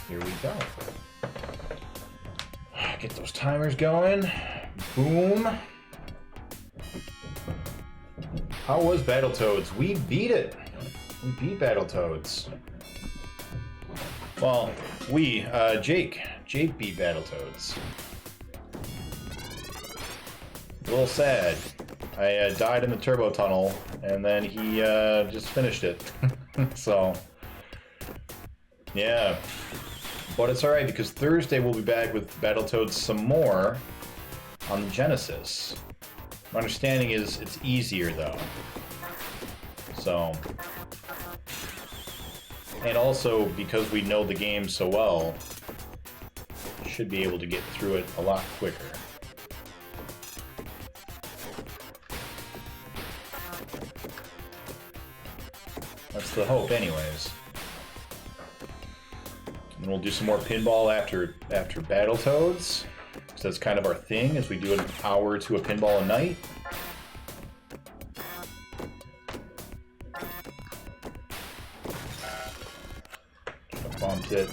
Here we go. Get those timers going. Boom. How was Battletoads? We beat it. We beat Battletoads. Well, Jake beat Battletoads. A little sad. I died in the turbo tunnel, and then he just finished it. So, yeah. But it's alright, because Thursday we'll be back with Battletoads some more on the Genesis. My understanding is it's easier, though. So... And also, because we know the game so well, should be able to get through it a lot quicker. That's the hope, anyways. And we'll do some more pinball after Battletoads. So that's kind of our thing, is we do an hour to a pinball a night. Bumped it.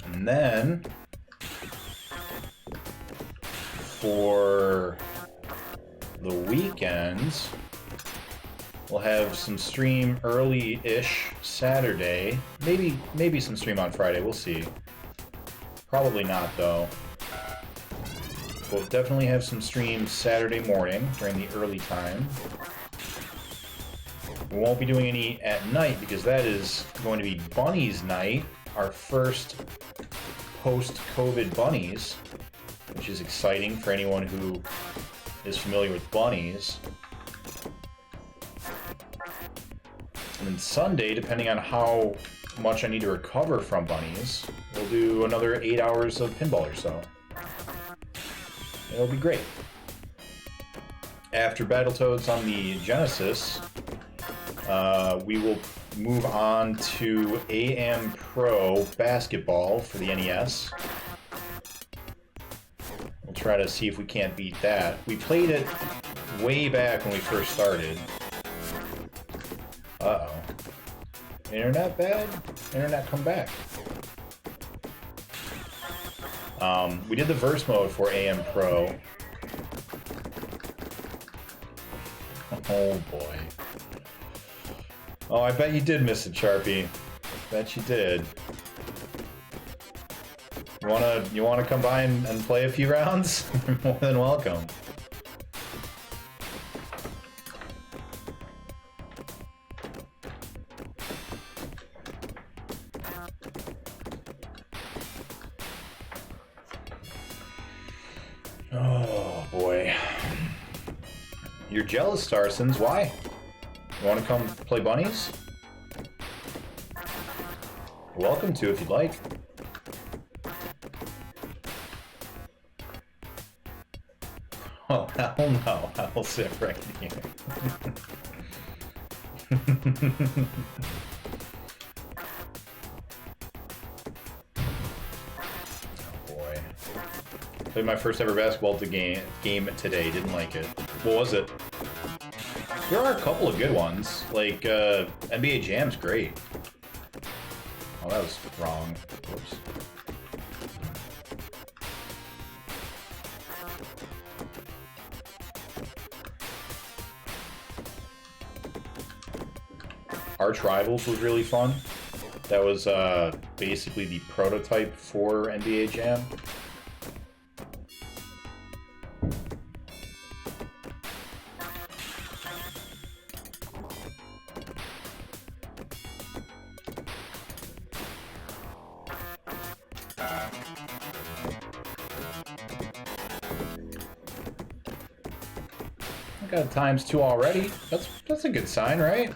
And then for the weekends, we'll have some stream early-ish Saturday. Maybe some stream on Friday. We'll see. Probably not, though. We'll definitely have some streams Saturday morning during the early time. We won't be doing any at night because that is going to be Bunnies Night, our first post-COVID Bunnies, which is exciting for anyone who is familiar with bunnies. And then Sunday, depending on how much I need to recover from bunnies, we'll do another 8 hours of pinball or so. It'll be great. After Battletoads on the Genesis, we will move on to AM Pro Basketball for the NES. We'll try to see if we can't beat that. We played it way back when we first started. Uh-oh. Internet bad? Internet come back. We did the verse mode for AM Pro. Oh boy. Oh, I bet you did miss it, Sharpie. Bet you did. You wanna come by and play a few rounds? You're more than welcome. Oh boy. You're jealous, Starsons. Why? You want to come play bunnies? You're welcome to if you'd like. Oh, hell no. I will sit right here. Oh boy. Played my first ever basketball game today. Didn't like it. What was it? There are a couple of good ones, like NBA Jam's great. Oh, that was wrong. Whoops. Arch Rivals was really fun. That was basically the prototype for NBA Jam. Got ×2 already. That's a good sign, right?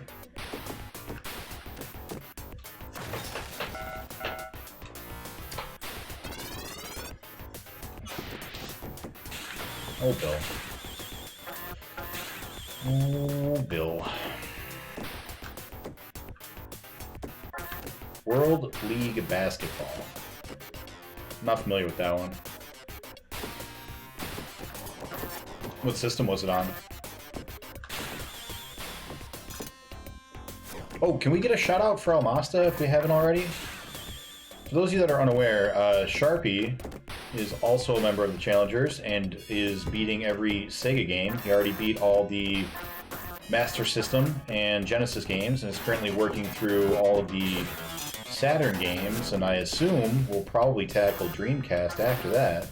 Oh, Bill. Oh, Bill. World League Basketball. I'm not familiar with that one. What system was it on? Oh, can we get a shout out for Almasta if we haven't already? For those of you that are unaware, Sharpie is also a member of the Challengers and is beating every Sega game. He already beat all the Master System and Genesis games and is currently working through all of the Saturn games, and I assume we'll probably tackle Dreamcast after that.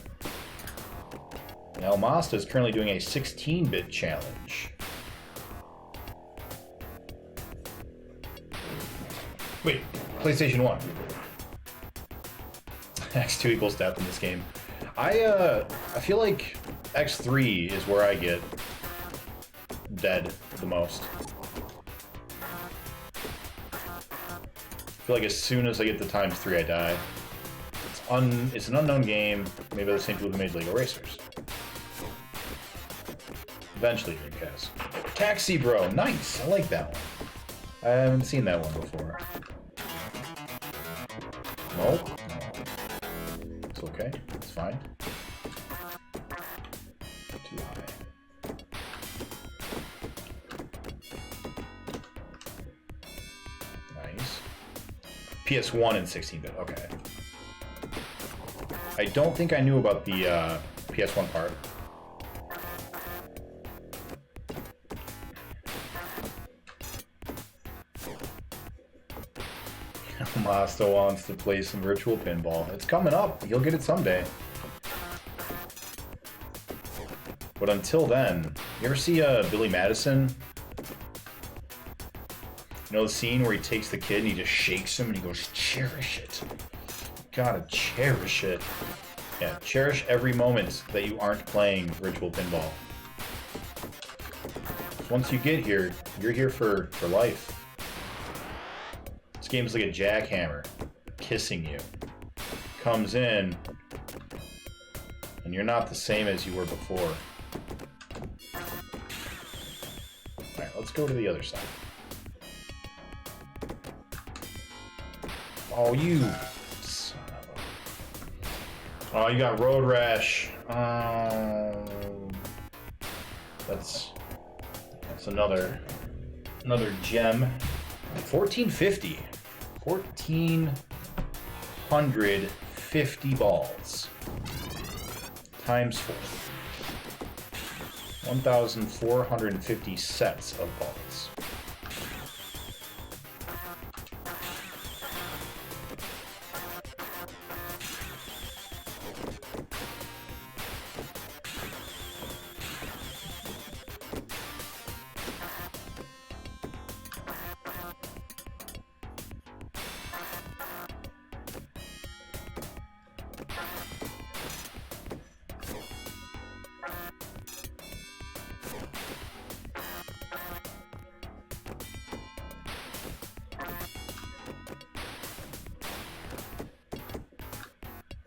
And Almasta is currently doing a 16-bit challenge. Wait, PlayStation 1. X2 equals death in this game. I feel like X3 is where I get dead the most. I feel like as soon as I get to ×3, I die. It's an unknown game, made by the same people who made Lego Racers. Eventually Dreamcast. Taxi Bro, nice! I like that one. I haven't seen that one before. Nope. It's okay. It's fine. Too high. Nice. PS1 and 16-bit. Okay. I don't think I knew about the PS1 part. Masta wants to play some virtual pinball. It's coming up. You'll get it someday. But until then, you ever see Billy Madison? You know the scene where he takes the kid and he just shakes him and he goes, "Cherish it. Gotta cherish it." Yeah, cherish every moment that you aren't playing virtual pinball. Once you get here, you're here for life. This game is like a jackhammer kissing you. Comes in, and you're not the same as you were before. Alright, let's go to the other side. Oh, you son of a... Oh, you got Road Rash. That's another gem. 1450. 1,450 balls. Times 4. 1,450 sets of balls.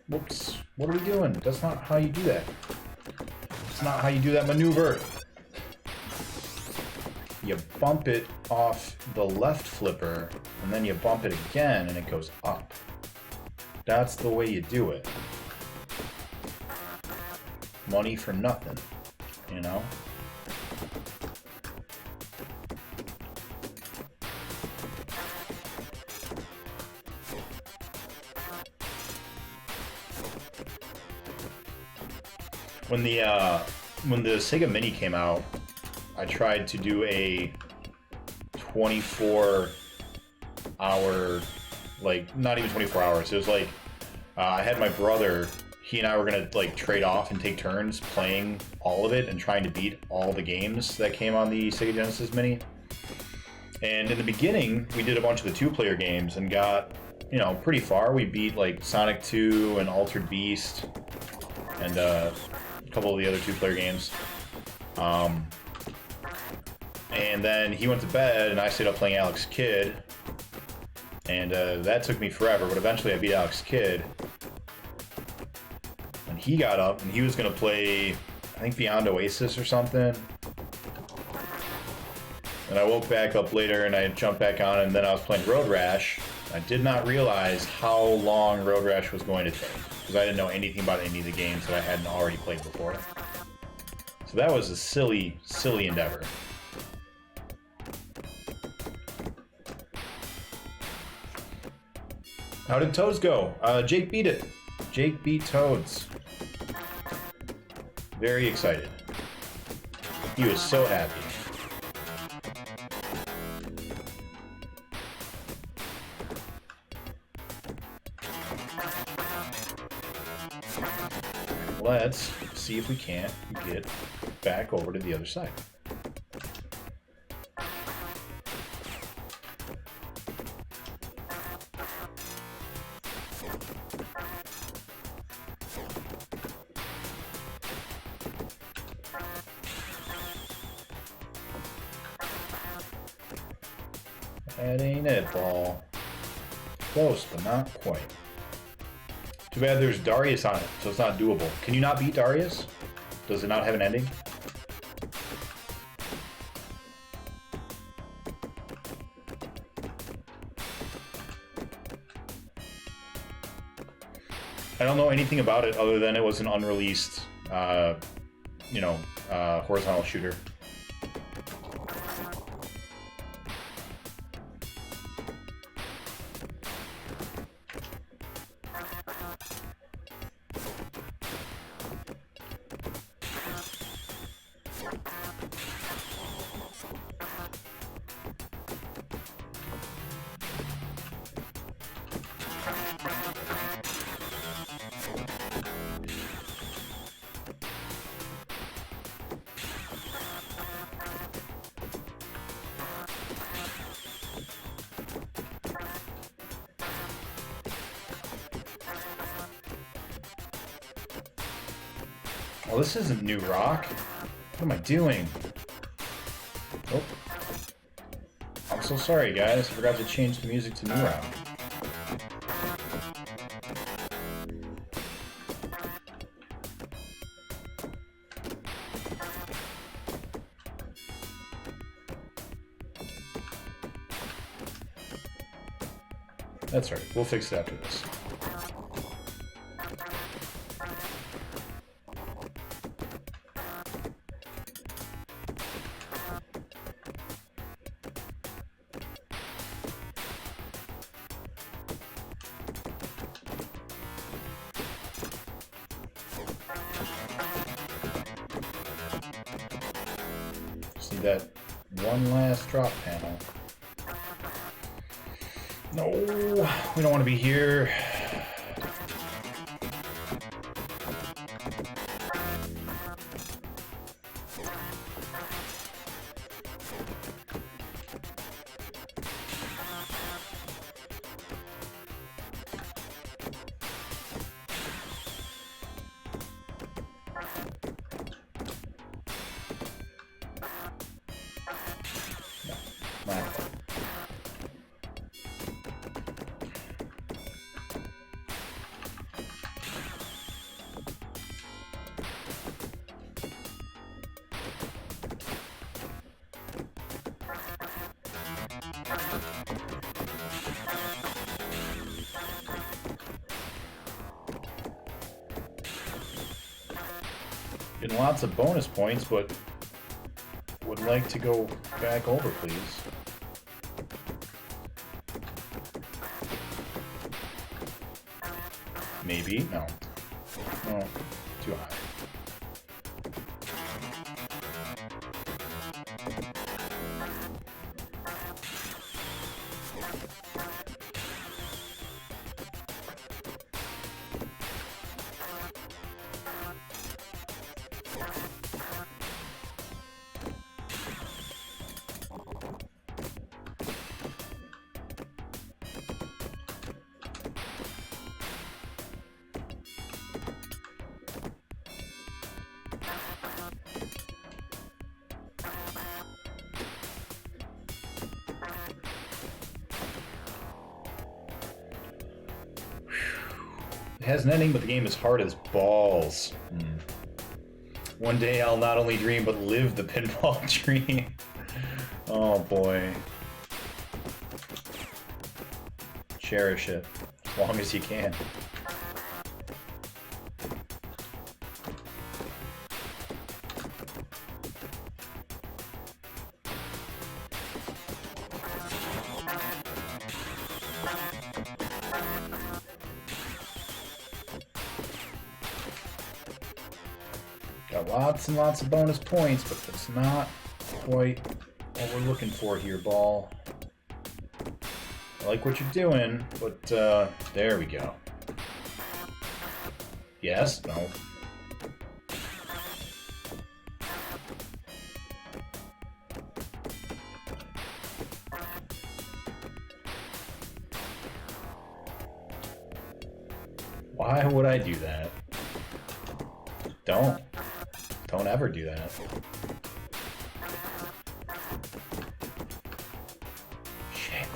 Whoops. What are we doing? That's not how you do that. That's not how you do that maneuver. You bump it off the left flipper, and then you bump it again, and it goes up. That's the way you do it. Money for nothing, you know? When the Sega Mini came out, I tried to do a 24-hour, like not even 24 hours. It was like I had my brother. He and I were gonna like trade off and take turns playing all of it and trying to beat all the games that came on the Sega Genesis Mini. And in the beginning, we did a bunch of the two-player games and got, you know, pretty far. We beat like Sonic 2 and Altered Beast and a couple of the other two-player games. And then he went to bed and I stayed up playing Alex Kidd. And that took me forever, but eventually I beat Alex Kidd. And he got up and he was going to play, I think, Beyond Oasis or something. And I woke back up later and I jumped back on and then I was playing Road Rash. I did not realize how long Road Rash was going to take, because I didn't know anything about any of the games that I hadn't already played before. So that was a silly, silly endeavor. How did Toads go? Jake beat it. Jake beat Toads. Very excited. He was so happy. Let's see if we can't get back over to the other side. That ain't it, ball. Close, but not quite. Too bad there's Darius on it, so it's not doable. Can you not beat Darius? Does it not have an ending? I don't know anything about it other than it was an unreleased, horizontal shooter. Well, this isn't New Rock. What am I doing? Oh. I'm so sorry, guys. I forgot to change the music to New Rock. That's right. We'll fix it after this. Just need that one last drop panel. No, we don't want to be here. No, not. Getting lots of bonus points, but would like to go back over, please. Maybe? No. No. Too high. It has an ending, but the game is hard as balls. One day I'll not only dream, but live the pinball dream. Oh boy. Cherish it as long as you can. Lots and lots of bonus points, but that's not quite what we're looking for here, ball. I like what you're doing, but there we go. Yes? No. Why would I do that? Don't. Don't ever do that. Shit.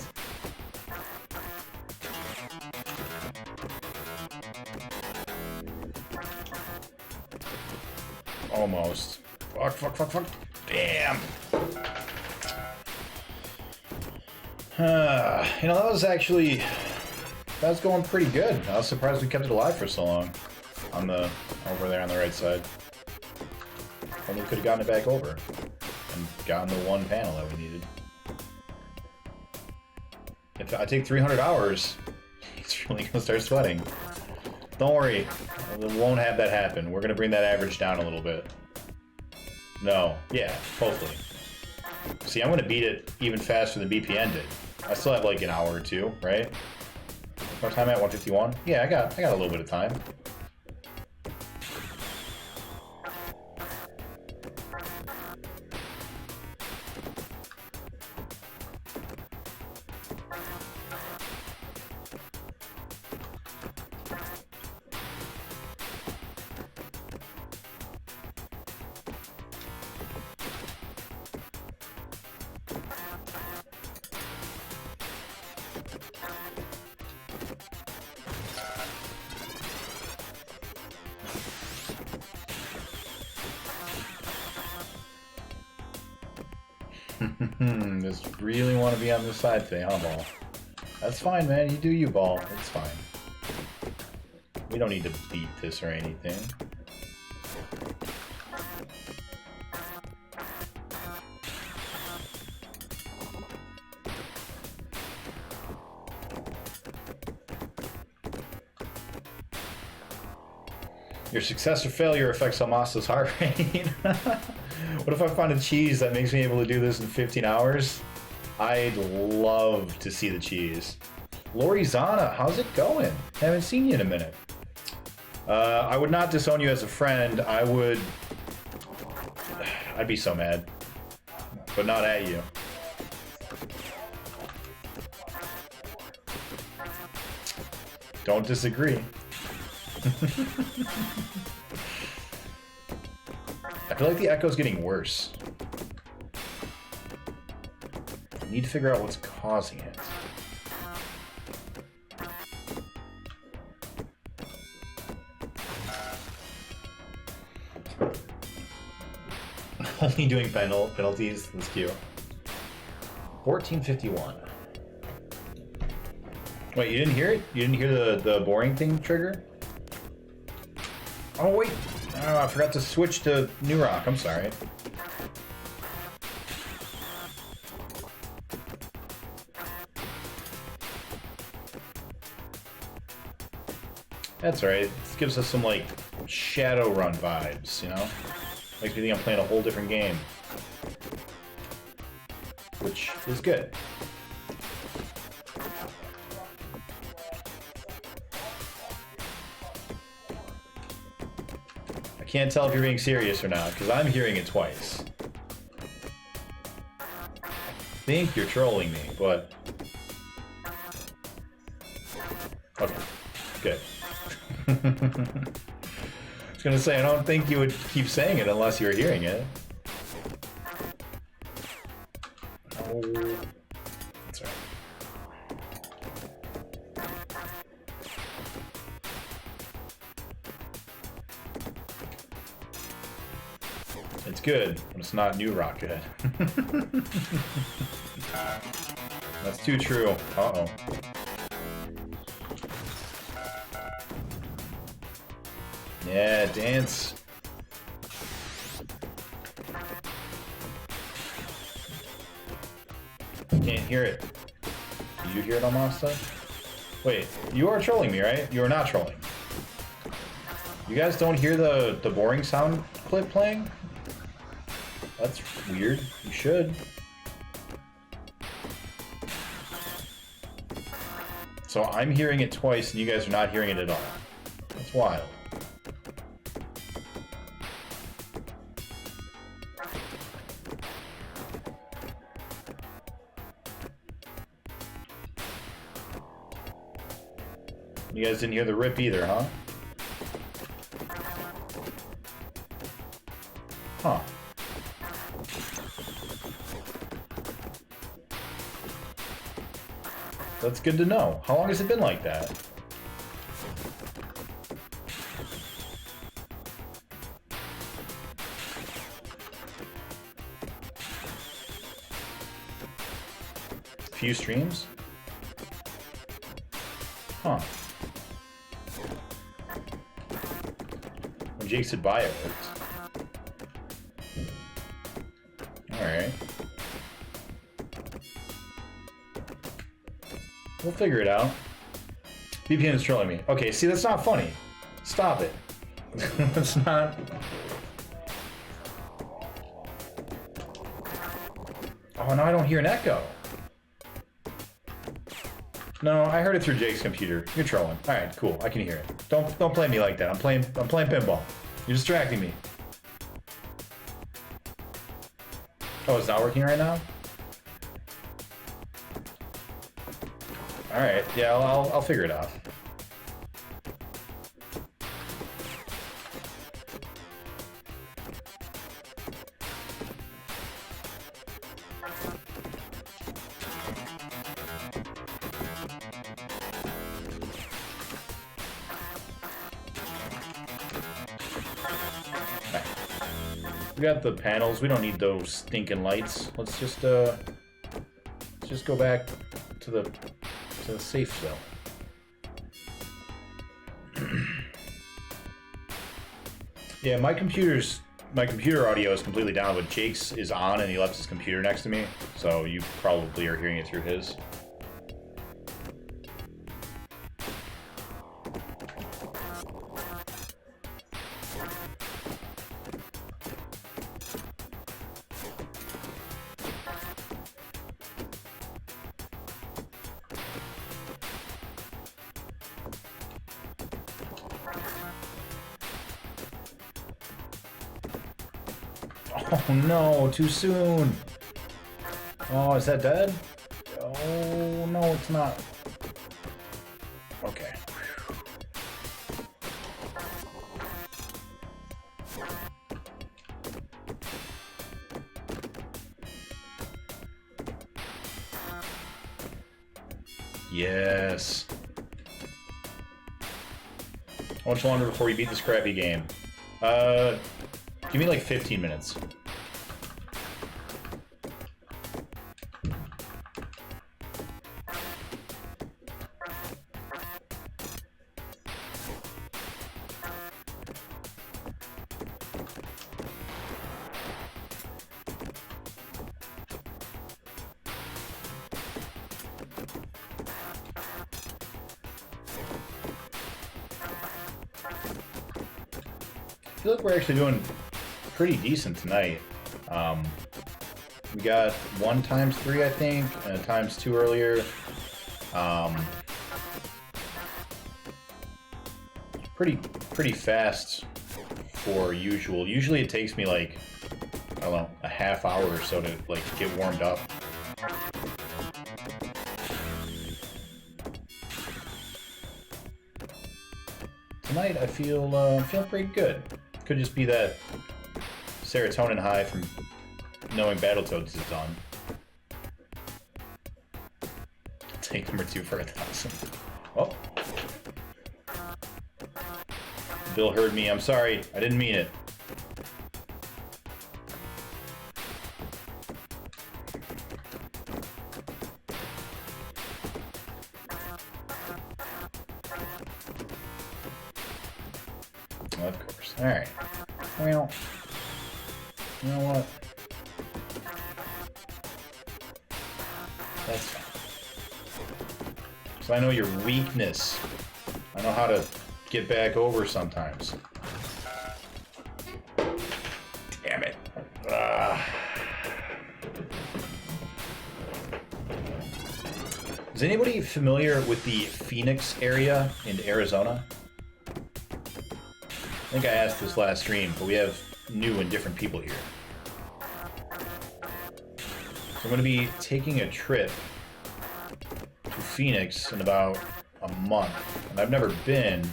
Almost. Fuck, fuck, fuck, fuck. Damn. You know, that was going pretty good. I was surprised we kept it alive for so long. Over there on the right side. Only could have gotten it back over. And gotten the one panel that we needed. If I take 300 hours, he's really gonna start sweating. Don't worry. We won't have that happen. We're gonna bring that average down a little bit. No. Yeah, hopefully. See, I'm gonna beat it even faster than BPN did. I still have like an hour or two, right? What time at 151? Yeah, I got a little bit of time. Just really want to be on this side today, huh, Ball? That's fine, man. You do you, Ball. It's fine. We don't need to beat this or anything. Your success or failure affects Almasta's heart rate. What if I find a cheese that makes me able to do this in 15 hours? I'd love to see the cheese. Lorizana, how's it going? Haven't seen you in a minute. I would not disown you as a friend. I'd be so mad. But not at you. Don't disagree. I feel like the echo's getting worse. I need to figure out what's causing it. Only doing penalties. That's cute. 1451. Wait, you didn't hear it? You didn't hear the boring thing trigger? Oh, wait. Oh, I forgot to switch to New Rock. I'm sorry. That's alright. This gives us some, like, Shadowrun vibes, you know? Makes me think I'm playing a whole different game. Which is good. I can't tell if you're being serious or not, because I'm hearing it twice. I think you're trolling me, but... Okay, good. I was gonna say, I don't think you would keep saying it unless you were hearing it. Oh, that's right. It's good, but it's not New Rock good. That's too true. Uh-oh. Yeah, dance. Can't hear it. Do you hear it on Monster? Wait, you are trolling me, right? You are not trolling. You guys don't hear the boring sound playing? That's weird. You should. So I'm hearing it twice and you guys are not hearing it at all. That's wild. You guys didn't hear the rip either, huh? Huh. That's good to know. How long has it been like that? A few streams? Huh. When Jake said bye, it worked. Alright. We'll figure it out. VPN is trolling me. Okay, see, that's not funny. Stop it. That's not... Oh, now I don't hear an echo. No, I heard it through Jake's computer. You're trolling. All right, cool. I can hear it. Don't play me like that. I'm playing pinball. You're distracting me. Oh, it's not working right now? All right. Yeah, I'll figure it out. We got the panels. We don't need those stinking lights. Let's just go back to the safe zone. Yeah, my computer audio is completely down, but Jake's is on, and he left his computer next to me, so you probably are hearing it through his. Oh no, too soon. Oh, is that dead? Oh no, it's not. Okay. Yes. How much longer before you beat this crappy game? Give me like 15 minutes. I feel like we're actually doing pretty decent tonight. We got 1 times 3, I think, and a times 2 earlier. Pretty fast for usual. Usually it takes me like, I don't know, a half hour or so to like get warmed up. Tonight I feel pretty good. Could just be that serotonin high from knowing Battletoads is on. Take number 2 for 1,000. Oh. Bill heard me. I'm sorry. I didn't mean it. Of course. Alright. Well, you know what? That's fine. So I know your weakness. I know how to get back over sometimes. Is anybody familiar with the Phoenix area in Arizona? I think I asked this last stream, but we have new and different people here. So I'm going to be taking a trip to Phoenix in about a month, and I've never been.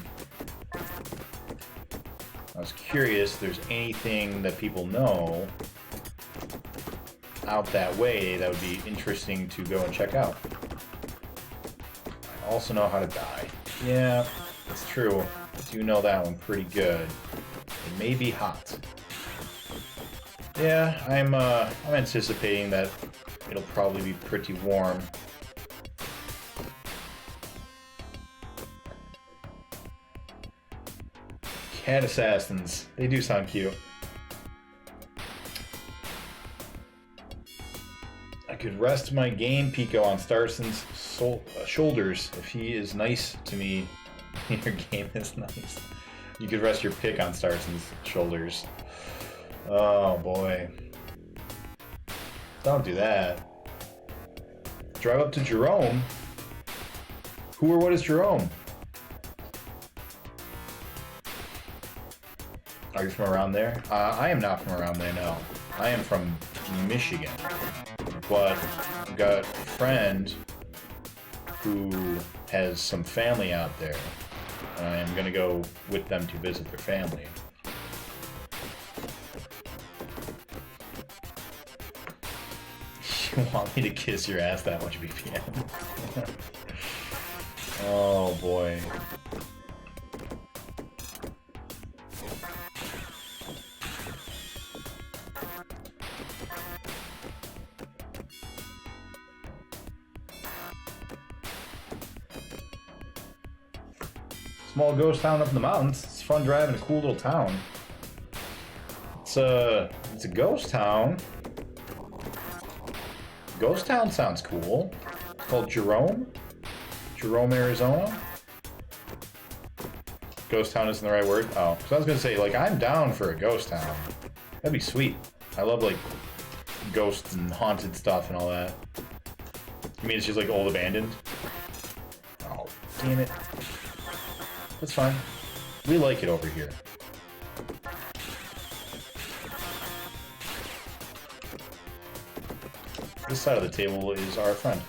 I was curious if there's anything that people know out that way that would be interesting to go and check out. I also know how to die. Yeah, that's true. I do know that one pretty good. It may be hot. Yeah, I'm anticipating that it'll probably be pretty warm. Cat assassins. They do sound cute. I could rest my game Pico on Starson's shoulders if he is nice to me. Your game is nice. You could rest your pick on Starson's shoulders. Oh boy. Don't do that. Drive up to Jerome. Who or what is Jerome? Are you from around there? I am not from around there, no. I am from Michigan. But I've got a friend who has some family out there. And I am going to go with them to visit their family. You want me to kiss your ass that much, BPM? Oh boy. Small ghost town up in the mountains. It's fun driving a cool little town. It's a ghost town. Ghost town sounds cool. It's called Jerome. Jerome, Arizona. Ghost town isn't the right word? Oh, because I was gonna say, like, I'm down for a ghost town. That'd be sweet. I love, like, ghosts and haunted stuff and all that. You mean it's just, like, old abandoned? Oh, damn it. That's fine. We like it over here. This side of the table is our friend.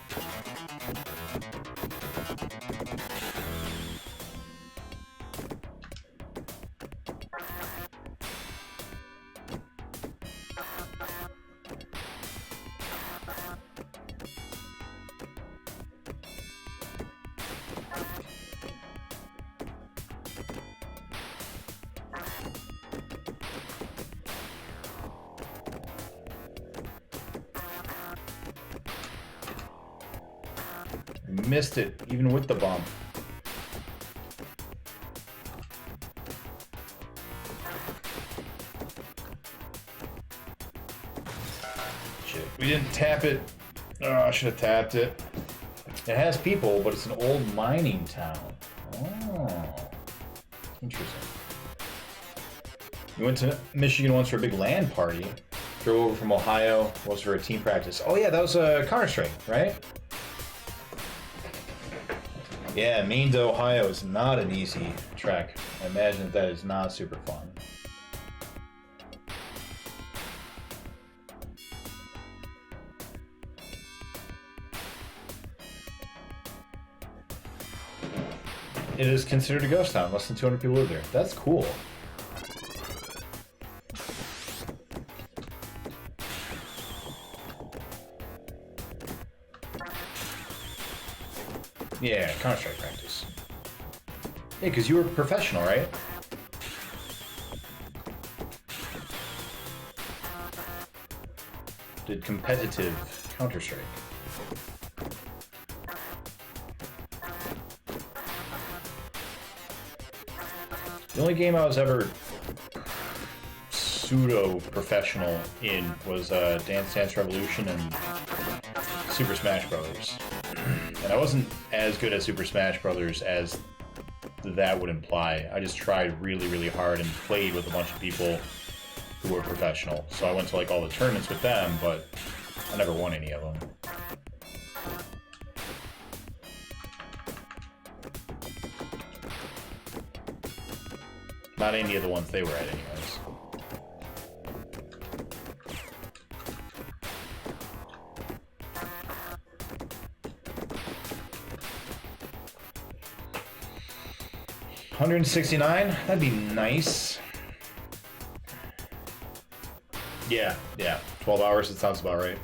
Missed it, even with the bump. Shit, we didn't tap it. Oh, I should have tapped it. It has people, but it's an old mining town. Oh, interesting. We went to Michigan once for a big LAN party. Drove over from Ohio, was for a team practice. Oh yeah, that was a Counter-Strike, right? Yeah, Maine to Ohio is not an easy trek. I imagine that is not super fun. It is considered a ghost town. Less than 200 people live there. That's cool. Yeah, Counter-Strike practice. Yeah, because you were professional, right? Did competitive Counter-Strike. The only game I was ever pseudo-professional in was Dance Dance Revolution and Super Smash Brothers. And I wasn't as good at Super Smash Brothers as that would imply. I just tried really, really hard and played with a bunch of people who were professional. So I went to like all the tournaments with them, but I never won any of them. Not any of the ones they were at, anyways. $169? That'd be nice. Yeah. 12 hours, it sounds about right.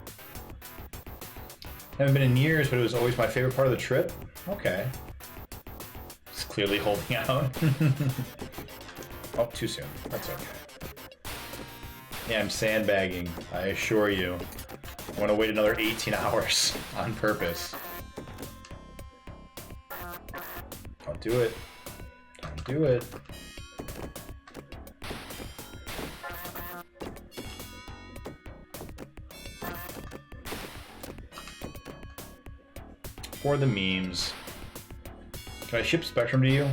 Haven't been in years, but it was always my favorite part of the trip. Okay. It's clearly holding out. Oh, too soon. That's okay. Yeah, I'm sandbagging, I assure you. I want to wait another 18 hours on purpose. Don't do it. Don't do it. For the memes. Can I ship Spectrum to you?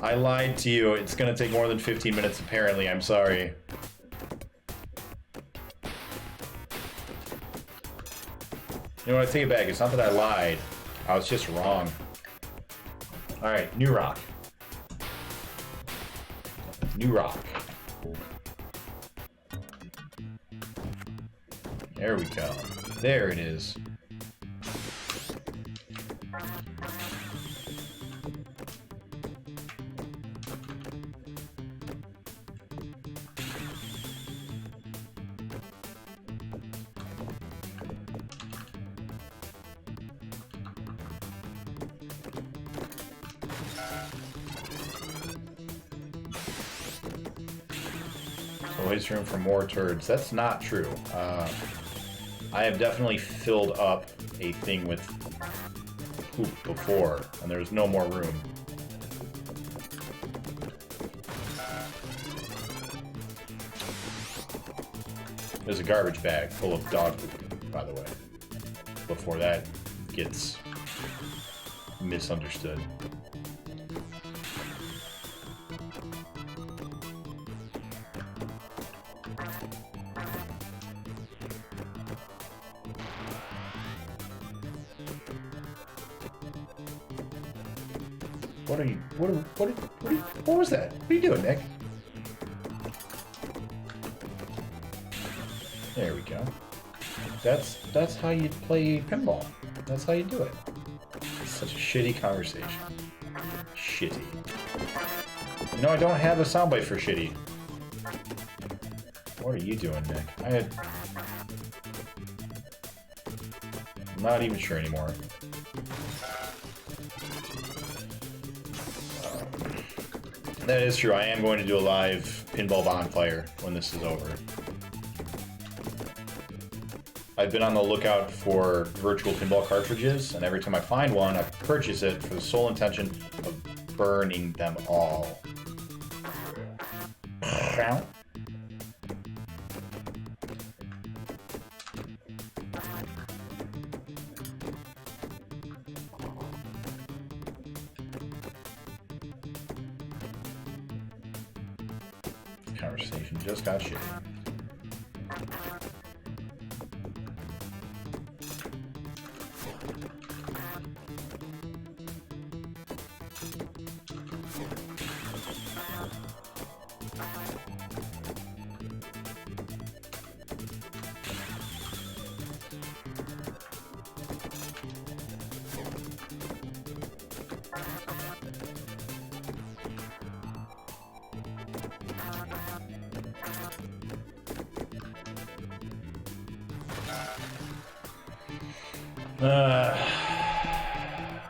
I lied to you. It's gonna take more than 15 minutes, apparently. I'm sorry. You know what? I take it back. It's not that I lied. I was just wrong. Alright, new rock. New rock. There we go. There it is. Always room for more turds. That's not true. I have definitely filled up a thing with poop before, and there's no more room. There's a garbage bag full of dog poop, by the way, before that gets misunderstood. What was that? What are you doing, Nick? There we go. That's how you play pinball. That's how you do it. It's such a shitty conversation. Shitty. You know, I don't have a soundbite for shitty. What are you doing, Nick? I'm not even sure anymore. That is true. I am going to do a live pinball bonfire when this is over. I've been on the lookout for virtual pinball cartridges, and every time I find one, I purchase it for the sole intention of burning them all. Conversation just got shitty.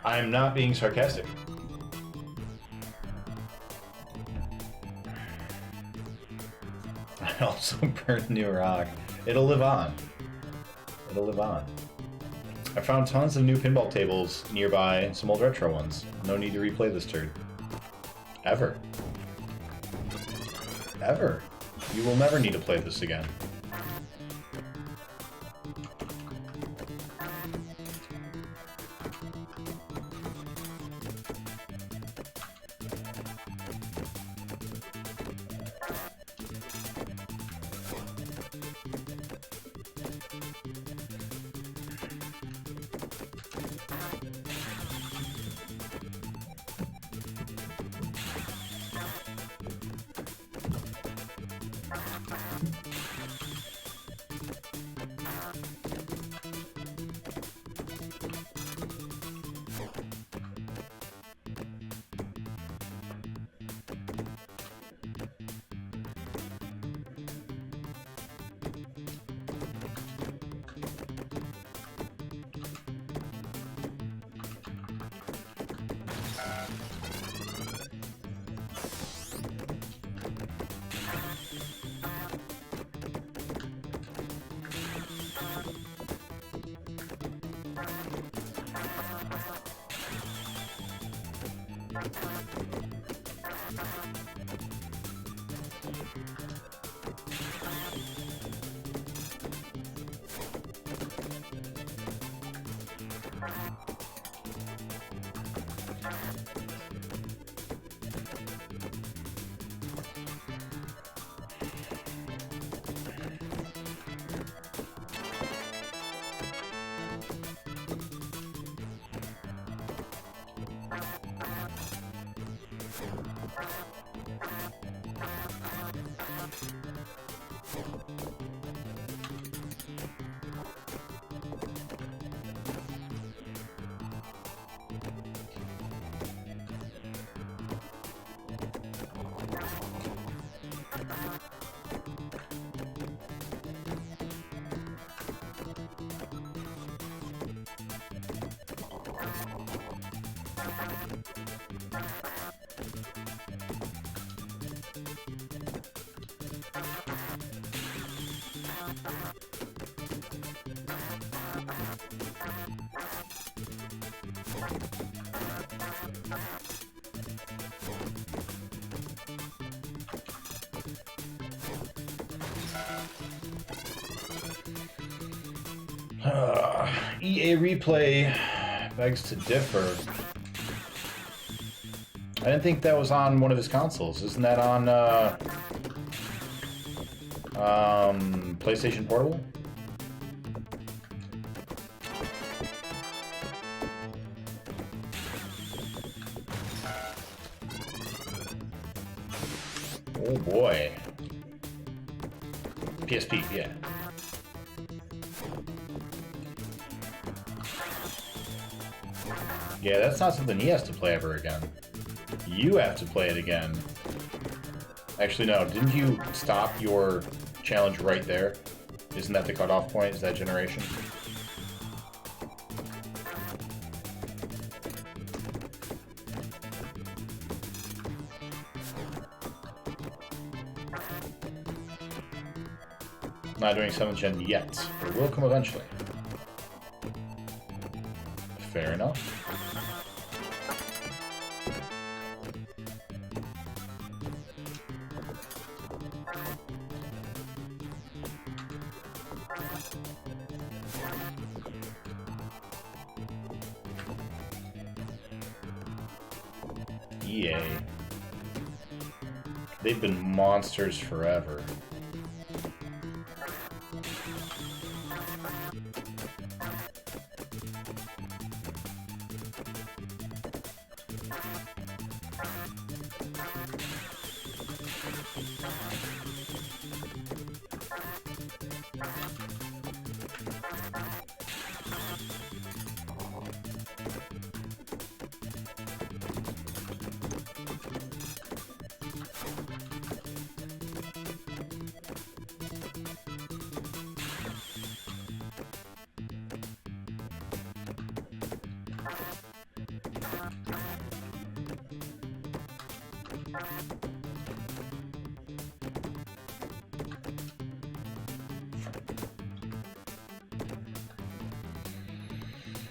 I'm not being sarcastic. I also burned new rock. It'll live on. It'll live on. I found tons of new pinball tables nearby and some old retro ones. No need to replay this turd. Ever. Ever. You will never need to play this again. EA Replay begs to differ. I didn't think that was on one of his consoles. Isn't that on PlayStation Portable? Oh boy. PSP, yeah. Yeah, that's not something he has to play ever again. You have to play it again. Actually, no. Didn't you stop your challenge right there? Isn't that the cutoff point? Is that generation? Not doing 7th gen yet, but it will come eventually. Fair enough. EA. They've been monsters forever.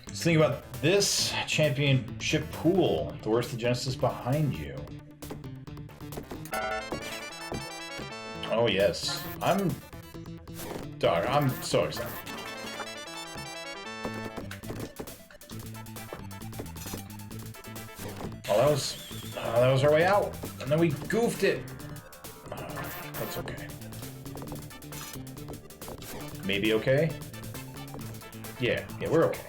Just think about this championship pool. The worst of Genesis behind you. Oh yes, I'm so excited. Oh, that was our way out, and then we goofed it. That's okay. Maybe okay? Yeah, we're okay.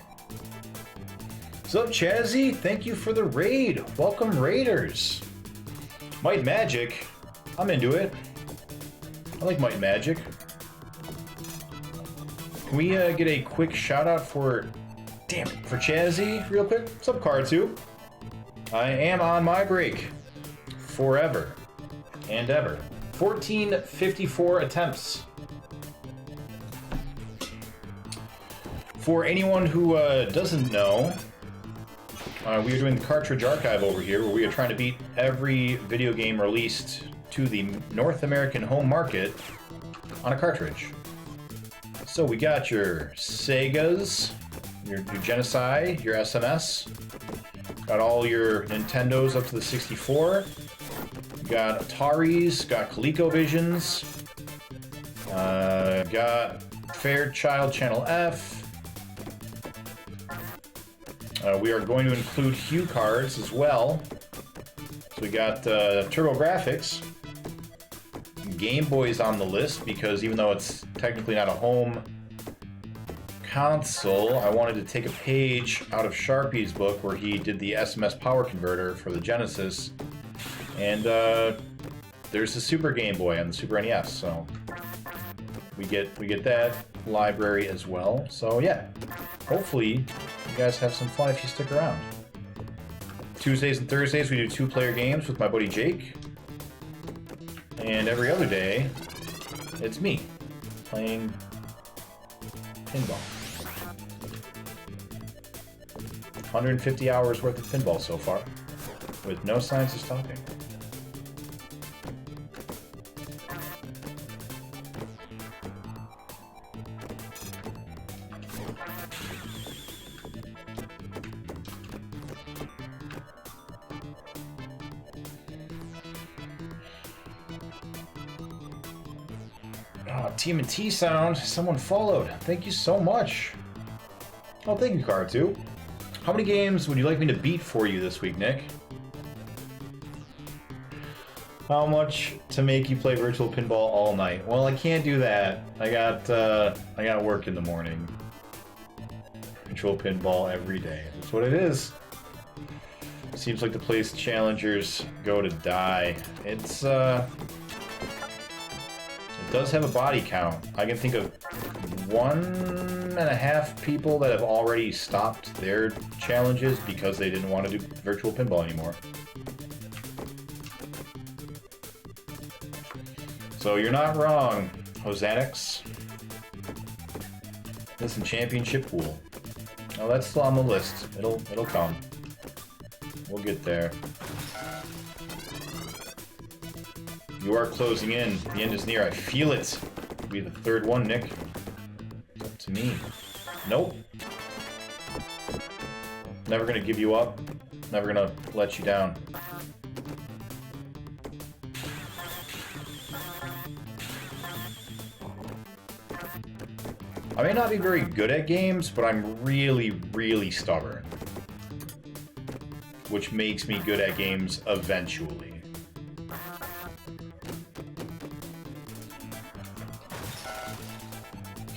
What's up, Chazzy? Thank you for the raid. Welcome, Raiders. Might Magic. I'm into it. I like Might Magic. Can we get a quick shout out for Chazzy real quick? What's up, Car2? I am on my break. Forever. And ever. 1454 attempts. For anyone who doesn't know, we are doing the Cartridge Archive over here, where we are trying to beat every video game released to the North American home market on a cartridge. So we got your Segas, your Genesis, your SMS, got all your Nintendos up to the 64, got Ataris, got ColecoVisions, got Fairchild Channel F. We are going to include Hue cards as well. So we got TurboGrafx. Game Boy's on the list because even though it's technically not a home console, I wanted to take a page out of Sharpie's book where he did the SMS power converter for the Genesis. And there's the Super Game Boy on the Super NES, so we get that library as well. So yeah, hopefully you guys have some fun if you stick around. Tuesdays and Thursdays we do 2-player games with my buddy Jake. And every other day, it's me playing pinball. 150 hours worth of pinball so far, with no signs of stopping. TMNT sound. Someone followed. Thank you so much. Oh, thank you, Car2. How many games would you like me to beat for you this week, Nick? How much to make you play virtual pinball all night? Well, I can't do that. I got work in the morning. Virtual pinball every day. That's what it is. Seems like the place challengers go to die. It's it does have a body count. I can think of 1.5 people that have already stopped their challenges because they didn't want to do virtual pinball anymore. So you're not wrong, Seganick. Listen, championship pool. Oh, that's still on the list. It'll come. We'll get there. You are closing in. The end is near. I feel it. It'll be the third one, Nick. It's up to me. Nope. Never gonna give you up. Never gonna let you down. I may not be very good at games, but I'm really, really stubborn. Which makes me good at games eventually.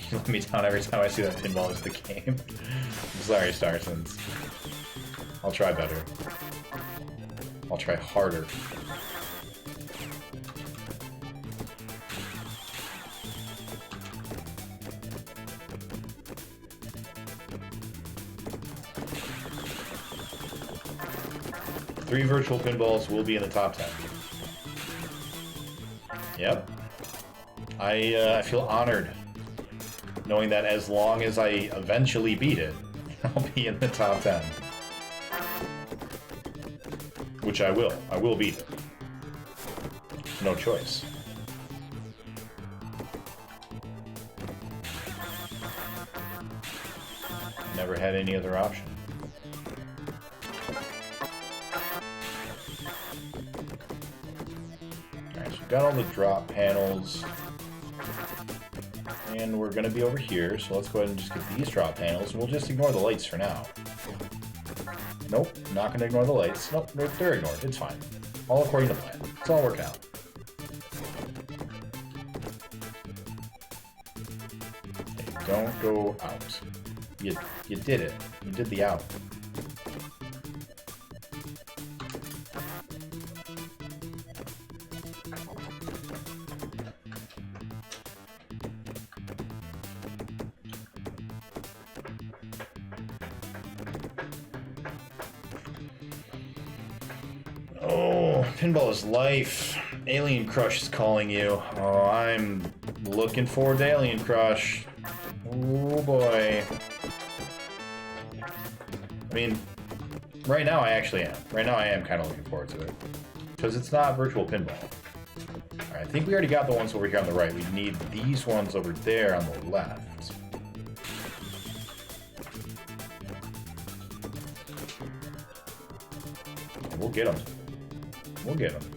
You let me down every time I see that pinball is the game. I'm sorry, Starsons. I'll try better. I'll try harder. Three virtual pinballs will be in the top 10. Yep. I feel honored knowing that as long as I eventually beat it, I'll be in the top 10. Which I will. I will beat it. No choice. Never had any other option. Got all the drop panels, and we're going to be over here, so let's go ahead and just get these drop panels, and we'll just ignore the lights for now. Nope, not going to ignore the lights. Nope, they're ignored. It's fine. All according to plan. It's all worked out. Okay, don't go out. You did it. You did the out. Pinball is life. Alien Crush is calling you. Oh, I'm looking forward to Alien Crush. Oh boy. I mean, right now I actually am. Right now I am kind of looking forward to it. Because it's not virtual pinball. Alright, I think we already got the ones over here on the right. We need these ones over there on the left. We'll get them. We'll get them.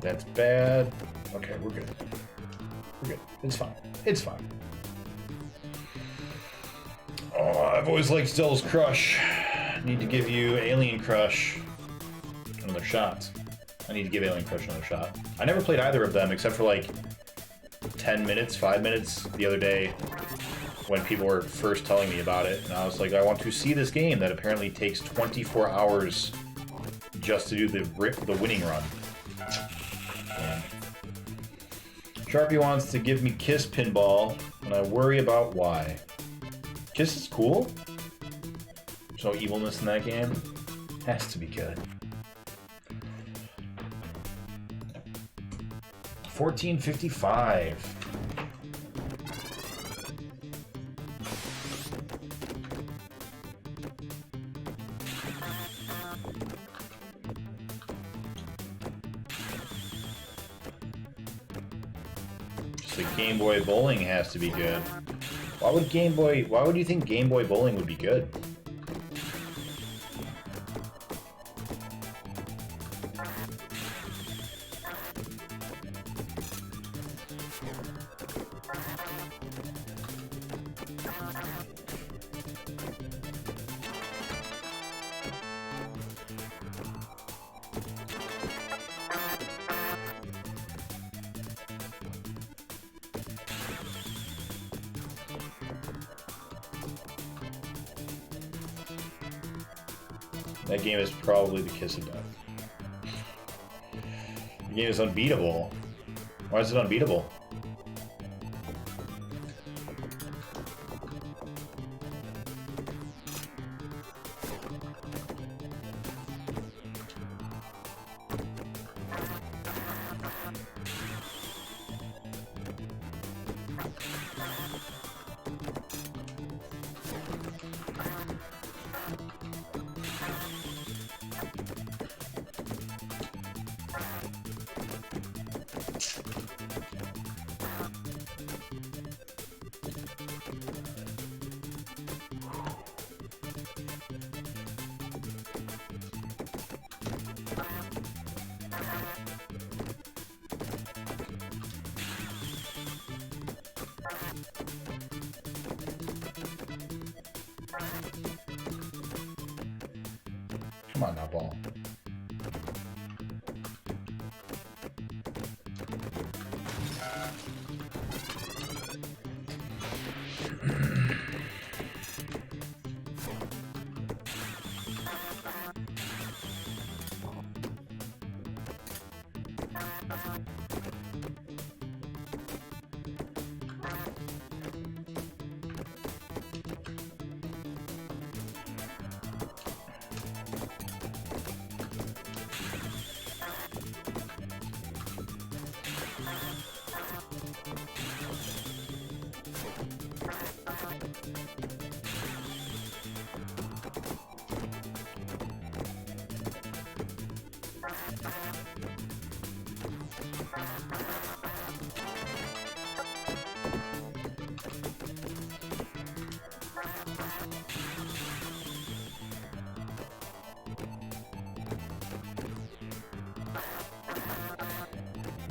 That's bad. Okay, we're good. We're good. It's fine. It's fine. Oh, I've always liked Devil's Crush. I need to give you Alien Crush another shot. I need to give Alien Crush another shot. I never played either of them except for like 10 minutes, 5 minutes the other day when people were first telling me about it. And I was like, I want to see this game that apparently takes 24 hours just to do the winning run. Yeah. Sharpie wants to give me Kiss Pinball, and I worry about why. Kiss is cool. There's no evilness in that game. Has to be good. 1455. Just like Game Boy Bowling has to be good. Why would you think Game Boy Bowling would be good? That game is probably the kiss of death. The game is unbeatable. Why is it unbeatable? Come on now, ball.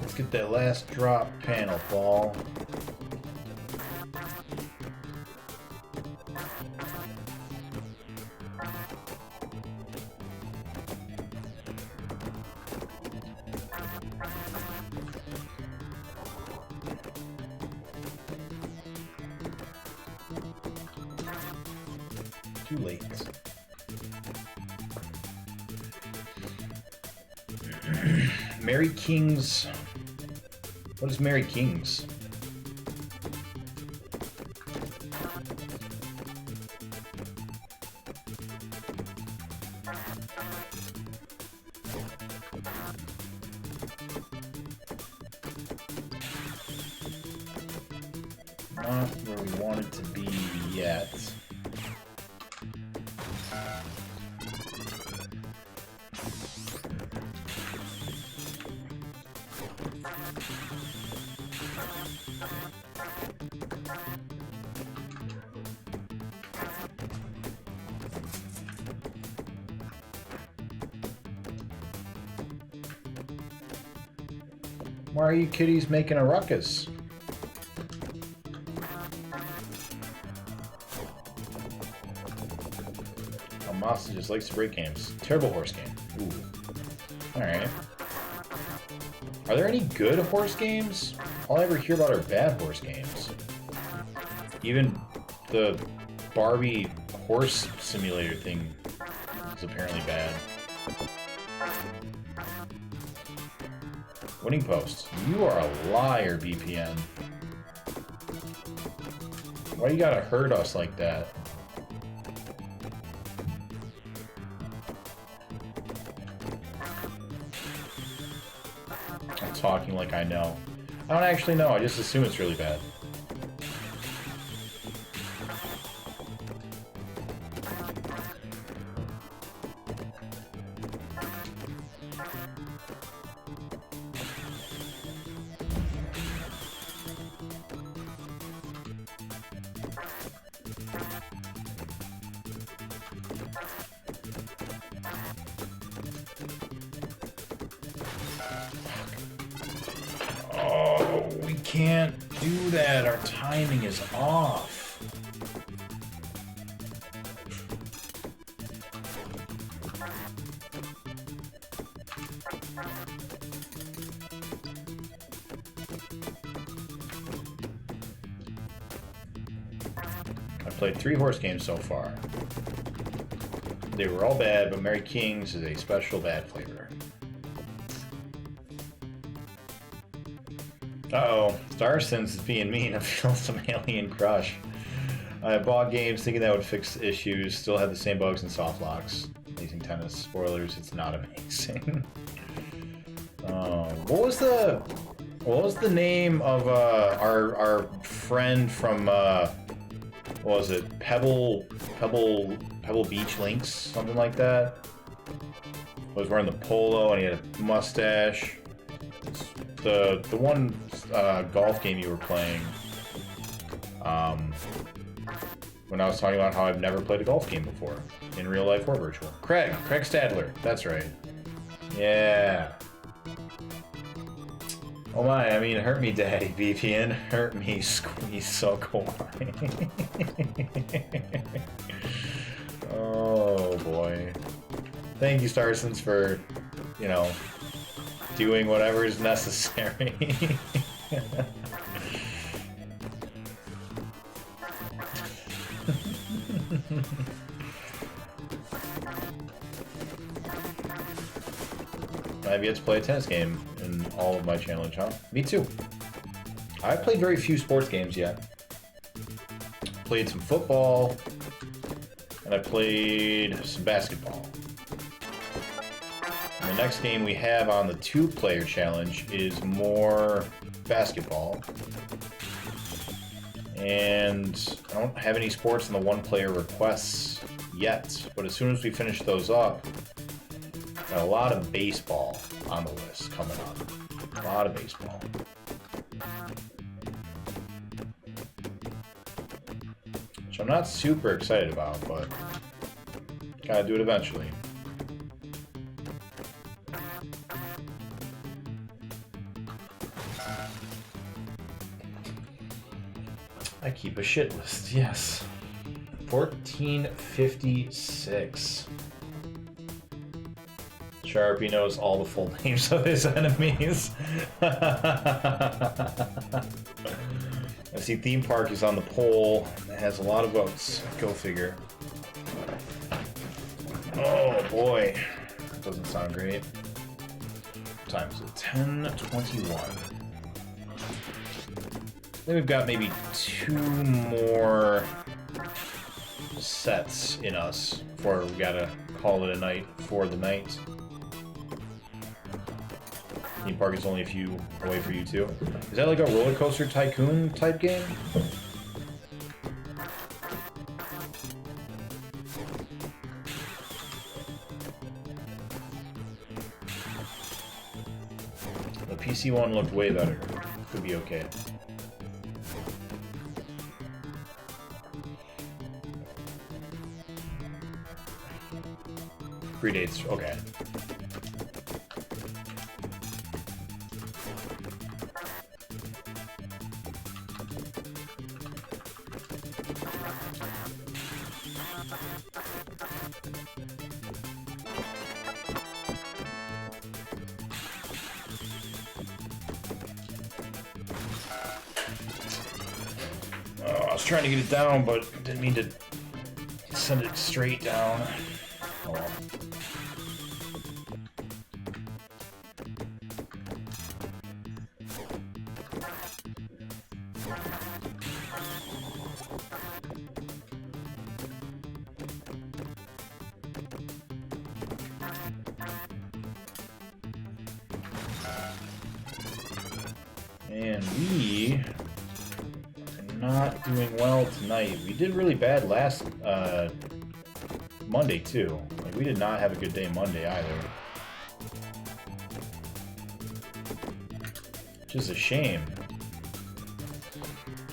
Let's get that last drop panel, ball. Too late. Mary King's. What is Mary King's? Not where we want it to be yet. Why are you kitties making a ruckus? Masa just likes to break games. Terrible horse game. Ooh. Alright. Are there any good horse games? All I ever hear about are bad horse games. Even the Barbie horse simulator thing is apparently bad. Winning post. You are a liar, BPN. Why you gotta hurt us like that? I'm talking like I know. I don't actually know. I just assume it's really bad. Can't do that. Our timing is off. I've played 3 horse games so far. They were all bad, but Mary King's is a special bad flavor. Uh-oh, Starsons is being mean. I feel some alien crush. I bought games thinking that would fix issues, still had the same bugs and soft locks. Amazing tennis. Spoilers, it's not amazing. What was the name of our friend from what was it? Pebble Beach Links, something like that? Was wearing the polo and he had a mustache. The one golf game you were playing, when I was talking about how I've never played a golf game before, in real life or virtual. Craig Stadler, that's right. Yeah. Oh my, I mean, hurt me, Daddy BPN, hurt me, squeeze so kawaii. Oh boy. Thank you, Starsons, for, you know, doing whatever is necessary. I've yet to play a tennis game in all of my challenge, huh? Me too. I've played very few sports games yet. Played some football, and I played some basketball. And the next game we have on the 2-player challenge is more basketball. And I don't have any sports in the 1-player requests yet, but as soon as we finish those up, got a lot of baseball on the list coming up. A lot of baseball. Which I'm not super excited about, but gotta do it eventually. I keep a shit list, yes. 1456. Sharpie knows all the full names of his enemies. I see Theme Park is on the poll. It has a lot of votes. Go figure. Oh boy. That doesn't sound great. What time is it? 10:21. Then we've got maybe 2 more sets in us before we gotta call it a night for the night. Theme Park is only a few away for you too. Is that like a roller coaster tycoon type game? The PC one looked way better. Could be okay. Predates, okay. I was trying to get it down, but didn't mean to send it straight down. Oh well. And we are not doing well tonight. We did really bad last Monday too. Like, we did not have a good day Monday either. Which is a shame.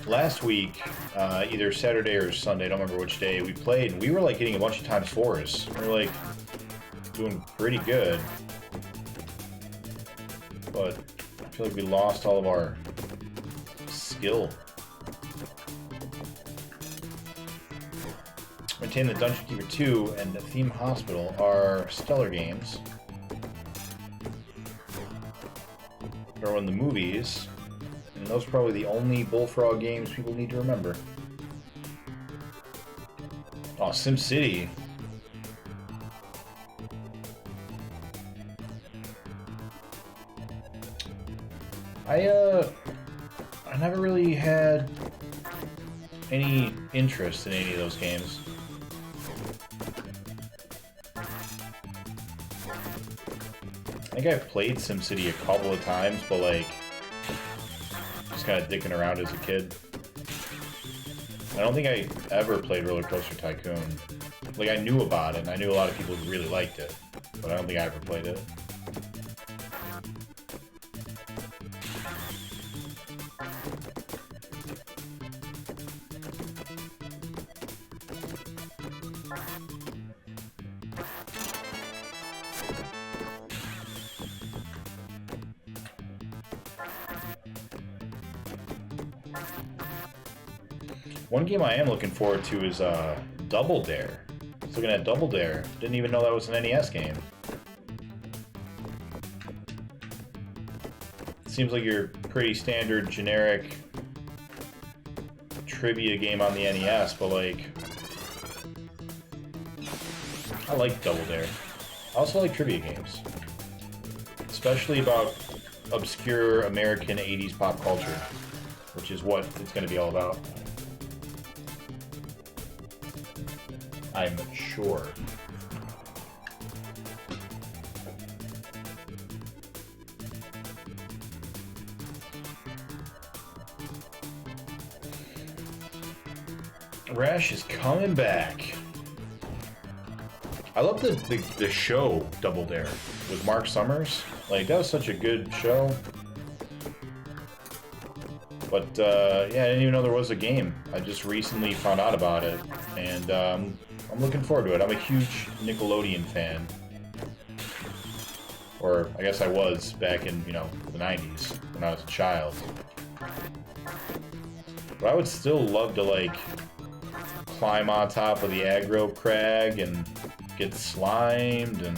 Last week, either Saturday or Sunday, I don't remember which day, we played and we were like hitting a bunch of times fours. We were like doing pretty good. But I feel like we lost all of our skill. Maintain the Dungeon Keeper 2 and the Theme Hospital are stellar games. They're in the movies, and those are probably the only Bullfrog games people need to remember. Oh, SimCity. I never really had any interest in any of those games. I think I've played SimCity a couple of times, but like, just kind of dicking around as a kid. I don't think I ever played Roller Coaster Tycoon. Like, I knew about it, and I knew a lot of people who really liked it, but I don't think I ever played it. One game I am looking forward to is Double Dare. I was looking at Double Dare. Didn't even know that was an NES game. Seems like your pretty standard, generic trivia game on the NES, but like, I like Double Dare. I also like trivia games, especially about obscure American 80s pop culture, which is what it's going to be all about. I'm sure. Rash is coming back. I love the show Double Dare with Mark Summers. Like, that was such a good show. But yeah, I didn't even know there was a game. I just recently found out about it, and I'm looking forward to it. I'm a huge Nickelodeon fan. Or I guess I was back in, you know, the 90s when I was a child. But I would still love to, like, climb on top of the aggro crag and get slimed, and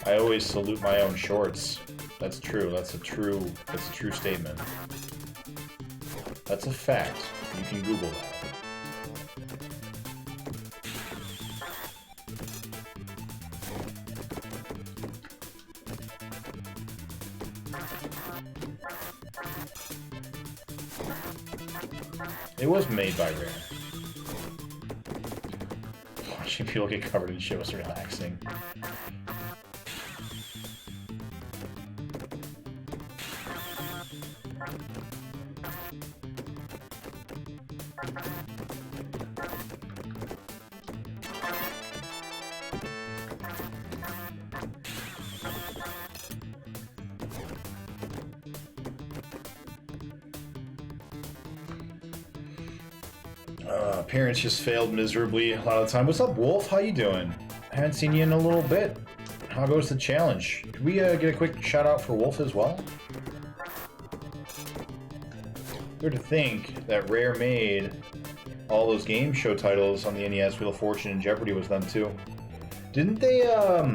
I always salute my own shorts. That's true. That's a true statement. That's a fact. You can Google that. It was made by Rare. Watching people get covered in shit was relaxing. Parents just failed miserably a lot of the time. What's up, Wolf? How you doing? I haven't seen you in a little bit. How goes the challenge? Could we get a quick shout out for Wolf as well? Weird to think that Rare made all those game show titles on the NES. Wheel of Fortune and Jeopardy was them too. Didn't they, I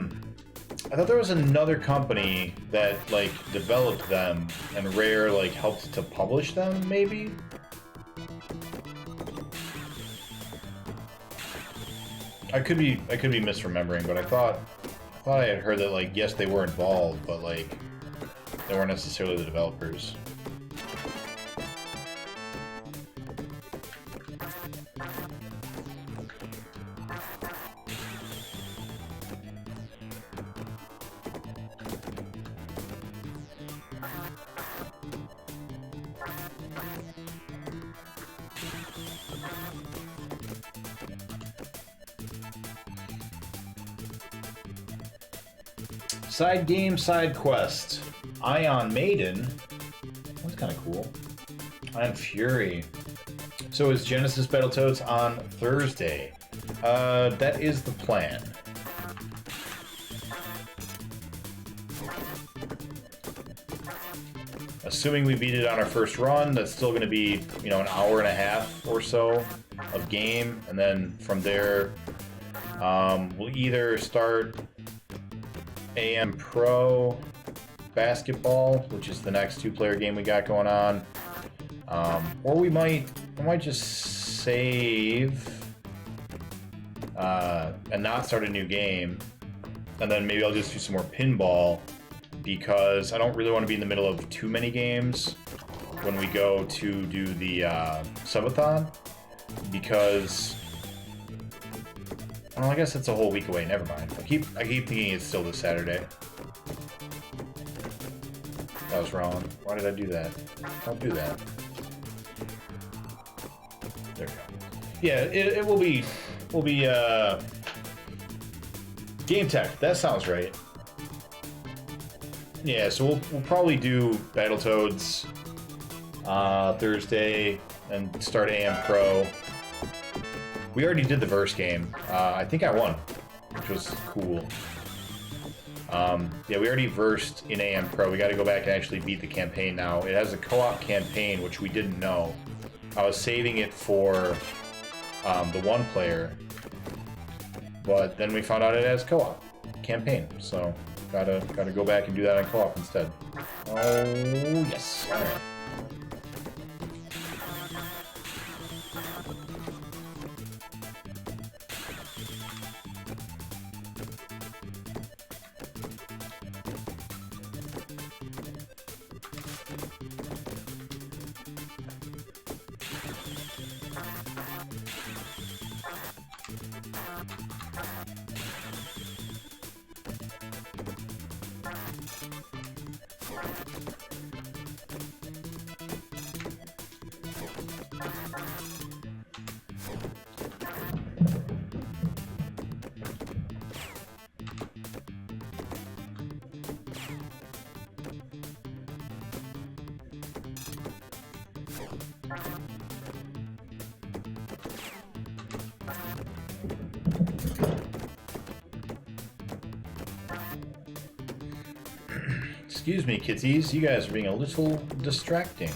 thought there was another company that, like, developed them, and Rare, like, helped to publish them, maybe? I could be misremembering, but I thought I had heard that, like, yes, they were involved, but, like, they weren't necessarily the developers. Side game, side quest. Ion Maiden. That's kind of cool. Ion Fury. So is Genesis Battletoads on Thursday? That is the plan. Assuming we beat it on our first run, that's still going to be, you know, an hour and a half or so of game, and then from there, we'll either start AM Pro Basketball, which is the next two-player game we got going on, or we might just save and not start a new game, and then maybe I'll just do some more pinball, because I don't really want to be in the middle of too many games when we go to do the subathon, because, well, I guess it's a whole week away. Never mind. I keep thinking it's still this Saturday. That was wrong. Why did I do that? Don't do that. There we go. Yeah, it will be Game Tech. That sounds right. Yeah, so we'll probably do Battletoads Thursday and start AM Pro. We already did the verse game. I think I won, which was cool. Yeah, we already versed in AM Pro. We got to go back and actually beat the campaign now. It has a co-op campaign, which we didn't know. I was saving it for the one player, but then we found out it has co-op campaign. So gotta go back and do that on co-op instead. Oh yes. All right. Excuse me, kitties. You guys are being a little distracting.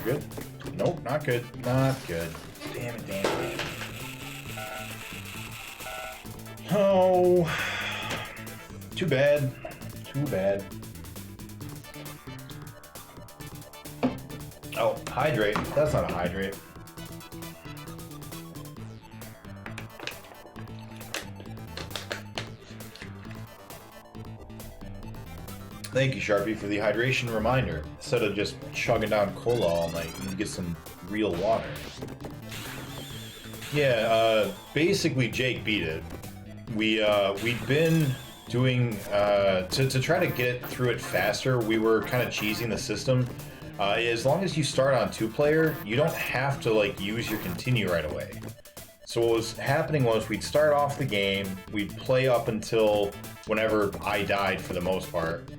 Good? Nope, not good. Not good. Damn it, damn it. Oh. Too bad. Too bad. Oh, hydrate. That's not a hydrate. Thank you, Sharpie, for the hydration reminder. Instead of just chugging down cola all night, you need to get some real water. Yeah, basically Jake beat it. We'd been doing, to try to get through it faster, we were kind of cheesing the system. As long as you start on two-player, you don't have to like use your continue right away. So what was happening was we'd start off the game, we'd play up until whenever I died for the most part.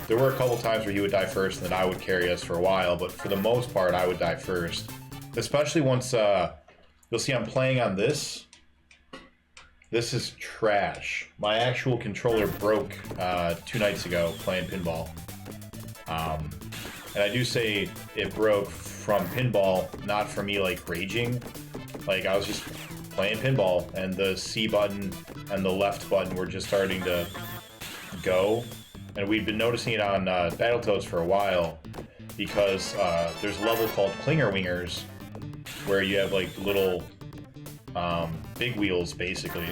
There were a couple times where he would die first and then I would carry us for a while, but for the most part I would die first. Especially once, you'll see I'm playing on this. This is trash. My actual controller broke 2 nights ago playing pinball. And I do say it broke from pinball, not from me like raging. Like I was just playing pinball and the C button and the left button were just starting to go. And we'd been noticing it on Battletoads for a while because there's a level called Clinger Wingers where you have like little big wheels basically.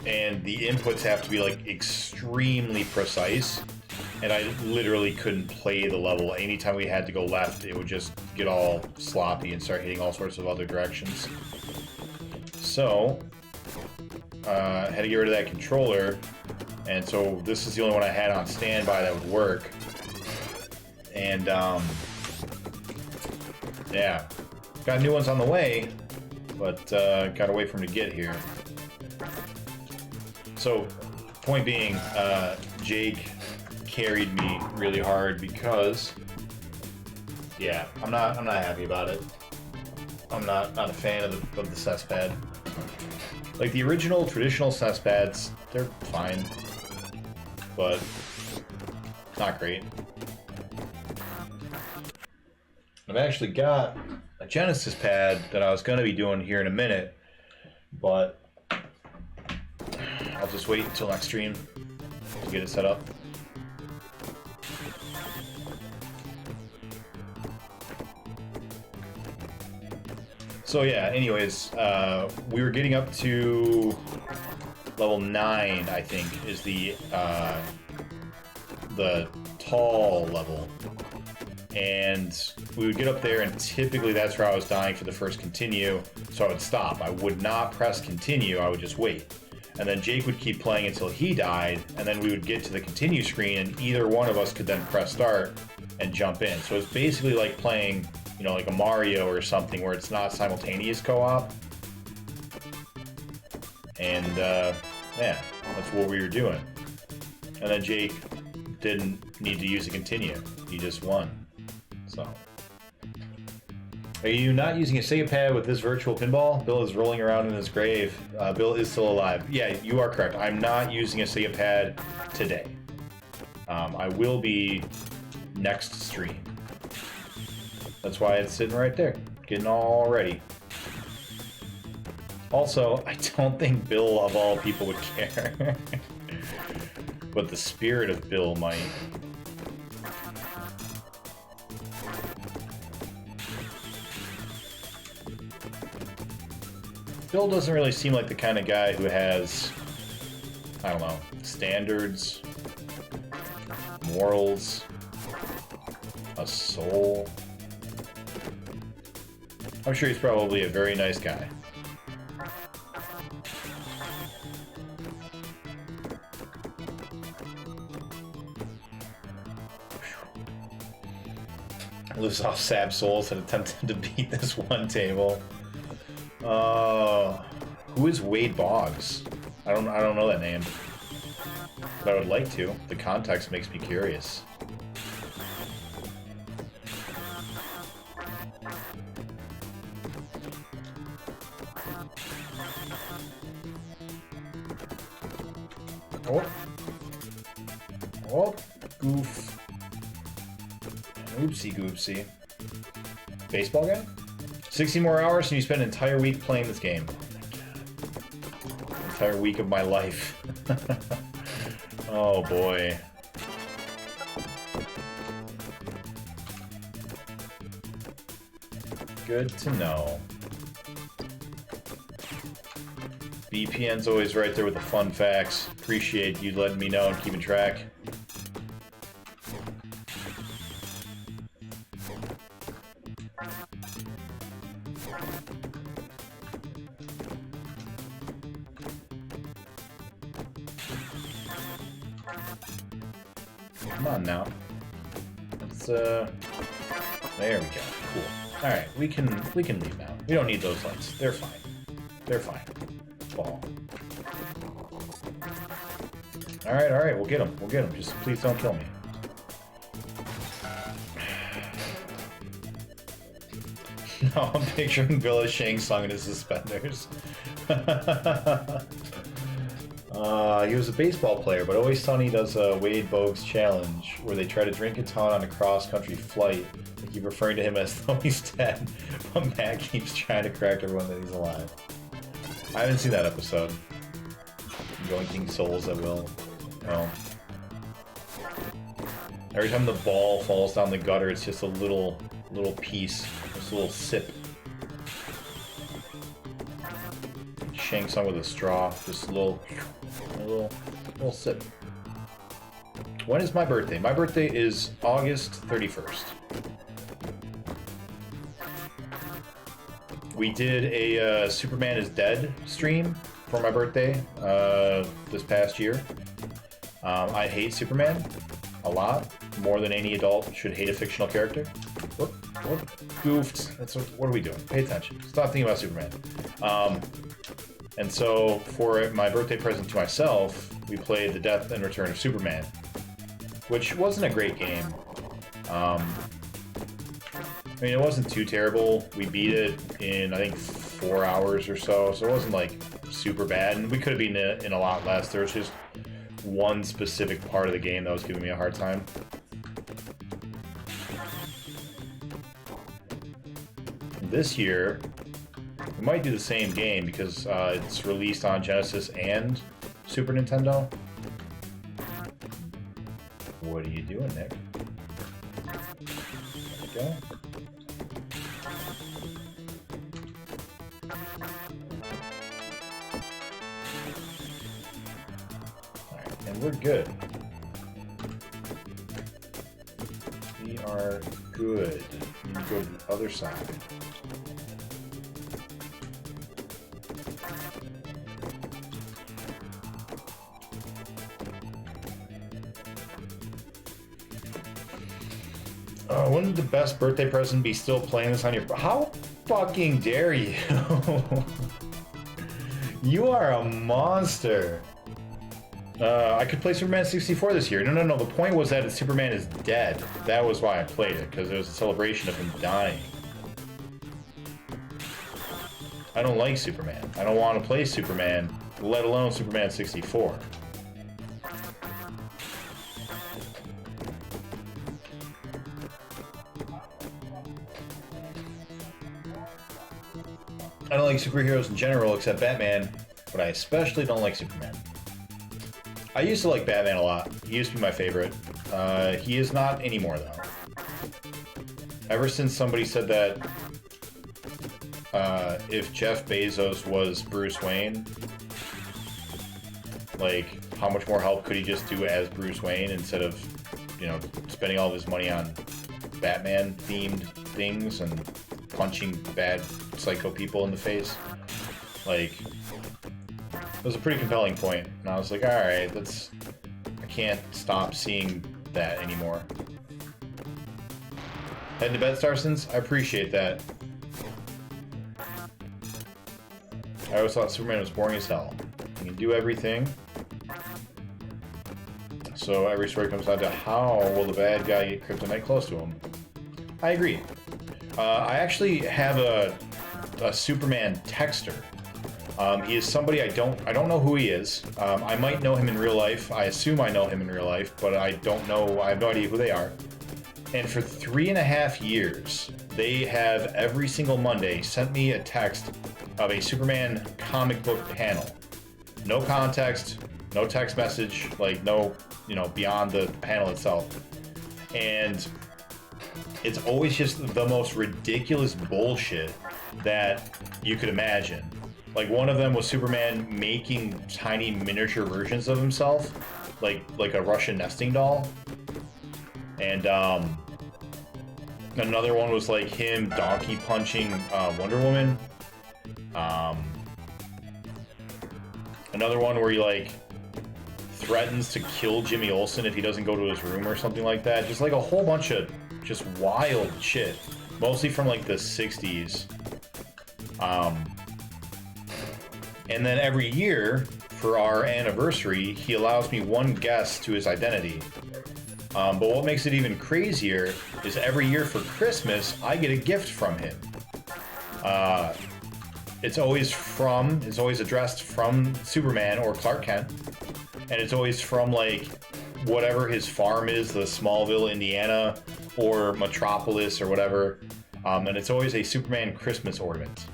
And the inputs have to be like extremely precise. And I literally couldn't play the level. Anytime we had to go left, it would just get all sloppy and start hitting all sorts of other directions. So, had to get rid of that controller. And so this is the only one I had on standby that would work. And yeah, got new ones on the way, but gotta wait for them to get here. So, point being, Jake carried me really hard because, yeah, I'm not happy about it. I'm not a fan of the cess pad. Like the original traditional cess pads, they're fine, but not great. I've actually got a Genesis pad that I was going to be doing here in a minute, but I'll just wait until next stream to get it set up. So yeah, anyways, we were getting up to level 9, I think, is the tall level. And we would get up there, and typically that's where I was dying for the first continue, so I would stop. I would not press continue, I would just wait. And then Jake would keep playing until he died, and then we would get to the continue screen, and either one of us could then press start and jump in. So it's basically like playing, you know, like a Mario or something where it's not simultaneous co-op. And yeah, that's what we were doing. And then Jake didn't need to use a continue. He just won. So, are you not using a Sega pad with this virtual pinball? Bill is rolling around in his grave. Bill is still alive. Yeah, you are correct. I'm not using a Sega pad today. I will be next stream. That's why it's sitting right there, getting all ready. Also, I don't think Bill, of all people, would care. But the spirit of Bill might. Bill doesn't really seem like the kind of guy who has, I don't know, standards, morals, a soul. I'm sure he's probably a very nice guy. Lives off sap souls and attempted to beat this one table. Who is Wade Boggs? I don't know that name, but I would like to. The context makes me curious. Oh, goof. Oopsie goopsie. Baseball guy? 60 more hours and you spend an entire week playing this game. Oh my God. Entire week of my life. Oh boy. Good to know. BPN's always right there with the fun facts. Appreciate you letting me know and keeping track. Come on now. Let's there we go. Cool. Alright, we can leave now. We don't need those lights. They're fine. They're fine. Ball. Alright, we'll get them. We'll get them. Just please don't kill me. No, I'm picturing Bill as Shang Tsung in his suspenders. He was a baseball player, but Always Sunny does a Wade Boggs challenge where they try to drink a ton on a cross-country flight. They keep referring to him as though he's dead, but Matt keeps trying to correct everyone that he's alive. I haven't seen that episode. Yoinking souls at will. No. Every time the ball falls down the gutter, it's just a little piece, just a little sip. Shang Tsung with a straw, just a little sip. When is my birthday? My birthday is August 31st. We did a Superman is Dead stream for my birthday this past year. I hate Superman. a lot, more than any adult should hate a fictional character. What goofed? What are we doing? Pay attention. Stop thinking about Superman. And so for my birthday present to myself, we played The Death and Return of Superman, which wasn't a great game. I mean, it wasn't too terrible. We beat it in, I think, 4 hours or so it wasn't, like, super bad. And we could have been in a lot less. There was just one specific part of the game that was giving me a hard time. This year, we might do the same game because it's released on Genesis and Super Nintendo. What are you doing, Nick? There we go. Alright, and we're good. We are good. We need to go to the other side. Wouldn't the best birthday present be still playing this on your... How fucking dare you? You are a monster. I could play Superman 64 this year. No. The point was that Superman is dead. That was why I played it, because it was a celebration of him dying. I don't like Superman. I don't want to play Superman, let alone Superman 64. I don't like superheroes in general, except Batman, but I especially don't like Superman. I used to like Batman a lot. He used to be my favorite. He is not anymore, though. Ever since somebody said that if Jeff Bezos was Bruce Wayne, like, how much more help could he just do as Bruce Wayne instead of, you know, spending all of his money on Batman-themed things and punching bad psycho people in the face? Like, it was a pretty compelling point, and I was like, alright, I can't stop seeing that anymore. Heading to bed, Starsons? I appreciate that. I always thought Superman was boring as hell. He can do everything. So every story comes down to how will the bad guy get kryptonite close to him? I agree. I actually have a Superman texter. He is somebody I don't know who he is. I might know him in real life. I assume I know him in real life, but I don't know. I have no idea who they are. And for 3.5 years, they have every single Monday sent me a text of a Superman comic book panel. No context, no text message, like no, you know, beyond the panel itself. And it's always just the most ridiculous bullshit that you could imagine. Like, one of them was Superman making tiny miniature versions of himself, like a Russian nesting doll. And another one was like him donkey punching Wonder Woman. Another one where he like threatens to kill Jimmy Olsen if he doesn't go to his room or something like that. Just like a whole bunch of just wild shit, mostly from like the 60s. And then every year for our anniversary, he allows me one guess to his identity. But what makes it even crazier is every year for Christmas, I get a gift from him. It's always addressed from Superman or Clark Kent. And it's always from, like, whatever his farm is, the Smallville, Indiana, or Metropolis, or whatever. And it's always a Superman Christmas ornament.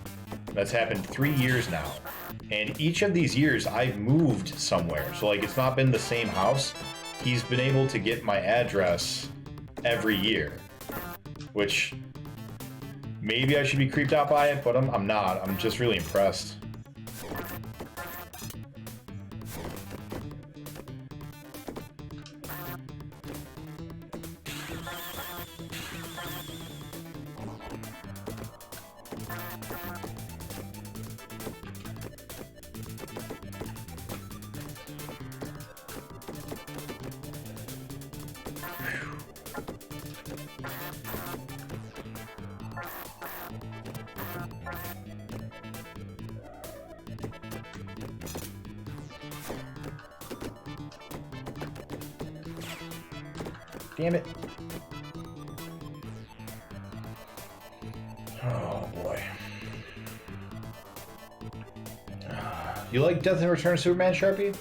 That's happened 3 years now. And each of these years, I've moved somewhere. So, like, it's not been the same house. He's been able to get my address every year. Which, maybe I should be creeped out by it, but I'm not. I'm just really impressed. Damn it. Oh, boy. You like Death and Return of Superman, Sharpie?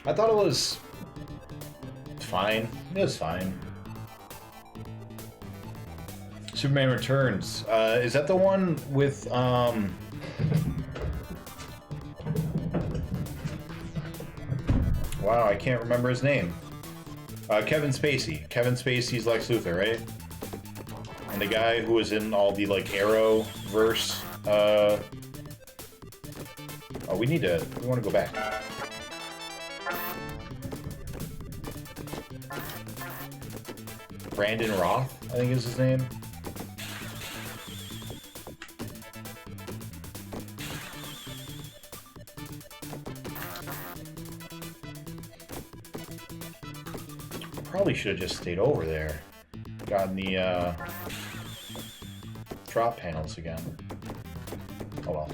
I thought it was fine. It was fine. Superman Returns. Is that the one with, Wow, I can't remember his name. Kevin Spacey. Kevin Spacey's Lex Luthor, right? And the guy who was in all the, like, Arrowverse, Oh, we want to go back. Brandon Roth, I think is his name. Probably should have just stayed over there. Gotten the drop panels again. Oh well.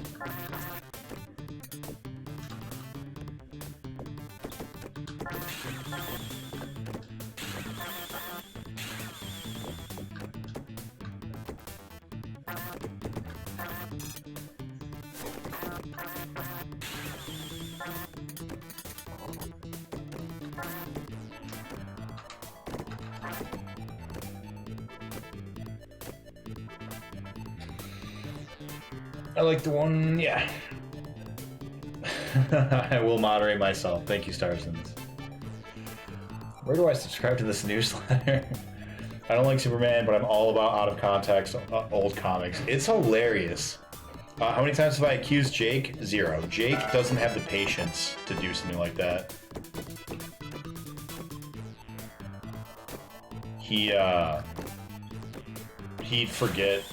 I like the one, yeah. I will moderate myself. Thank you, Starsons. Where do I subscribe to this newsletter? I don't like Superman, but I'm all about out of context old comics. It's hilarious. How many times have I accused Jake? 0. Jake doesn't have the patience to do something like that. He'd forget.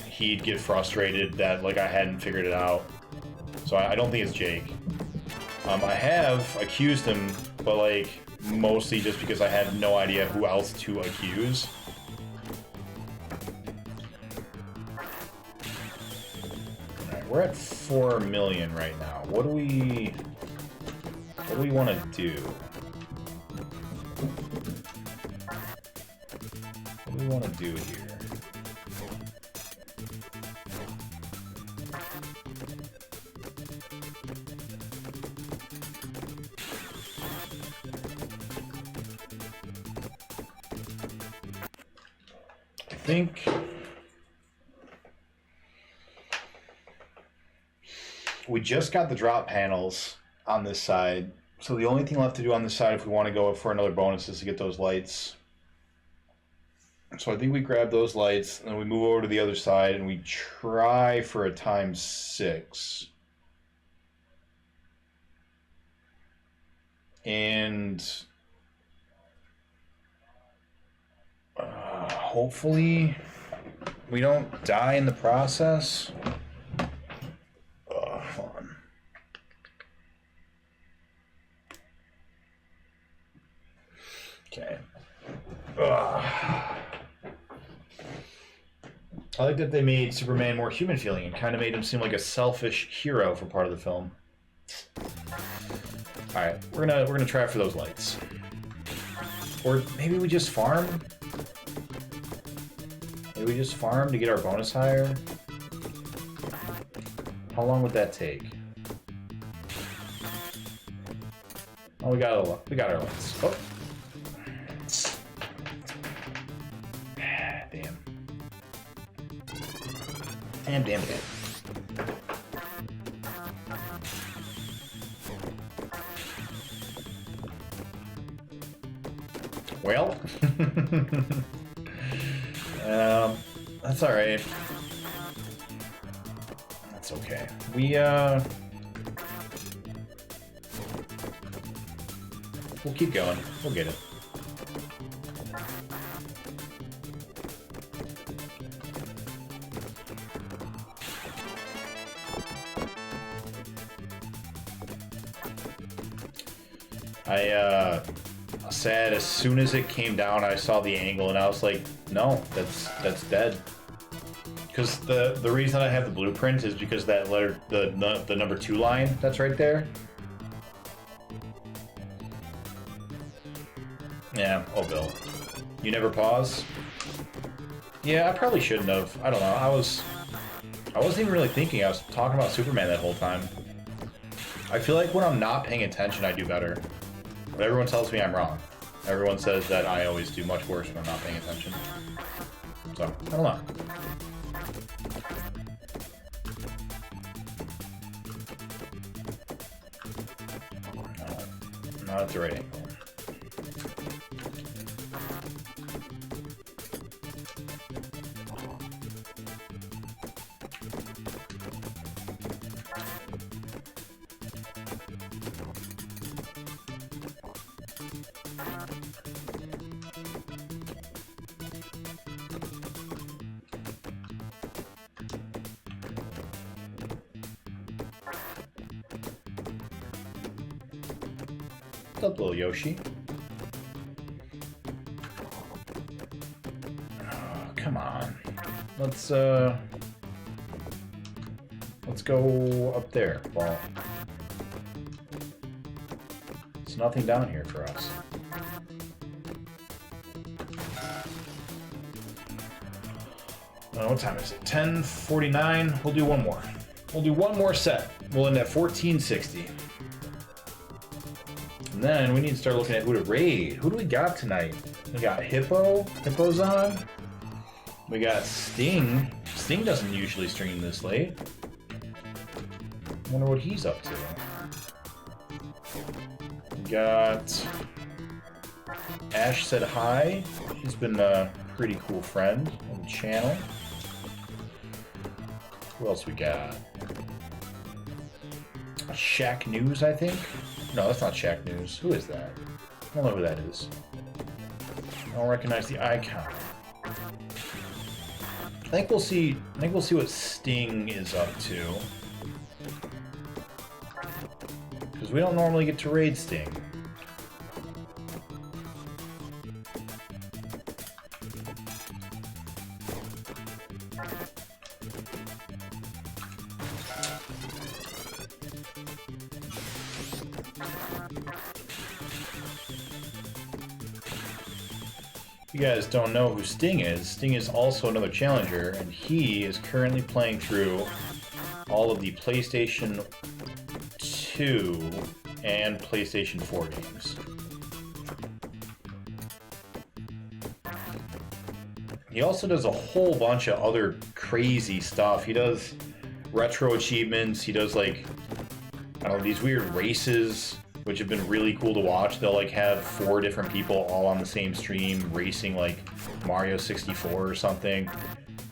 He'd get frustrated that, like, I hadn't figured it out. So I don't think it's Jake. I have accused him, but, like, mostly just because I had no idea who else to accuse. Alright, we're at 4 million right now. What do we want to do? What do we want to do here? I think we just got the drop panels on this side, so the only thing left to do on this side if we want to go for another bonus is to get those lights. So I think we grab those lights and then we move over to the other side and we try for a ×6. And hopefully we don't die in the process. Hold on. Okay. I like that they made Superman more human feeling and kind of made him seem like a selfish hero for part of the film. All right, we're gonna try for those lights, or maybe we just farm. Maybe we just farm to get our bonus higher. How long would that take? Oh, we got our lights. Oh. Damn. Well, that's all right. That's okay. We'll keep going. We'll get it. I said as soon as it came down, I saw the angle and I was like, no, that's dead. Because the reason I have the blueprint is because that letter, the number 2 line that's right there. Yeah, oh Bill. You never pause? Yeah, I probably shouldn't have. I don't know. I wasn't even really thinking. I was talking about Superman that whole time. I feel like when I'm not paying attention, I do better. But everyone tells me I'm wrong. Everyone says that I always do much worse when I'm not paying attention. So, I don't know. Not at the right angle. What's up, little Yoshi? Oh, come on. Let's go up there, ball. There's nothing down here for us. What time is it? 10:49. We'll do one more. We'll do one more set. We'll end at 1460. And then we need to start looking at who to raid. Who do we got tonight? We got Hippo. Hippo's on. We got Sting. Sting doesn't usually stream this late. Wonder what he's up to. We got Ash said hi. He's been a pretty cool friend on the channel. Who else we got? Shaq News, I think. No, that's not Shaq News. Who is that? I don't know who that is. I don't recognize the icon. I think we'll see what Sting is up to. Because we don't normally get to raid Sting. If you guys don't know who Sting is also another challenger, and he is currently playing through all of the PlayStation 2 and PlayStation 4 games. He also does a whole bunch of other crazy stuff. He does retro achievements, he does like, I don't know, these weird races, which have been really cool to watch. They'll like have 4 different people all on the same stream racing like Mario 64 or something.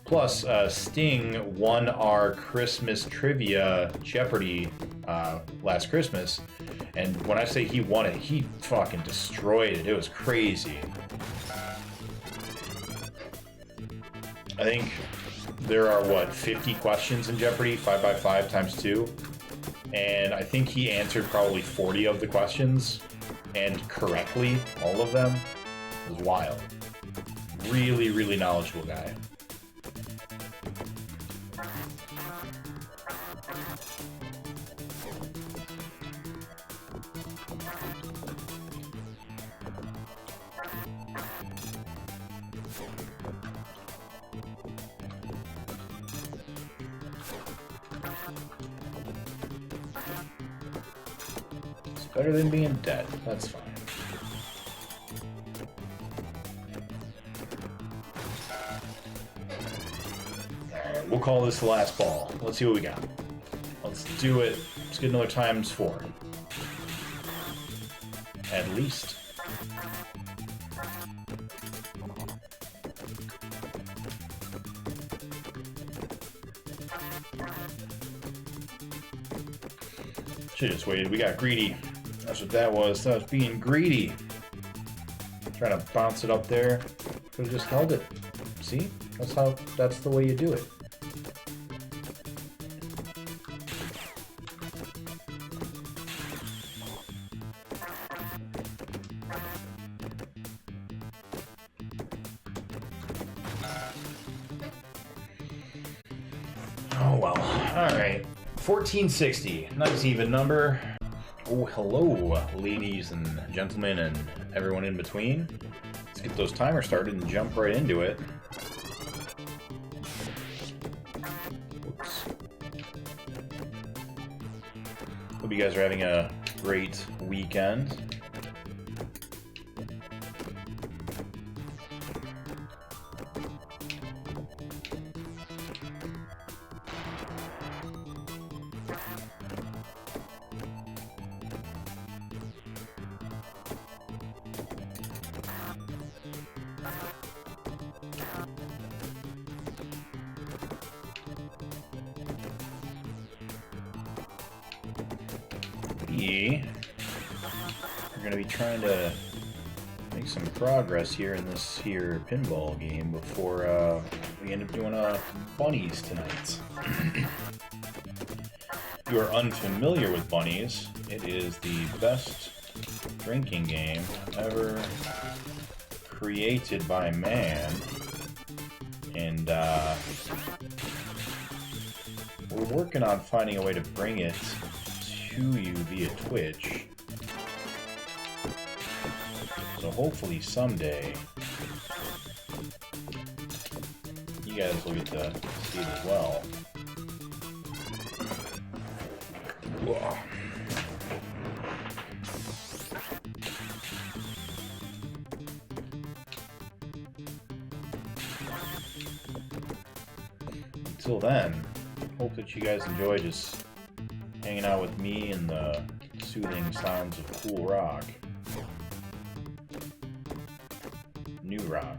Plus, Sting won our Christmas trivia Jeopardy last Christmas. And when I say he won it, he fucking destroyed it. It was crazy. I think there are, what, 50 questions in Jeopardy? 5x5 times 2? And I think he answered probably 40 of the questions, and correctly, all of them. It was wild. Really, really knowledgeable guy. Better than being dead. That's fine. Alright, we'll call this the last ball. Let's see what we got. Let's do it. Let's get another times 4. At least. Should've just waited. We got greedy. That's what that was. That was being greedy. Trying to bounce it up there. Could have just held it. See? That's the way you do it. Oh well. Alright. 1460. Nice even number. Oh, hello, ladies and gentlemen and everyone in between. Let's get those timers started and jump right into it. Oops. Hope you guys are having a great weekend. We're going to be trying to make some progress here in this here pinball game before we end up doing bunnies tonight. If you are unfamiliar with bunnies, it is the best drinking game ever created by man, and we're working on finding a way to bring it to you via Twitch. So hopefully someday you guys will get to see it as well. Whoa. Until then, hope that you guys enjoy just hanging out with me and the soothing sounds of cool rock. New rock.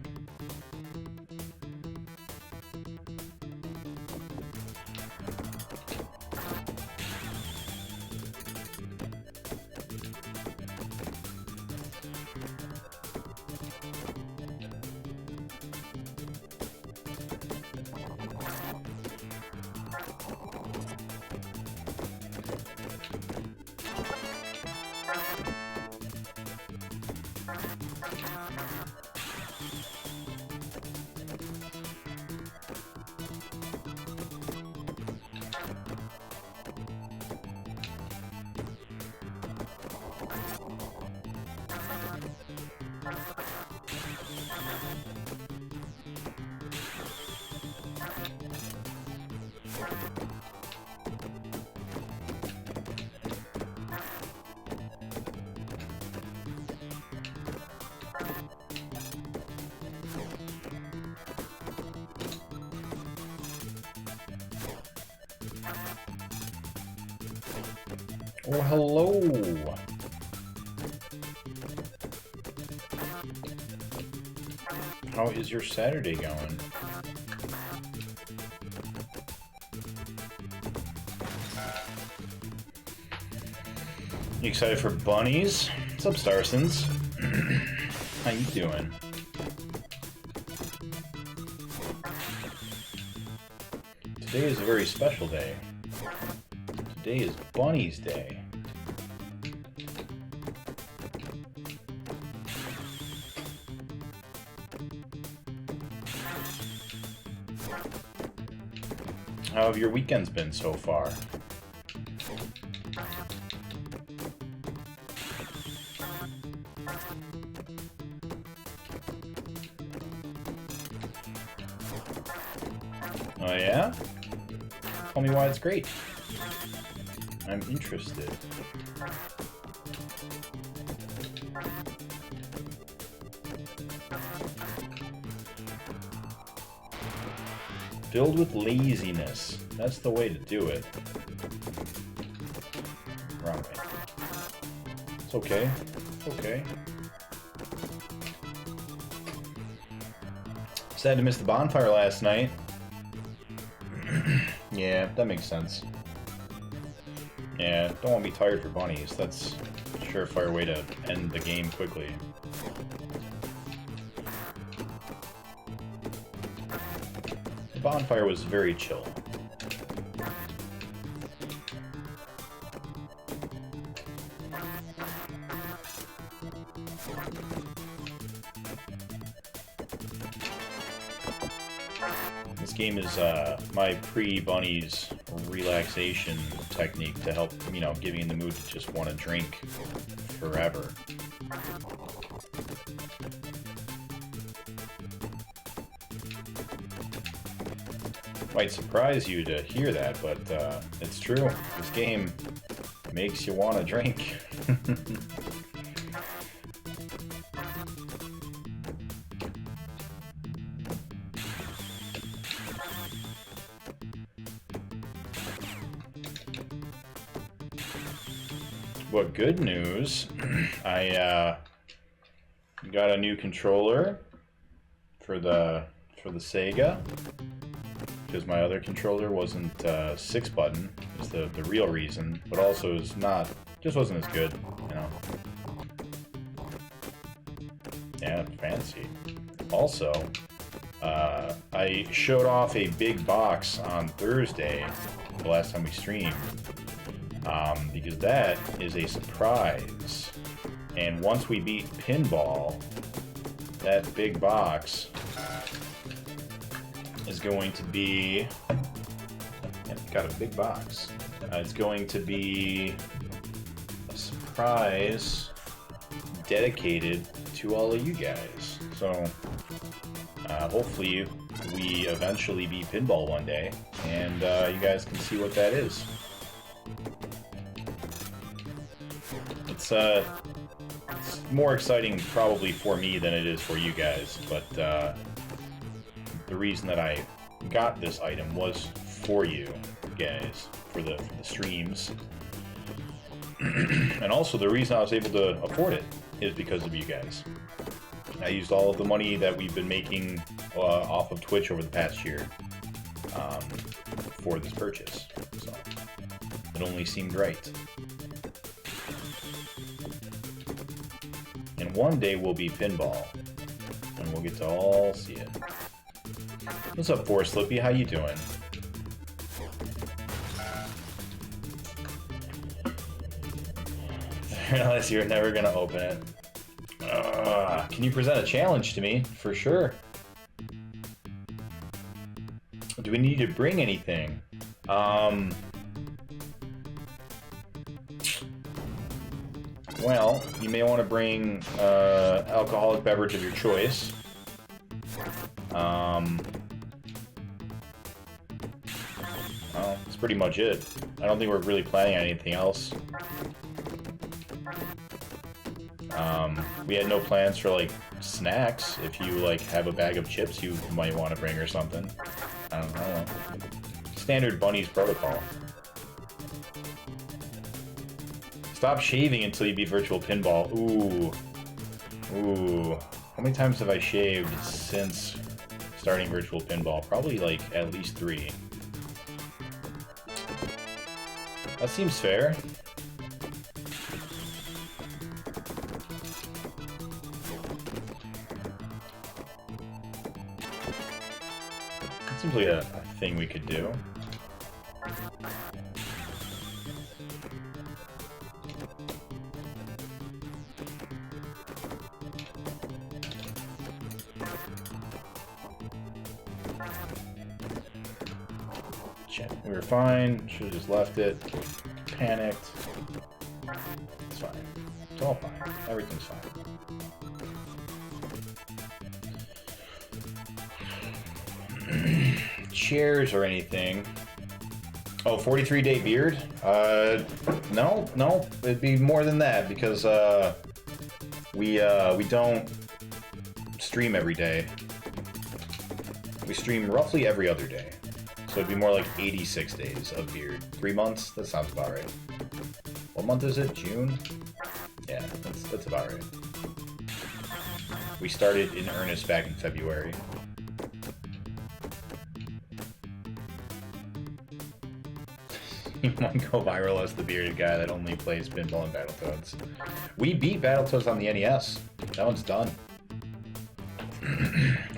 Oh, hello! How is your Saturday going? You excited for bunnies? What's up, Starsons? How you doing? Today is a very special day. Today is Bunnies Day. How have your weekends been so far? Oh yeah? Tell me why it's great. I'm interested. Filled with laziness. That's the way to do it. Wrong way. It's okay. It's okay. Sad to miss the bonfire last night. Yeah, that makes sense. Yeah, don't want to be tired for bunnies. That's a surefire way to end the game quickly. The bonfire was very chill. This game is my pre-bunnies relaxation technique to help, you know, get me in the mood to just want to drink forever. Might surprise you to hear that, but it's true. This game makes you want to drink. But good news, I got a new controller for the Sega, because my other controller wasn't 6-button, is the real reason, but also is not, just wasn't as good, you know. Yeah, fancy. Also, I showed off a big box on Thursday, the last time we streamed, because that is a surprise. And once we beat Pinball, that big box is going to be... Yeah, got a big box. It's going to be a surprise dedicated to all of you guys. So, hopefully we eventually beat Pinball one day, and you guys can see what that is. It's more exciting probably for me than it is for you guys, but the reason that I got this item was for you guys, for the streams. And also the reason I was able to afford it is because of you guys. I used all of the money that we've been making off of Twitch over the past year for this purchase, so it only seemed right. And one day we'll be Pinball, and we'll get to all see it. What's up, Forest Slippy? How you doing? Unless you're never gonna open it. Can you present a challenge to me? For sure. Do we need to bring anything? Well, you may want to bring alcoholic beverage of your choice. Well, that's pretty much it. I don't think we're really planning on anything else. We had no plans for, like, snacks. If you, like, have a bag of chips you might want to bring or something. I don't know. Standard bunnies protocol. Stop shaving until you beat Virtual Pinball. Ooh. Ooh. How many times have I shaved since starting Virtual Pinball? Probably, like, at least 3. That seems fair. That seems like a thing we could do. We were fine. Should have just left it. Panicked. It's fine. It's all fine. Everything's fine. Chairs or anything. Oh, 43-day beard? No. It'd be more than that because we don't stream every day. We stream roughly every other day. So it'd be more like 86 days of beard. 3 months? That sounds about right. What month is it? June? Yeah, that's about right. We started in earnest back in February. You might go viral as the bearded guy that only plays Pinball and Battletoads. We beat Battletoads on the NES. That one's done.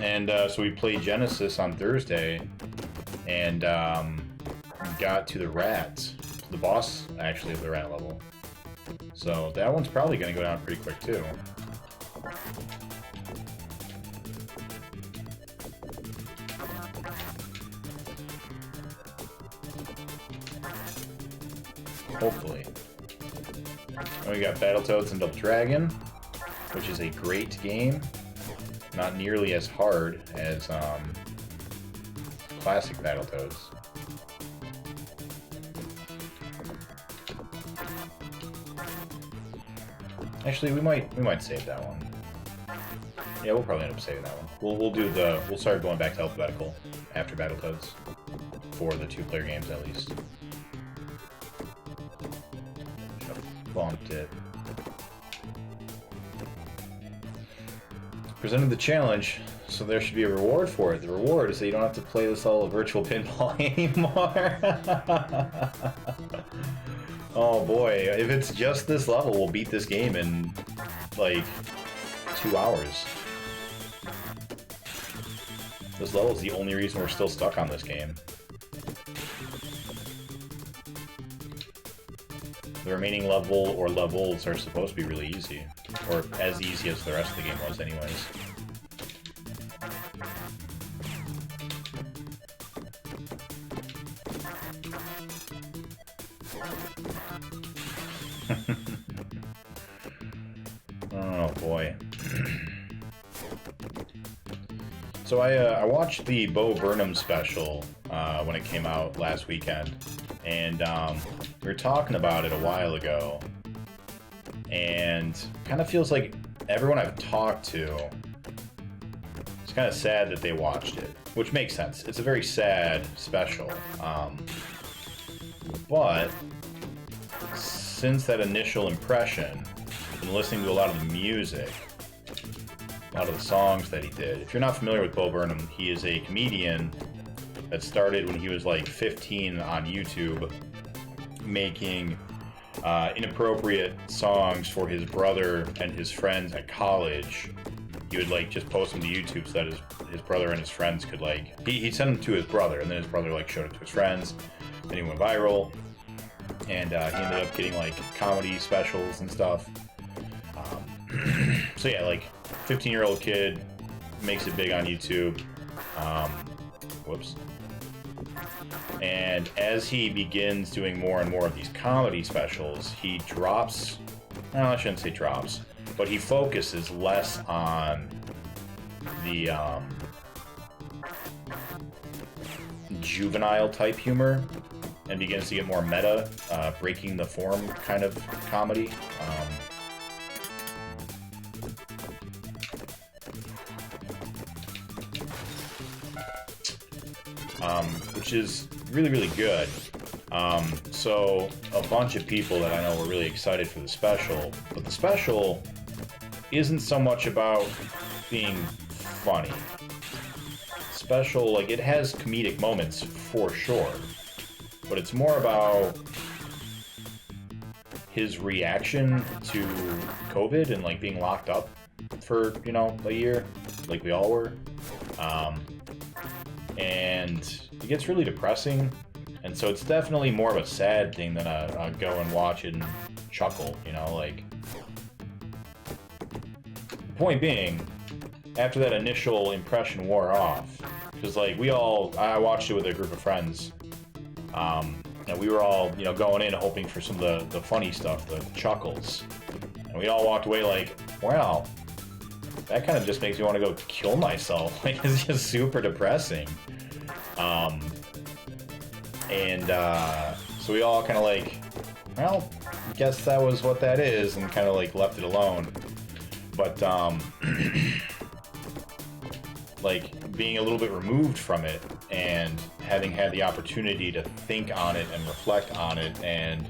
And so we played Genesis on Thursday. And got to the rats, the boss actually of the rat level. So that one's probably going to go down pretty quick too. Hopefully. And we got Battletoads and Double Dragon, which is a great game. Not nearly as hard as classic Battletoads. Actually, we might save that one. Yeah, we'll probably end up saving that one. We'll start going back to alphabetical after Battletoads for the 2-player games at least. Should have bumped it. Presented the challenge, so there should be a reward for it. The reward is that you don't have to play this all virtual pinball anymore. Oh boy, if it's just this level, we'll beat this game in, like, 2 hours. This level is the only reason we're still stuck on this game. The remaining level or levels are supposed to be really easy. Or as easy as the rest of the game was anyways. Oh boy. So I watched the Bo Burnham special when it came out last weekend, and we were talking about it a while ago, and kind of feels like everyone I've talked to, it's kind of sad that they watched it, which makes sense. It's a very sad special, but since that initial impression, I've been listening to a lot of the music, a lot of the songs that he did. If you're not familiar with Bo Burnham, he is a comedian that started when he was like 15 on YouTube, making inappropriate songs for his brother and his friends at college. He would like just post them to YouTube so that his brother and his friends could like, he'd send them to his brother, and then his brother like showed it to his friends, then he went viral, and he ended up getting like comedy specials and stuff. So yeah, like 15-year-old kid makes it big on YouTube. Whoops. And as he begins doing more and more of these comedy specials, he drops, well, I shouldn't say drops, but he focuses less on the juvenile type humor and begins to get more meta, breaking the form kind of comedy. Which is really, really good. So a bunch of people that I know were really excited for the special, but the special isn't so much about being funny. Special, like, it has comedic moments for sure, but it's more about his reaction to COVID and like being locked up for, you know, a year, like we all were. And it gets really depressing, and so it's definitely more of a sad thing than a go and watch it and chuckle, you know, like. The point being, after that initial impression wore off, because like I watched it with a group of friends, and we were all, you know, going in hoping for some of the funny stuff, the chuckles, and we all walked away like, wow, that kind of just makes me want to go kill myself. Like, it's just super depressing. So we all kind of like, well, I guess that was what that is, and kind of like left it alone. But like being a little bit removed from it and having had the opportunity to think on it and reflect on it and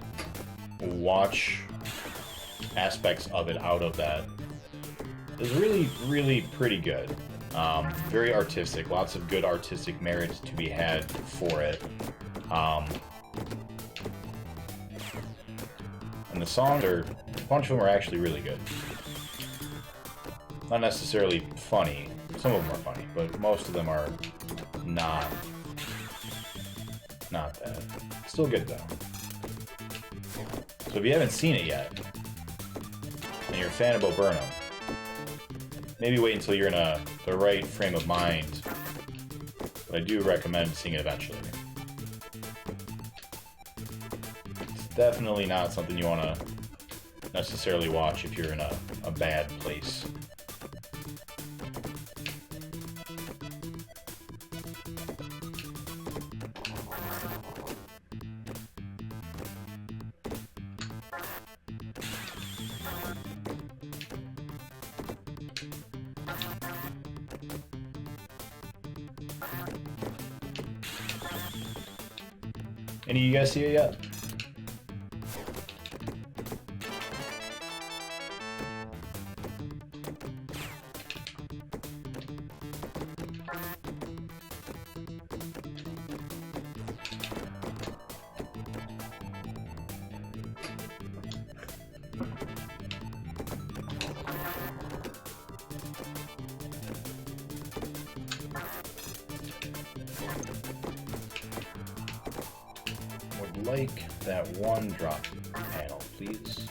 watch aspects of it out of that is really, really pretty good. Very artistic, lots of good artistic merit to be had for it. And the songs a bunch of them are actually really good. Not necessarily funny, some of them are funny, but most of them are not bad. Still good though. So if you haven't seen it yet, and you're a fan of Bo Burnham, maybe wait until you're in the right frame of mind, but I do recommend seeing it eventually. Definitely not something you want to necessarily watch if you're in a bad place. Any of you guys see it yet? Would like that one drop panel, please.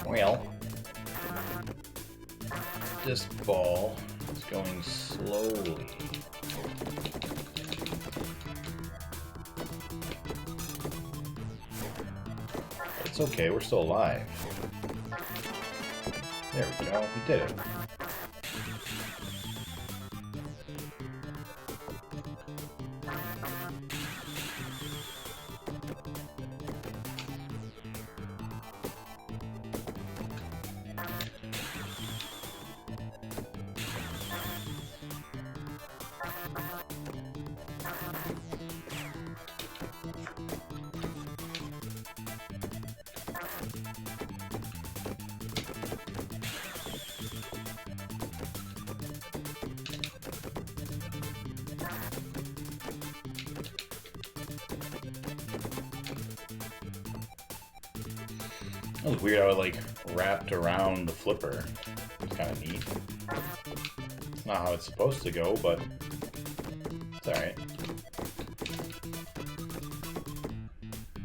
Well, this ball is going slowly. It's okay, we're still alive. There we go, we did it. That was weird how it like wrapped around the flipper. It's kind of neat. It's not how it's supposed to go, but it's alright.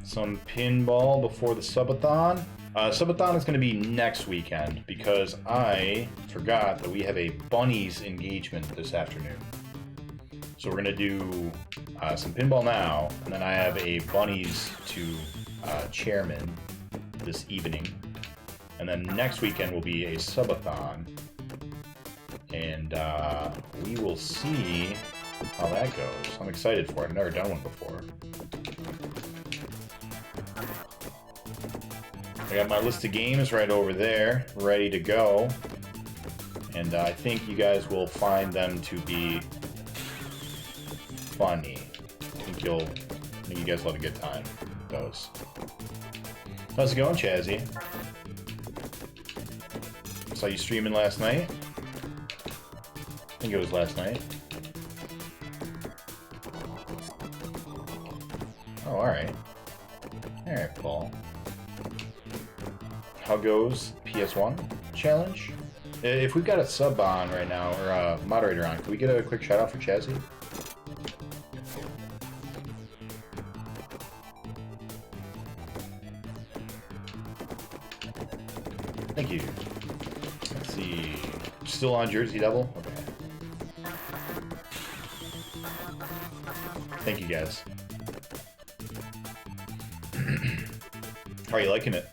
Some pinball before the subathon. Subathon is going to be next weekend because I forgot that we have a bunnies engagement this afternoon. So we're going to do some pinball now, and then I have a bunnies to chairman this evening, and then next weekend will be a subathon, and we will see how that goes. I'm excited for it. I've never done one before. I got my list of games right over there, ready to go, and I think you guys will find them to be funny. I think you guys will have a good time with those. How's it going, Chazzy? Saw you streaming last night. I think it was last night. Oh, alright. Alright, Paul. How goes PS1 challenge? If we've got a sub on right now, or a moderator on, can we get a quick shout out for Chazzy? Thank you. Let's see. Still on Jersey Devil? Okay. Thank you guys. How are you liking it?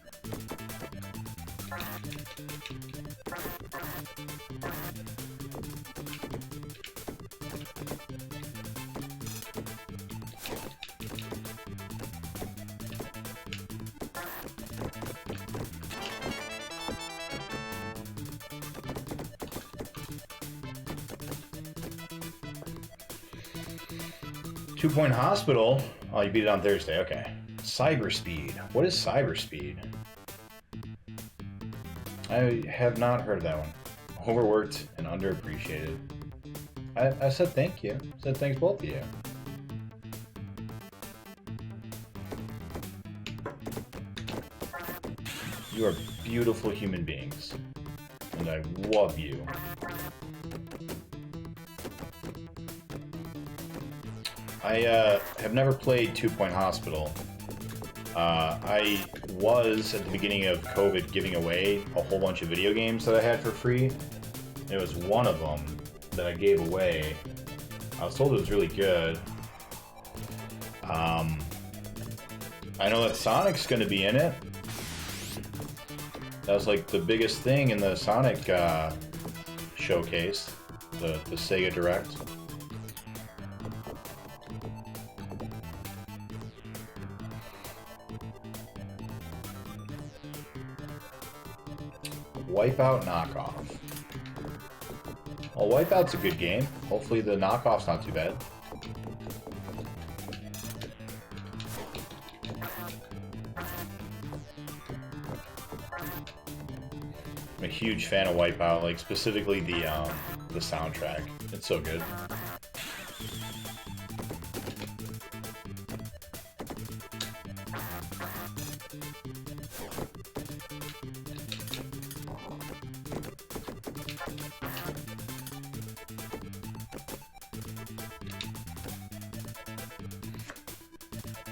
Two-Point Hospital. Oh, you beat it on Thursday. Okay. Cyberspeed. What is Cyberspeed? I have not heard of that one. Overworked and underappreciated. I said thank you. I said thanks both of you. You are beautiful human beings. And I love you. I have never played Two-Point Hospital. I was, at the beginning of COVID, giving away a whole bunch of video games that I had for free. It was one of them that I gave away. I was told it was really good. I know that Sonic's going to be in it. That was like the biggest thing in the Sonic showcase, the Sega Direct. Wipeout knockoff. Well, Wipeout's a good game. Hopefully the knockoff's not too bad. I'm a huge fan of Wipeout, like specifically the soundtrack. It's so good.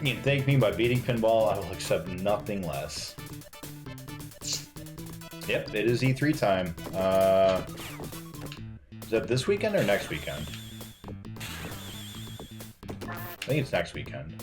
You can thank me by beating Pinball. I will accept nothing less. Yep, it is E3 time. Is that this weekend or next weekend? I think it's next weekend.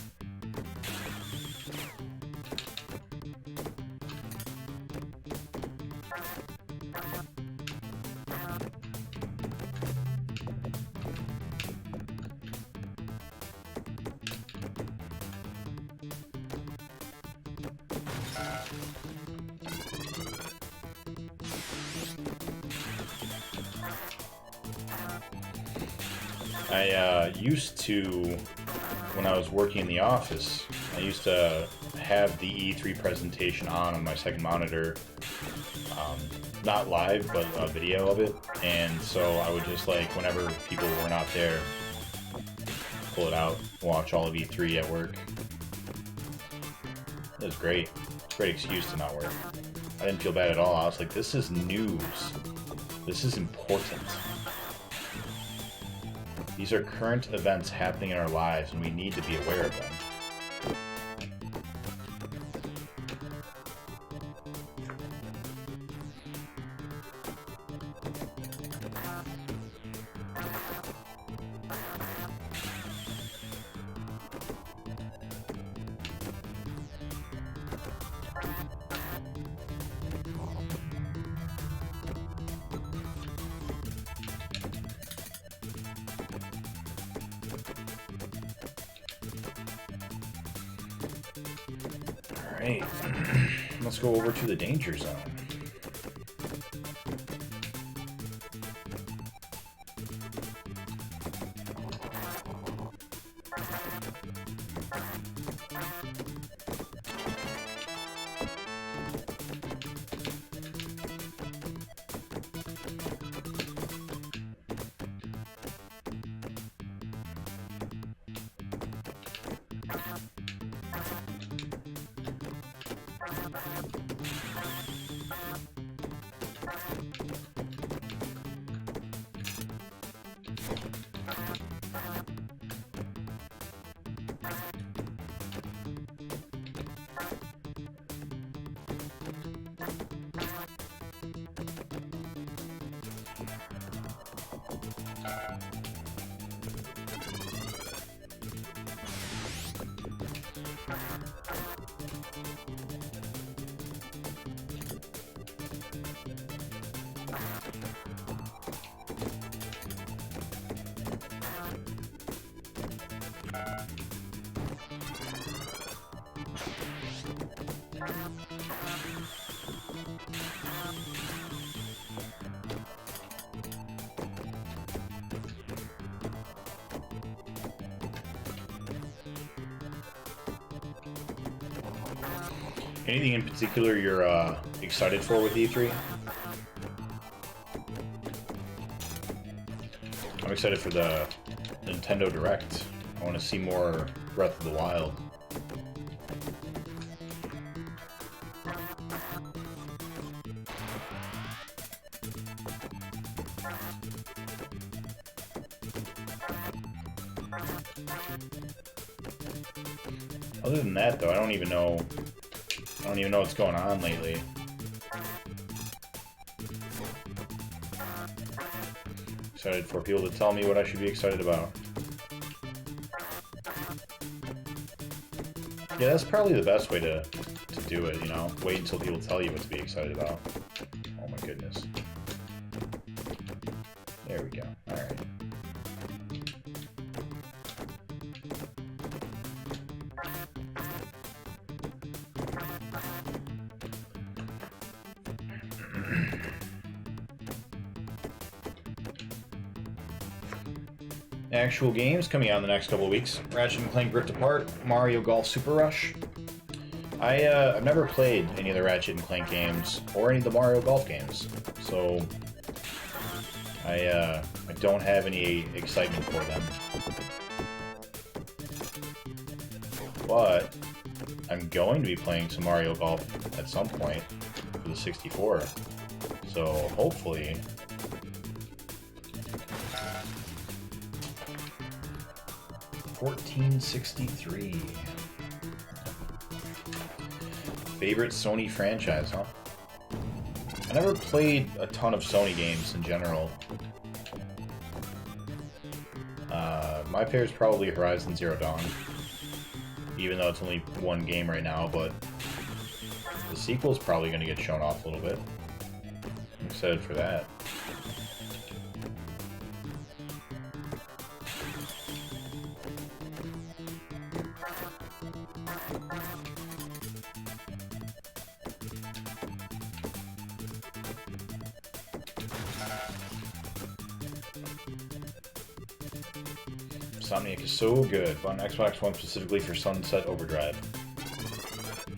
I used to, when I was working in the office, I used to have the E3 presentation on my second monitor, not live, but a video of it, and so I would just, like, whenever people were not there, pull it out, watch all of E3 at work. It was great. It's a great excuse to not work. I didn't feel bad at all. I was like, this is news. This is important. These are current events happening in our lives, and we need to be aware of them. Alright, let's go over to the danger zone. Anything in particular you're excited for with E3? I'm excited for the Nintendo Direct. I want to see more Breath of the Wild. Other than that, though, I don't even know what's going on lately. Excited for people to tell me what I should be excited about. Yeah, that's probably the best way to do it, you know? Wait until people tell you what to be excited about. Oh my goodness. There we go. Alright. Actual games coming out in the next couple of weeks. Ratchet & Clank Rift Apart, Mario Golf Super Rush. I've never played any of the Ratchet & Clank games or any of the Mario Golf games, so I don't have any excitement for them. But I'm going to be playing some Mario Golf at some point for the 64, so hopefully... 1463. Favorite Sony franchise, huh? I never played a ton of Sony games in general. My favorite's probably Horizon Zero Dawn. Even though it's only one game right now, but the sequel's probably going to get shown off a little bit. I'm excited for that. Seganick is so good, on Xbox One specifically for Sunset Overdrive.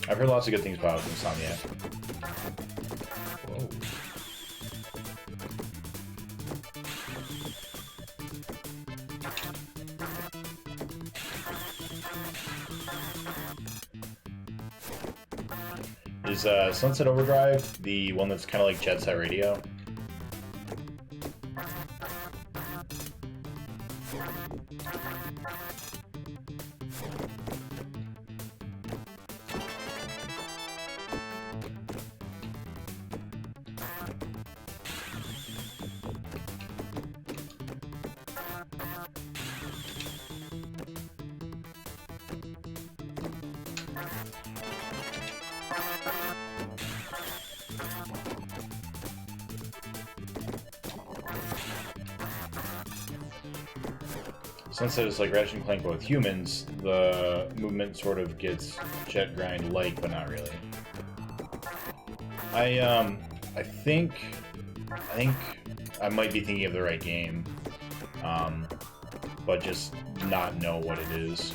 I've heard lots of good things about Insomniac. Whoa. Is Sunset Overdrive the one that's kind of like Jet Set Radio? Sunset is like Ratchet & Clank but with humans. The movement sort of gets Jet Grind-like, but not really. I think I might be thinking of the right game, but just not know what it is.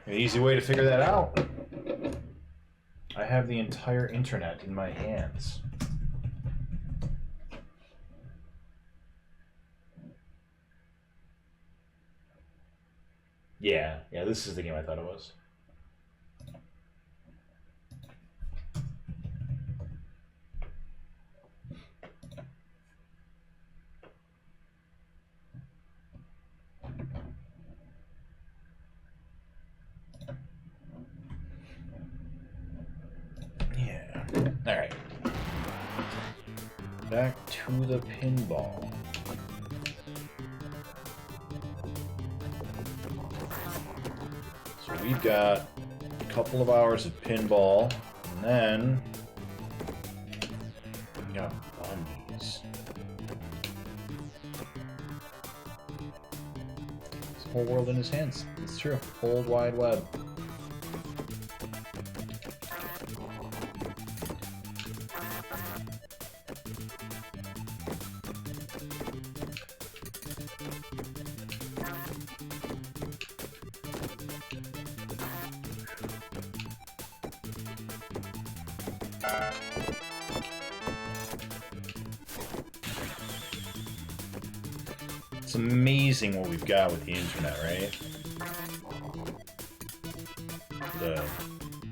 An easy way to figure that out. I have the entire internet in my hands. Yeah, this is the game I thought it was. Yeah. Alright. Back to the pinball. So we've got a couple of hours of pinball, and then we got bunnies. His whole world in his hands. It's true. Whole wide web. It's amazing what we've got with the internet, right? The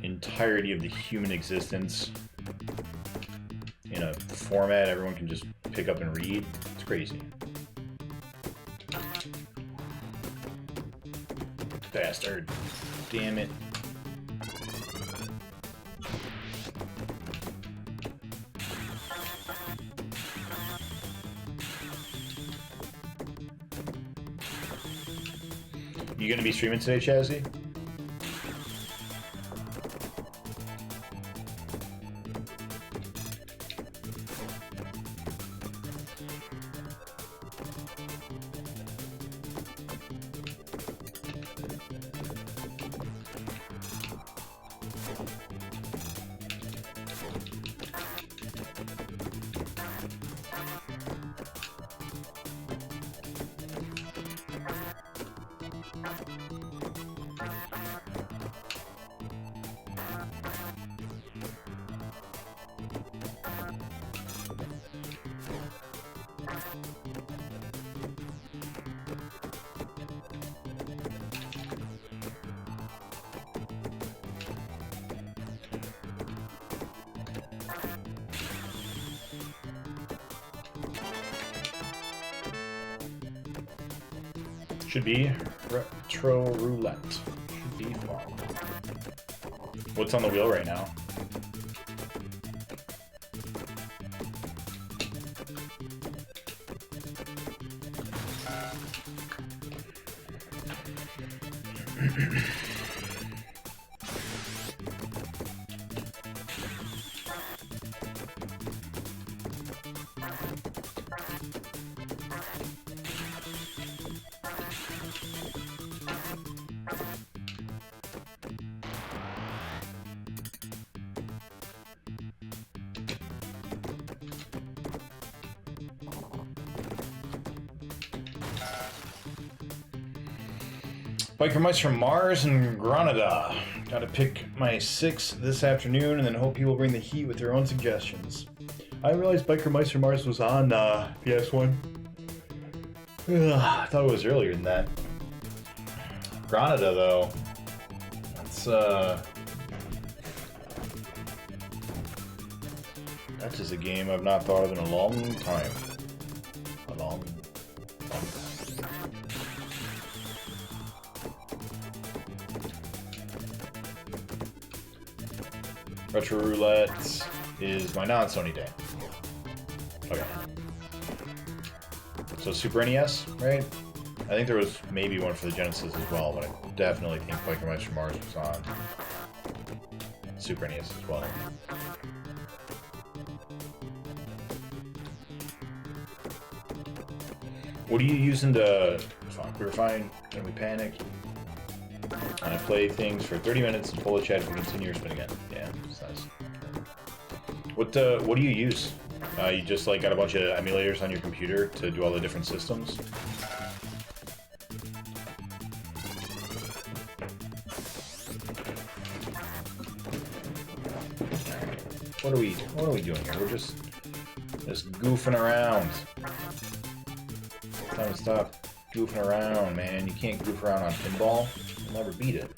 entirety of the human existence in a format everyone can just pick up and read. It's crazy. Bastard. Damn it. You gonna be streaming today, Chazzy? Should be retro roulette. Should be fun. What's on the wheel right now? Biker Mice from Mars and Granada. Gotta pick my 6 this afternoon and then hope people bring the heat with their own suggestions. I realized Biker Mice from Mars was on PS1. I thought it was earlier than that. Granada, though. That's just a game I've not thought of in a long time. A long time. Retro Roulette is my non-Sony day. Okay. So Super NES, right? I think there was maybe one for the Genesis as well, but I definitely think Biker Mice from Mars was on Super NES as well. What are you using to... Fuck, we were fine, and we panicked. And I play things for 30 minutes and pull the chat if we continue or spin again. Yeah, it's nice. What do you use? You just like got a bunch of emulators on your computer to do all the different systems? What are we doing here? We're just goofing around. Time to stop Goofing around, man. You can't goof around on pinball. You'll never beat it.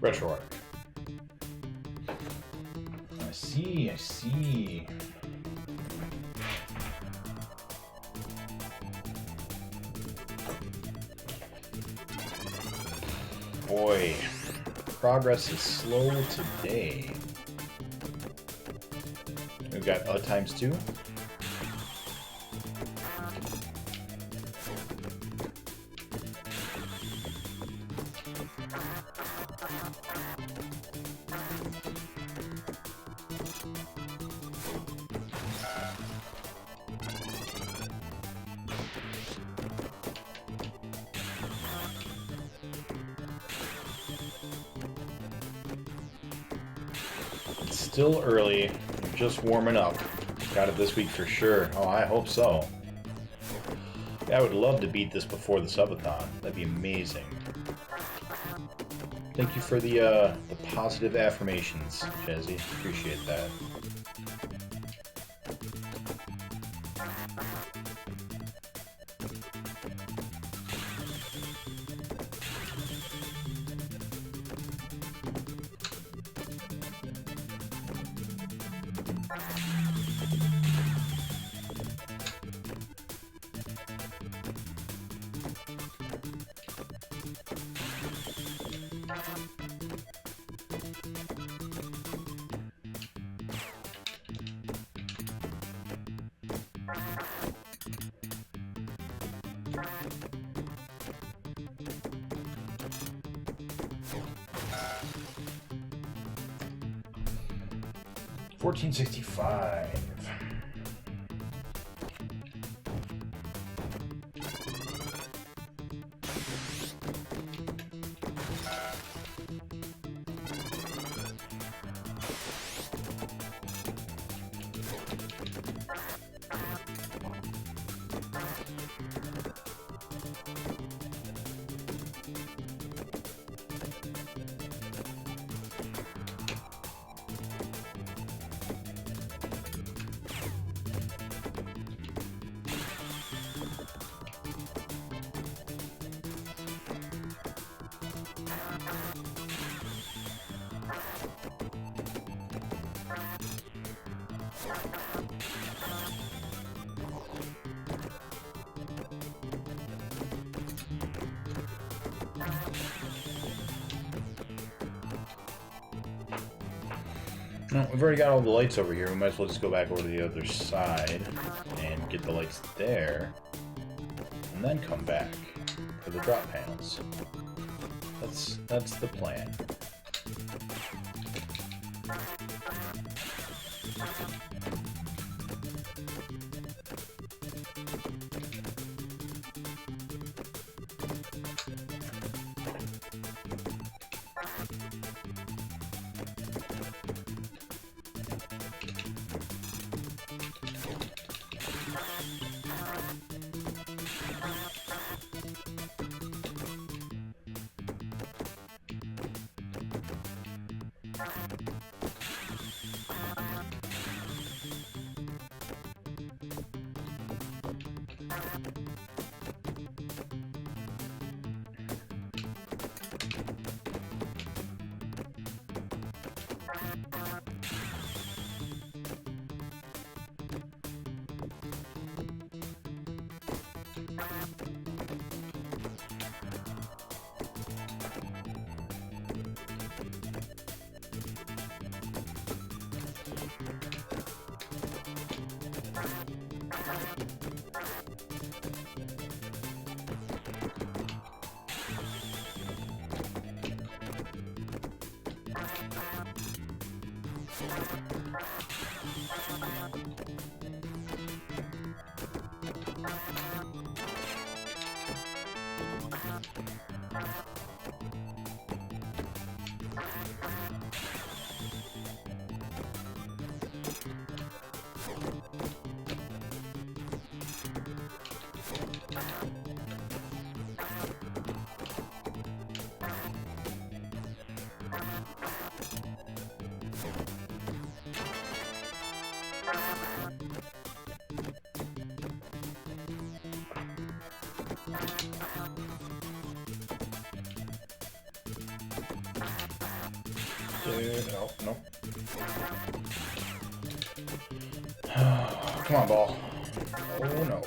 RetroArch. I see, I see. Boy, progress is slow today. We've got ×2. Still early, just warming up. Got it this week for sure. Oh, I hope so. I would love to beat this before the subathon. That'd be amazing. Thank you for the positive affirmations, Jazzy. Appreciate that. $14.65. Well, we've already got all the lights over here. We might as well just go back over to the other side and get the lights there, and then come back for the drop panels. That's the plan. No, nope. Come on, ball. Oh no.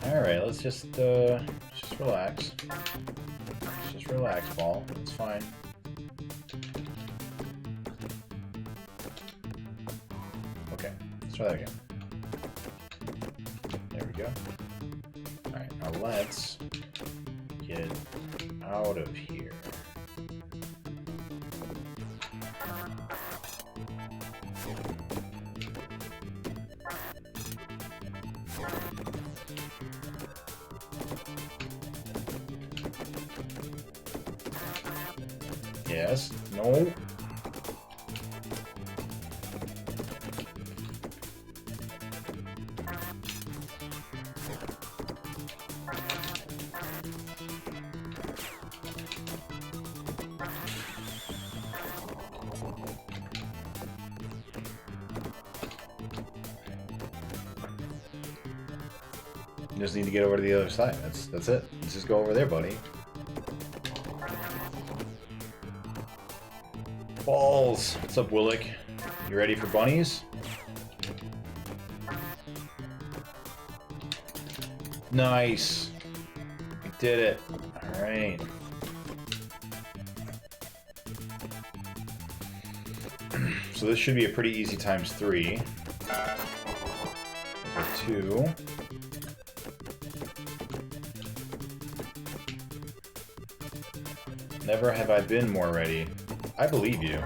Alright, let's just relax. Let's just relax, ball. It's fine. Okay, let's try that again. There we go. Alright, now let's get out of here. Yes. No. You just need to get over to the other side. That's it. Let's just go over there, buddy. Balls! What's up, Willick? You ready for bunnies? Nice! We did it. Alright. So this should be a pretty easy ×3. Those are 2. Never have I been more ready. I believe you.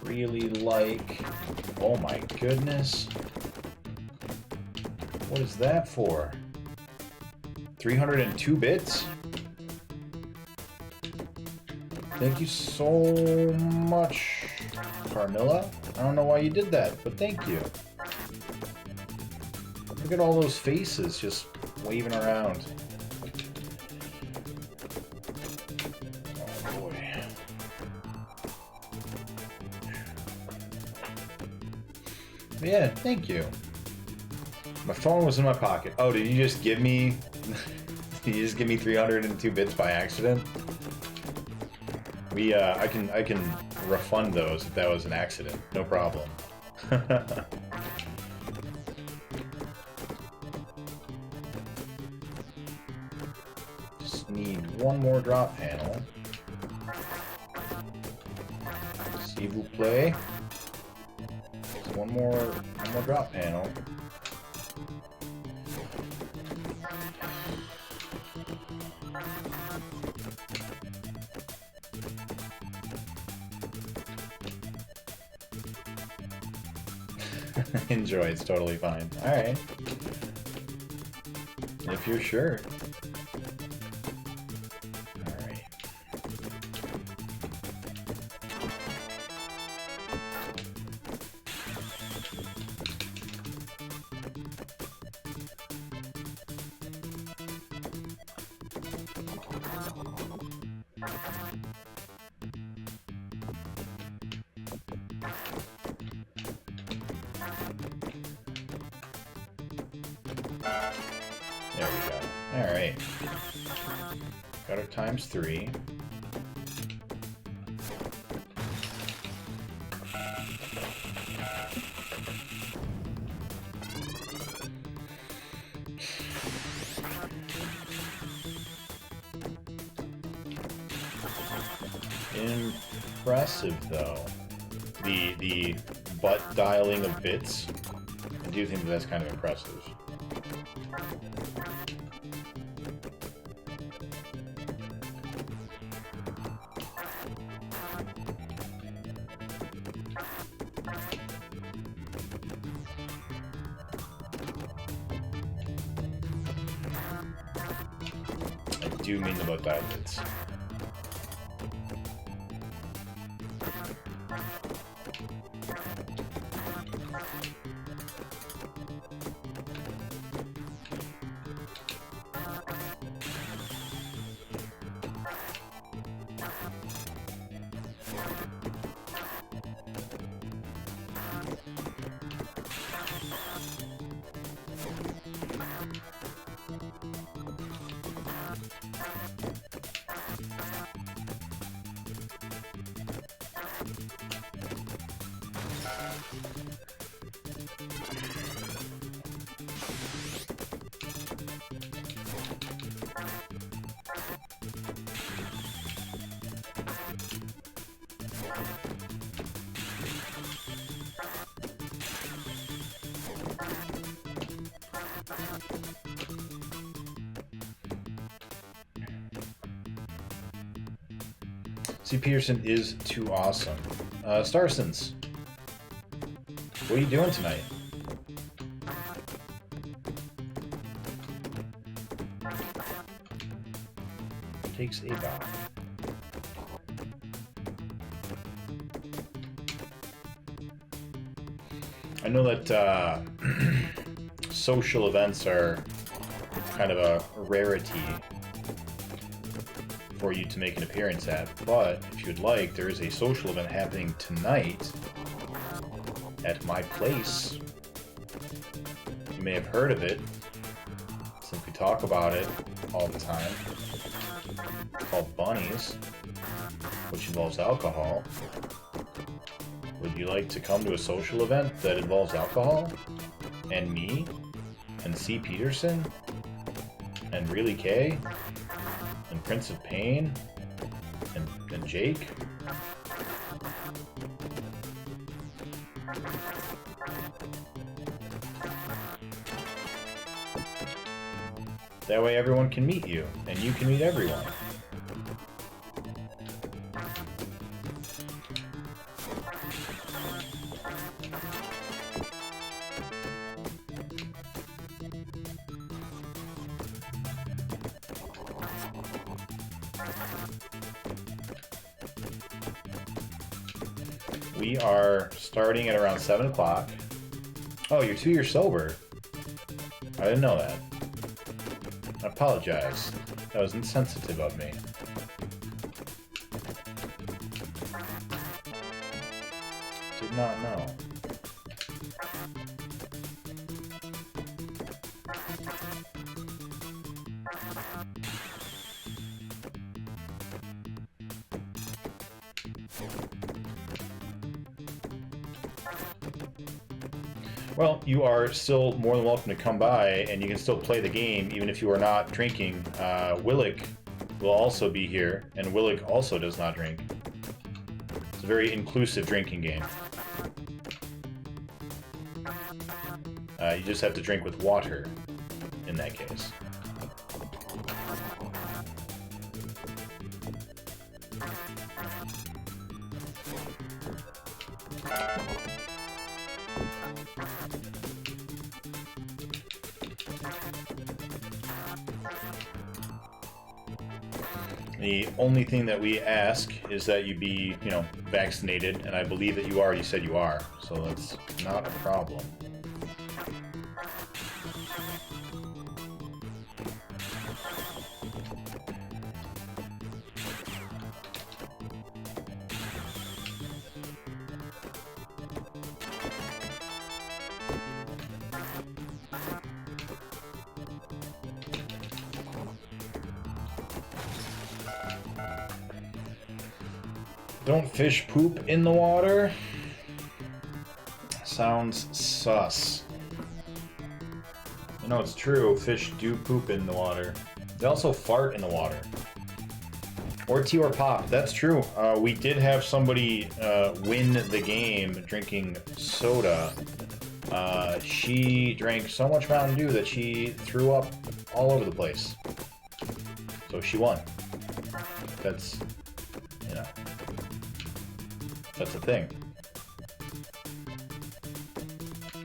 Really like... Oh my goodness. What is that for? 302 bits? Thank you so much, Carmilla. I don't know why you did that, but thank you. Look at all those faces just waving around. Yeah, thank you. My phone was in my pocket. Oh, did you just give me... did you just give me 302 bits by accident? I can refund those if that was an accident. No problem. Just need one more drop panel. S'il vous plaît. One more drop panel. Enjoy, it's totally fine. Alright. If you're sure. Alright. There we go. Alright. Got our ×3. Impressive, though. The butt dialing of bits. I do think that's kind of impressive. I do mean about dilates. C. Peterson is too awesome. Starsons, what are you doing tonight? Takes a bow. I know that social events are kind of a rarity for you to make an appearance at, but if you would like, there is a social event happening tonight at my place. You may have heard of it, since we talk about it all the time. It's called Bunnies, which involves alcohol. Would you like to come to a social event that involves alcohol? And me? And C. Peterson? And Really K? And Prince of Pain? And Jake? That way everyone can meet you, and you can meet everyone. We are starting at around 7 o'clock. Oh, you're 2 years sober. I didn't know that. I apologize. That was insensitive of me. Did not know. Well, you are still more than welcome to come by, and you can still play the game even if you are not drinking. Willick will also be here, and Willick also does not drink. It's a very inclusive drinking game. You just have to drink with water in that case. The only thing that we ask is that you be, vaccinated, and I believe that you already said you are, so that's not a problem. Don't fish poop in the water? Sounds sus. No, it's true. Fish do poop in the water. They also fart in the water. Or tea or pop. That's true. We did have somebody win the game drinking soda She drank so much Mountain Dew that she threw up all over the place. So she won. That's, you know, that's a thing.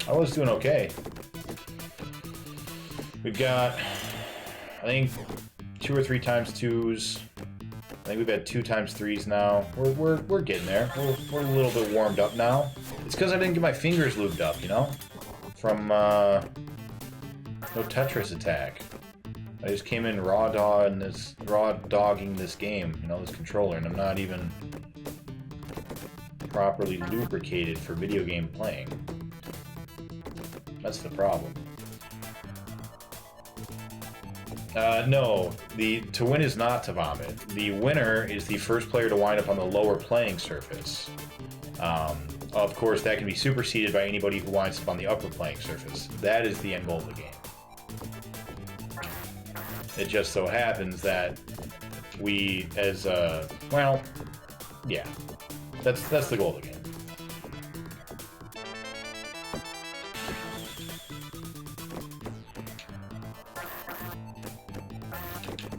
I was doing okay. We've got, I think, 2 or 3 times 2s. I think we've had 2 times 3s now. We're getting there. We're a little bit warmed up now. It's because I didn't get my fingers lubed up, you know? From, no Tetris attack. I just came in raw dogging this game, you know, this controller, and I'm not even properly lubricated for video game playing. That's the problem. No, to win is not to vomit. The winner is the first player to wind up on the lower playing surface. Of course, that can be superseded by anybody who winds up on the upper playing surface. That is the end goal of the game. It just so happens that we, as well, yeah, that's the goal of the game.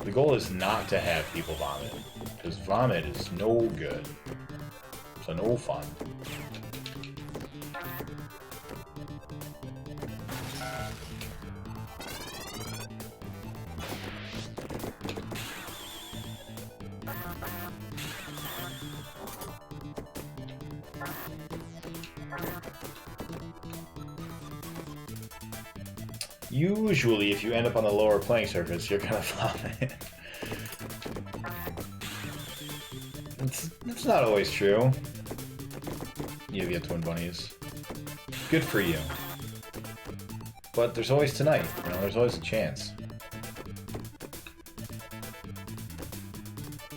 The goal is not to have people vomit, because vomit is no good. So no fun. Usually, if you end up on the lower playing surface, you're gonna vomit. It's not always true. You have twin bunnies. Good for you. But there's always tonight, you know, there's always a chance.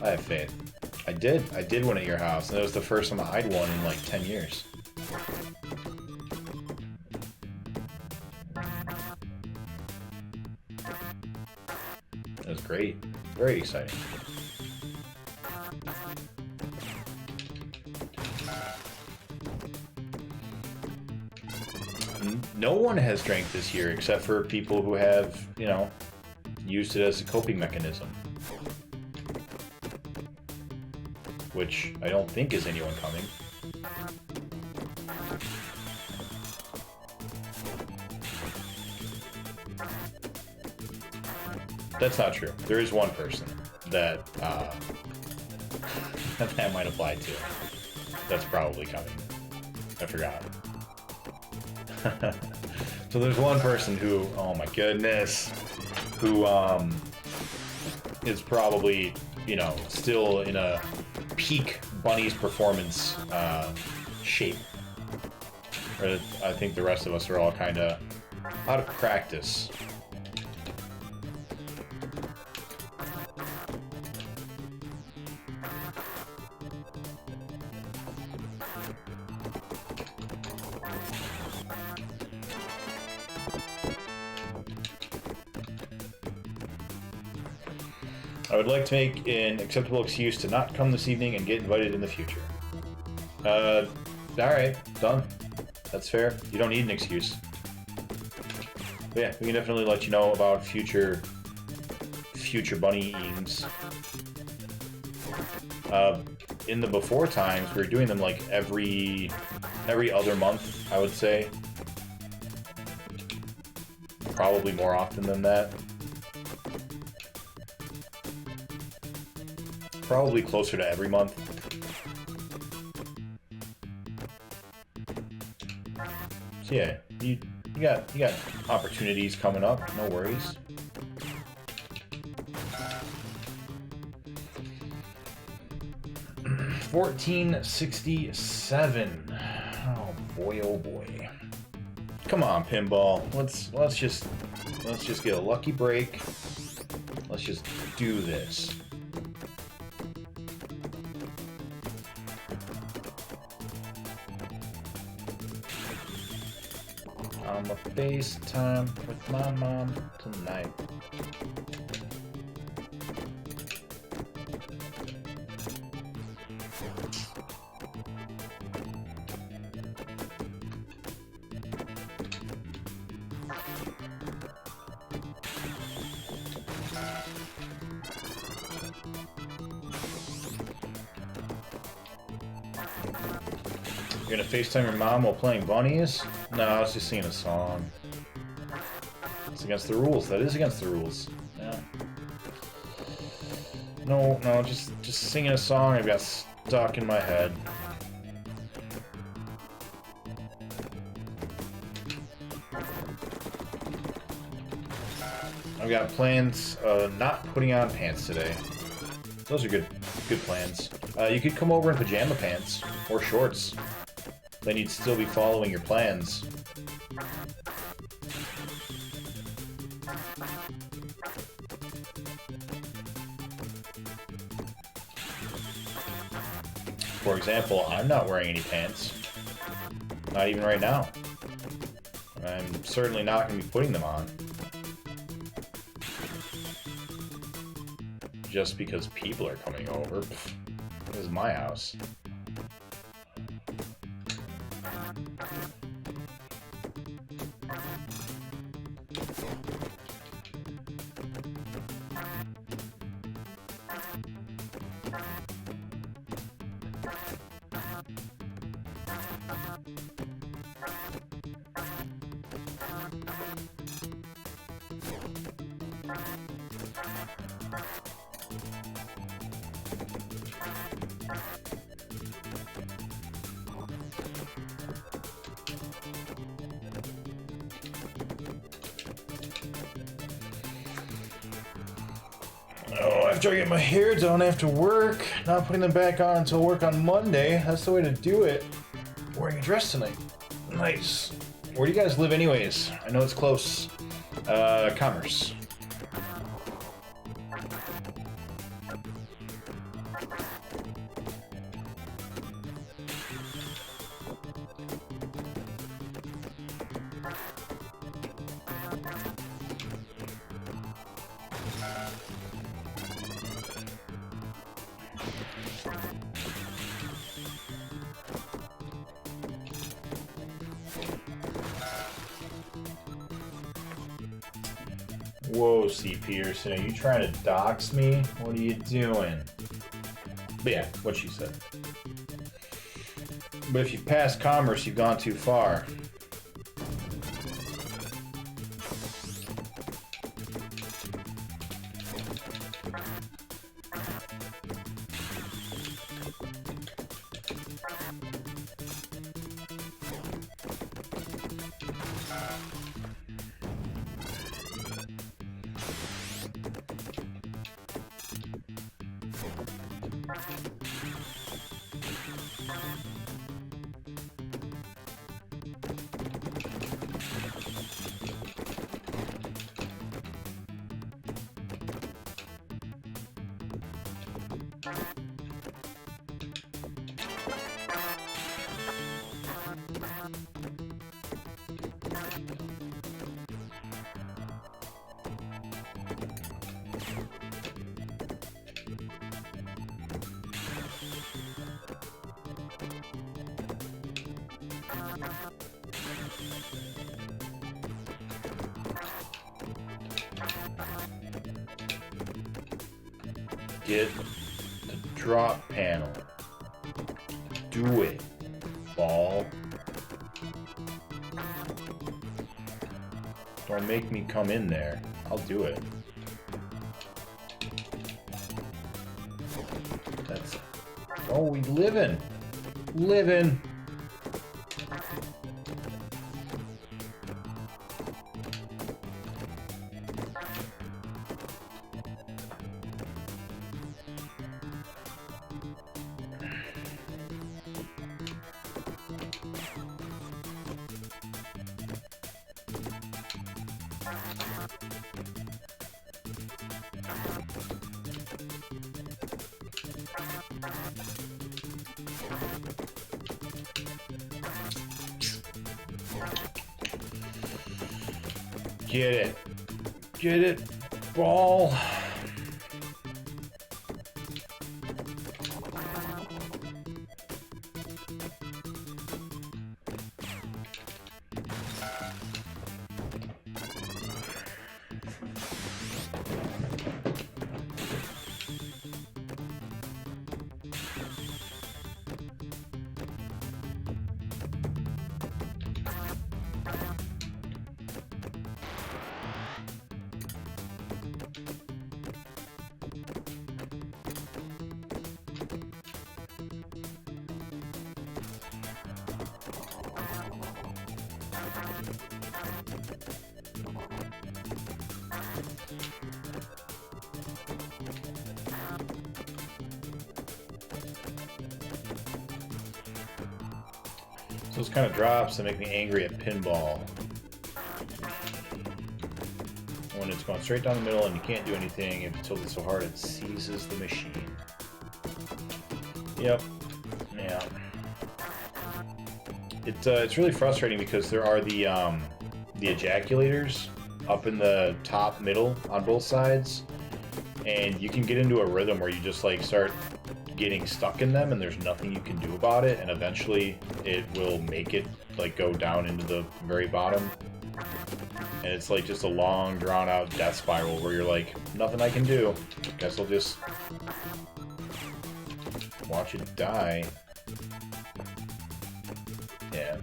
I have faith. I did win at your house, and it was the first time I'd won in like 10 years. It was great. Very exciting. No one has drank this year except for people who have, you know, used it as a coping mechanism. Which I don't think is anyone coming. That's not true. There is one person that that might apply to. That's probably coming. I forgot. So there's one person who, oh my goodness, who is probably, you know, still in a peak Bunny's performance shape. Or I think the rest of us are all kind of out of practice. I would like to make an acceptable excuse to not come this evening and get invited in the future. Alright, done. That's fair. You don't need an excuse. But yeah, we can definitely let you know about future bunny-ings. In the before times, we were doing them like every other month, I would say. Probably more often than that. Probably closer to every month. So yeah, you got opportunities coming up. No worries. $14.67. Oh boy, oh boy. Come on, Pinball. Let's just get a lucky break. Let's just do this. I'm a FaceTime with my mom tonight. You're gonna FaceTime your mom while playing bunnies? No, I was just singing a song. It's against the rules. That is against the rules. Yeah. No, just singing a song. I got stuck in my head. I've got plans not putting on pants today. Those are good plans. You could come over in pajama pants or shorts. Then you'd still be following your plans. For example, I'm not wearing any pants. Not even right now. I'm certainly not going to be putting them on. Just because people are coming over. This is my house. After I get my hair done after work, not putting them back on until work on Monday. That's the way to do it. Wearing a dress tonight. Nice. Where do you guys live anyways? I know it's close. Commerce. Whoa, C. Peterson, are you trying to dox me? What are you doing? But yeah, what she said. But if you pass commerce, you've gone too far. Get the drop panel. Do it, ball. Don't make me come in there. I'll do it. That's... Oh, we living. Living. Get it. Get it, ball. Those kind of drops that make me angry at pinball. When it's going straight down the middle and you can't do anything if you tilt it so hard it seizes the machine. Yep. Yeah. It's really frustrating because there are the ejaculators up in the top middle on both sides, and you can get into a rhythm where you just like start getting stuck in them and there's nothing you can do about it, and eventually it will make it like go down into the very bottom, and it's like just a long drawn out death spiral where you're like, nothing I can do, guess I'll just watch it die. Yeah.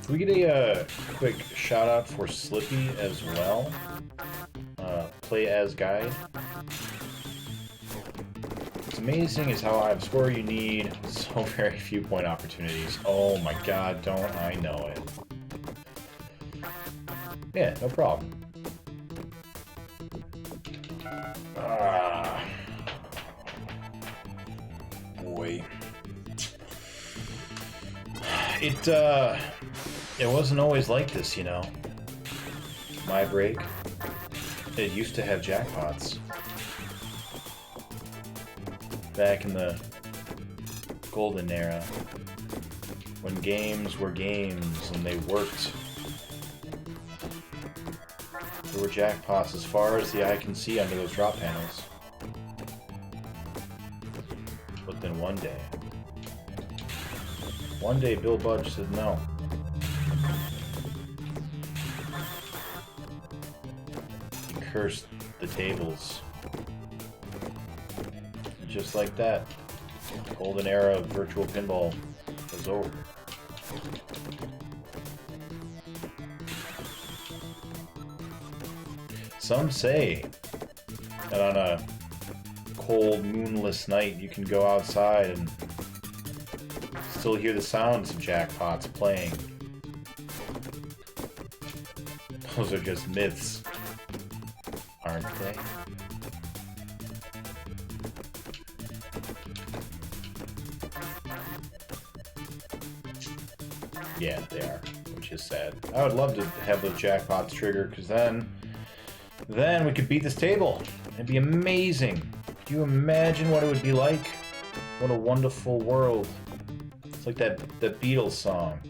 Can we get a quick shout out for Slippy as well? Play as guide. It's amazing is how I've score you need so very few point opportunities. Oh my god, don't I know it. Yeah, no problem. Boy. It wasn't always like this, you know. My break. It used to have jackpots. Back in the golden era. When games were games and they worked. There were jackpots as far as the eye can see under those drop panels. But then one day Bill Budge said no. He cursed the tables. Just like that, the golden era of virtual pinball was over. Some say that on a cold, moonless night you can go outside and still hear the sounds of jackpots playing. Those are just myths, aren't they? Yeah, they are, which is sad. I would love to have those jackpots trigger, because then we could beat this table. It'd be amazing. Can you imagine what it would be like? What a wonderful world. It's like that Beatles song.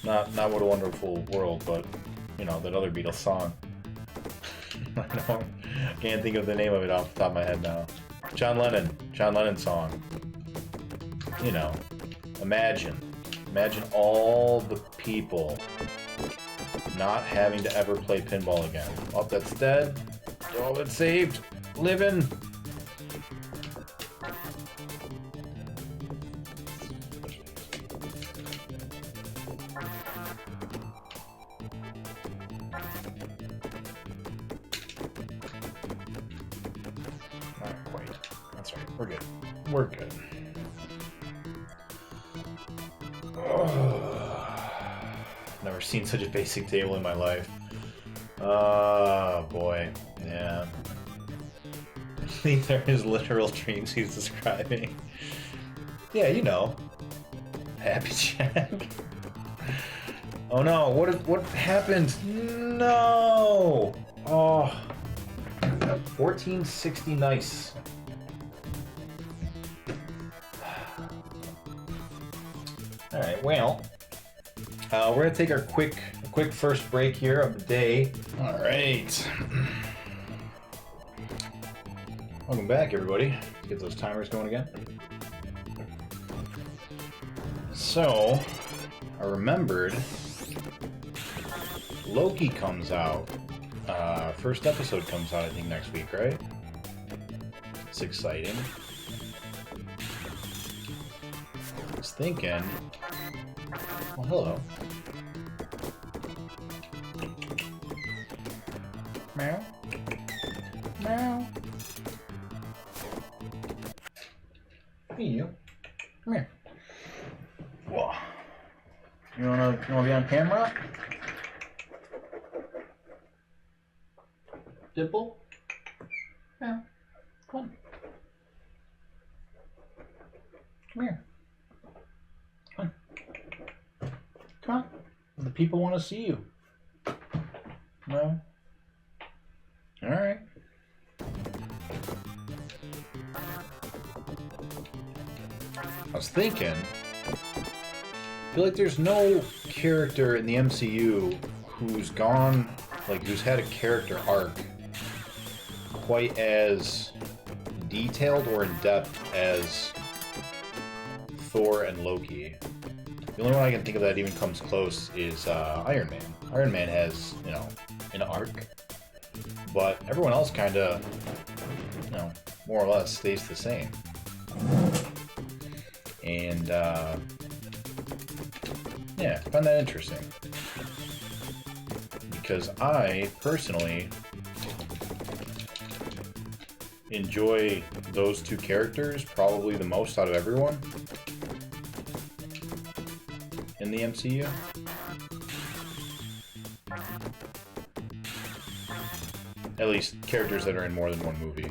Not What a Wonderful World, but, you know, that other Beatles song. I can't think of the name of it off the top of my head now. John Lennon song. You know, imagine all the people not having to ever play pinball again. Oh, that's dead. Oh, it's saved. Living. Not quite. That's right. We're good. We're good. Never seen such a basic table in my life. Oh boy, yeah. These are his literal dreams he's describing. Yeah, you know. Happy Jack. Oh no, what happened? No! Oh. 1460 nice. Alright, well. We're gonna take our quick first break here of the day. Alright. Welcome back, everybody. Let's get those timers going again. So, I remembered Loki comes out. First episode comes out, I think, next week, right? It's exciting. thinking... Well, hello. Meow. Meow. Hey, you. Come here. Whoa. You wanna be on camera? Dimple? Yeah. Come on. Come here. Come on. Come on. The people want to see you. No? Alright. I was thinking, I feel like there's no character in the MCU who's gone, like, who's had a character arc quite as detailed or in depth as Thor and Loki. The only one I can think of that even comes close is Iron Man. Iron Man has, you know, an arc, but everyone else kind of, you know, more or less stays the same. And, yeah, I find that interesting. Because I, personally, enjoy those two characters probably the most out of everyone in the MCU. At least characters that are in more than one movie.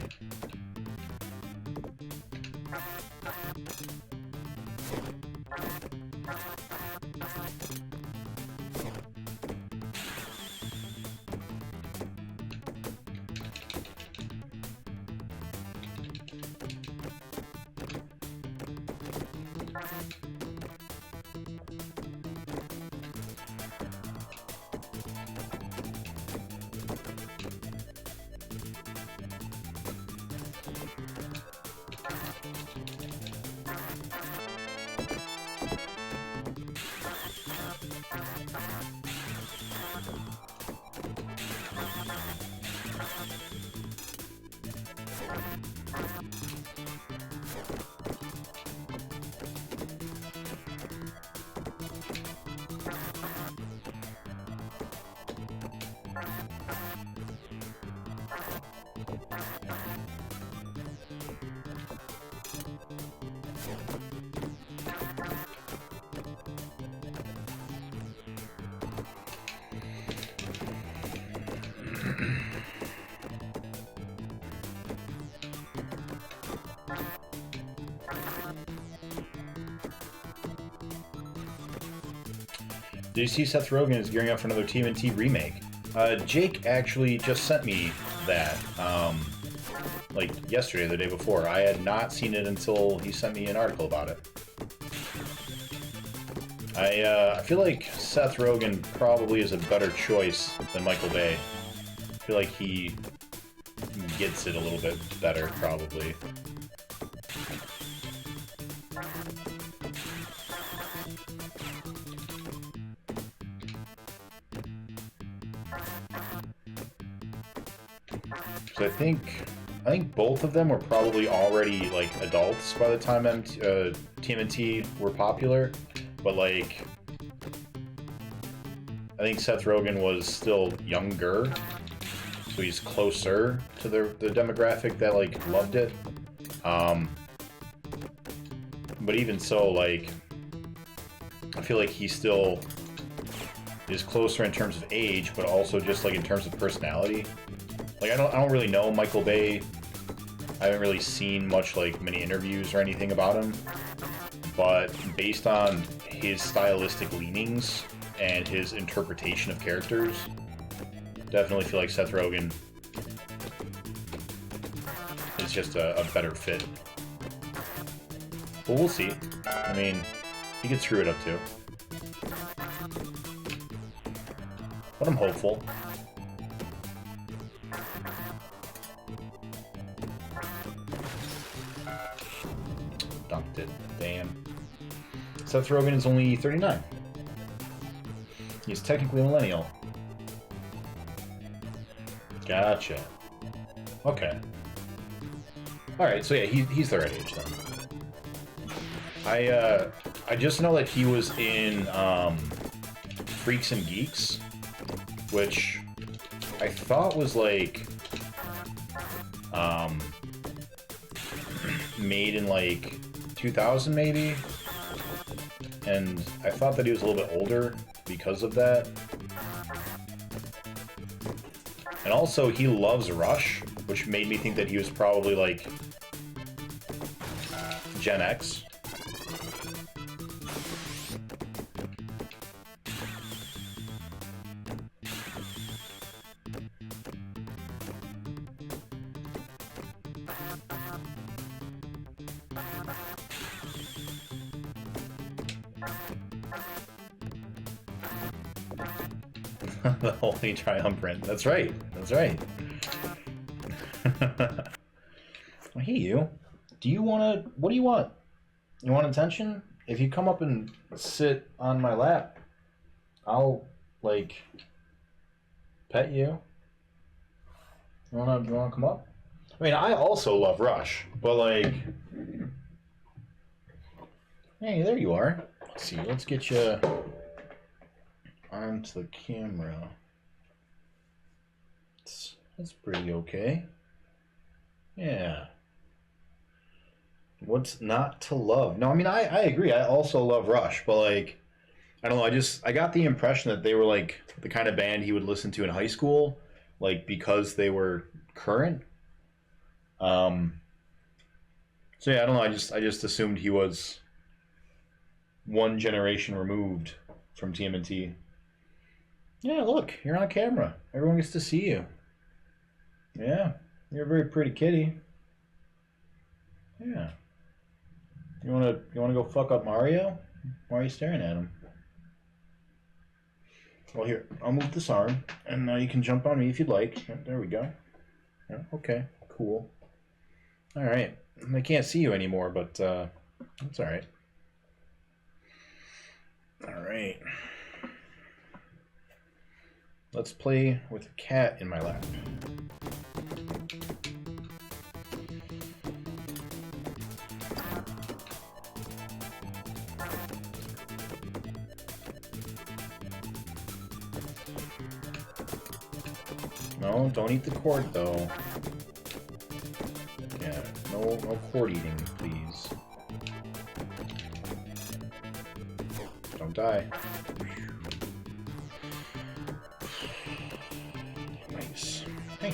Did you see Seth Rogen is gearing up for another TMNT remake? Jake actually just sent me that, like yesterday or the day before. I had not seen it until he sent me an article about it. I feel like Seth Rogen probably is a better choice than Michael Bay. I feel like he gets it a little bit better, probably. So I think both of them were probably already like adults by the time TMNT were popular, but like I think Seth Rogen was still younger, so he's closer to the demographic that like loved it. But even so, like I feel like he still is closer in terms of age, but also just like in terms of personality. Like I don't really know Michael Bay. I haven't really seen much like many interviews or anything about him. But based on his stylistic leanings and his interpretation of characters, definitely feel like Seth Rogen is just a better fit. But we'll see. I mean, he could screw it up too. But I'm hopeful. Dumped it. Damn. Seth Rogen is only 39. He's technically a millennial. Gotcha. Okay. Alright, so yeah, he's the right age then. I just know that he was in Freaks and Geeks, which I thought was like made in like 2000 maybe, and I thought that he was a little bit older because of that. And also he loves Rush, which made me think that he was probably like Gen X. The Holy Triumvirate. That's right. That's right. Hey, you. Do you want to... What do you want? You want attention? If you come up and sit on my lap, I'll, like, pet you. You wanna come up? I mean, I also love Rush, but, like... Hey, there you are. Let's see. Let's get you onto the camera. That's pretty okay. Yeah. What's not to love? No, I mean, I agree. I also love Rush, but, like, I don't know. I got the impression that they were, like, the kind of band he would listen to in high school, like, because they were current. So, yeah, I don't know. I just assumed he was one generation removed from TMNT. Yeah, look, you're on camera. Everyone gets to see you. Yeah, you're a very pretty kitty. Yeah. You wanna go fuck up Mario? Why are you staring at him? Well, here, I'll move this arm, and now you can jump on me if you'd like. There we go. Yeah, okay, cool. All right, I can't see you anymore, but that's all right. All right. Let's play with a cat in my lap. No, don't eat the cord, though. Yeah, no cord eating, please. Don't die. Nice. Hey.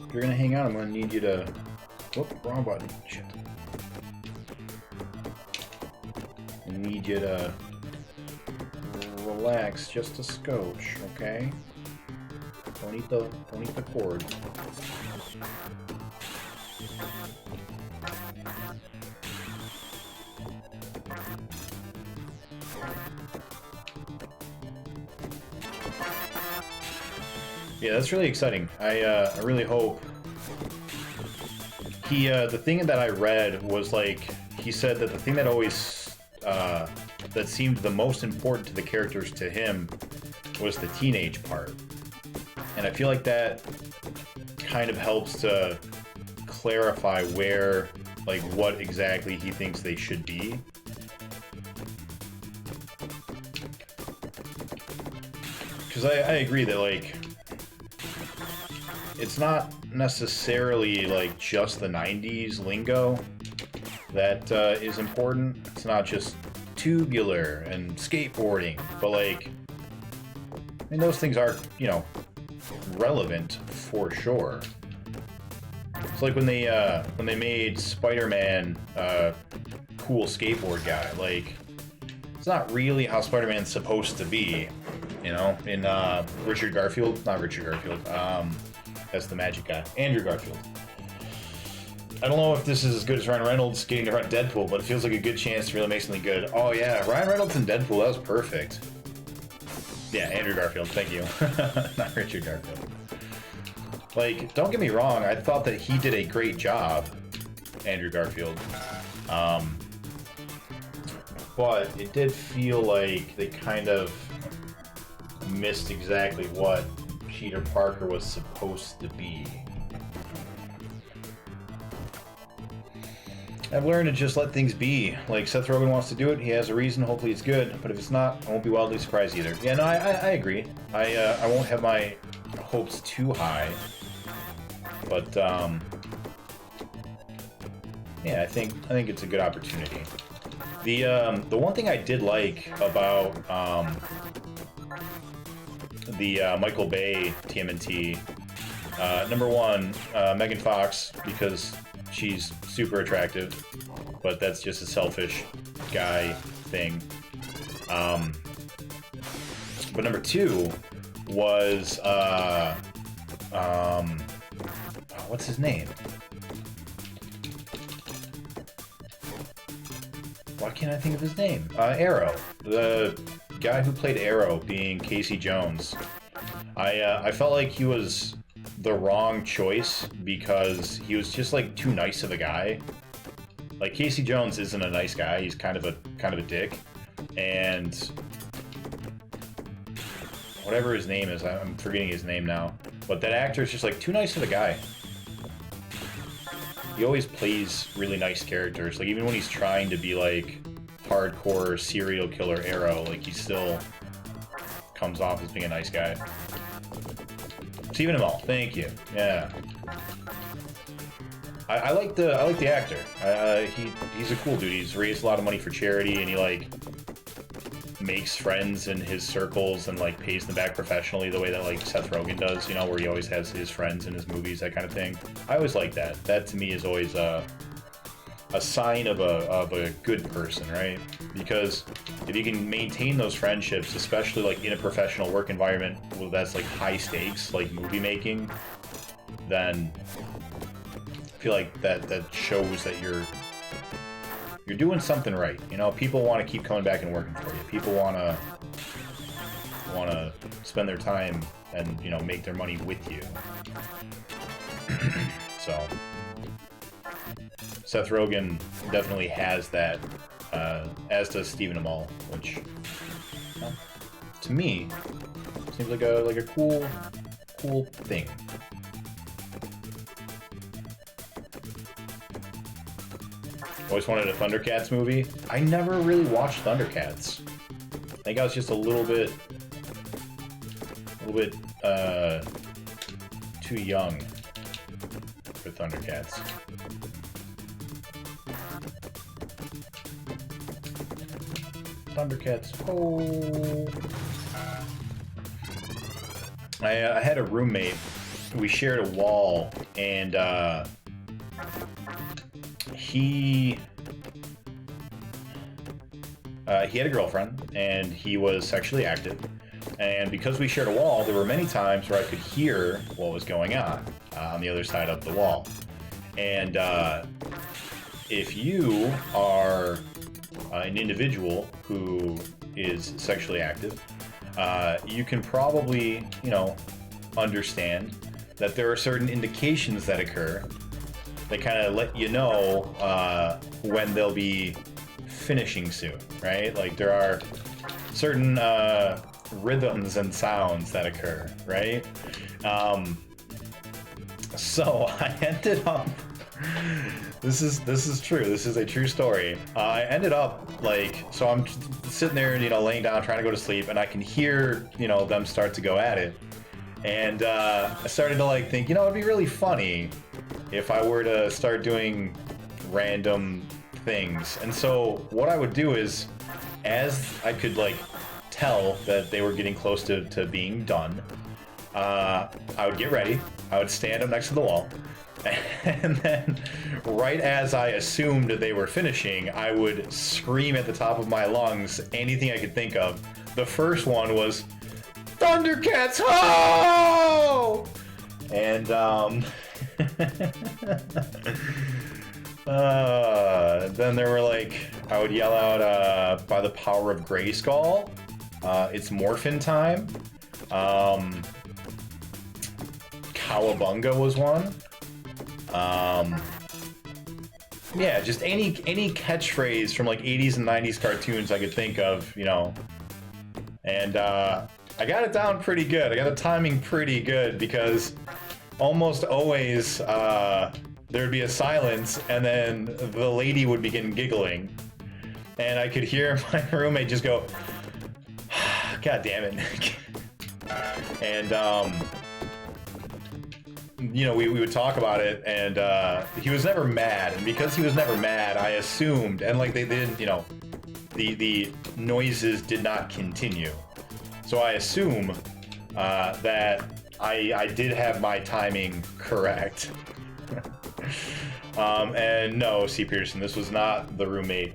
If you're gonna hang out, I'm gonna need you to... Whoop, wrong button. Shit. I need you to relax just a scotch, okay? Don't eat the cord. Yeah, that's really exciting. I really hope he the thing that I read was like he said that the thing that always that seemed the most important to the characters to him was the teenage part. And I feel like that kind of helps to clarify where, like, what exactly he thinks they should be. Because I agree that, like, it's not necessarily, like, just the 90s lingo that is important. It's not just tubular and skateboarding, but, like, I mean, those things are, you know, relevant for sure. It's like when they made Spider-Man cool skateboard guy. Like, it's not really how Spider-Man's supposed to be, you know. In not Richard Garfield. That's the magic guy, Andrew Garfield. I don't know if this is as good as Ryan Reynolds getting to run Deadpool, but it feels like a good chance to really make something good. Oh yeah, Ryan Reynolds in Deadpool, that was perfect. Yeah, Andrew Garfield, thank you. Not Richard Garfield. Like, don't get me wrong, I thought that he did a great job, Andrew Garfield. But it did feel like they kind of missed exactly what Peter Parker was supposed to be. I've learned to just let things be. Like, Seth Rogen wants to do it, he has a reason, hopefully it's good. But if it's not, I won't be wildly surprised either. Yeah, no, I agree. I won't have my hopes too high. But, yeah, I think it's a good opportunity. The one thing I did like about, the Michael Bay TMNT, number one, Megan Fox, because she's super attractive, but that's just a selfish guy thing. But number two was, what's his name? Why can't I think of his name? Arrow. The guy who played Arrow being Casey Jones. I felt like he was the wrong choice because he was just like too nice of a guy. Like, Casey Jones isn't a nice guy. He's kind of a dick. And whatever his name is, I'm forgetting his name now. But that actor is just like too nice of a guy. He always plays really nice characters. Like, even when he's trying to be like hardcore serial killer Arrow, like, he still comes off as being a nice guy. Stephen Amell, thank you. Yeah, I like the actor. He's a cool dude. He's raised a lot of money for charity, and he like makes friends in his circles and like pays them back professionally the way that like Seth Rogen does, you know, where he always has his friends in his movies, that kind of thing. I always like that. That to me is always a sign of a good person, right? Because if you can maintain those friendships, especially like in a professional work environment that's like high stakes, like movie making, then I feel like that shows that you're doing something right. You know, people want to keep coming back and working for you. People want to spend their time and, you know, make their money with you. So Seth Rogen definitely has that, as does Stephen Amell, which, you know, to me seems like a cool thing. Always wanted a Thundercats movie. I never really watched Thundercats. I think I was just a little bit too young for Thundercats. Thundercats. Oh. I had a roommate. We shared a wall, and he had a girlfriend, and he was sexually active. And because we shared a wall, there were many times where I could hear what was going on the other side of the wall. And if you are an individual who is sexually active, you can probably, you know, understand that there are certain indications that occur that kind of let you know when they'll be finishing soon, right? Like, there are certain rhythms and sounds that occur, right? So I ended up, this is true, this is a true story. I ended up, like, so I'm sitting there, you know, laying down trying to go to sleep, and I can hear, you know, them start to go at it. And I started to like think, you know, it'd be really funny if I were to start doing random things. And so what I would do is, as I could like tell that they were getting close to being done, I would get ready, I would stand up next to the wall, and then right as I assumed that they were finishing, I would scream at the top of my lungs anything I could think of. The first one was, "Thundercats, ho!" And then there were like, I would yell out, "By the power of Grayskull, it's morphin time." Cowabunga was one. Yeah, just any catchphrase from like 80s and 90s cartoons I could think of, you know. And I got it down pretty good. I got the timing pretty good because almost always there'd be a silence, and then the lady would begin giggling. And I could hear my roommate just go, God damn it. And, you know, we would talk about it, and he was never mad. And because he was never mad, I assumed, and like they didn't, you know, the noises did not continue. So I assume that I did have my timing correct. And no, C. Peterson, this was not the roommate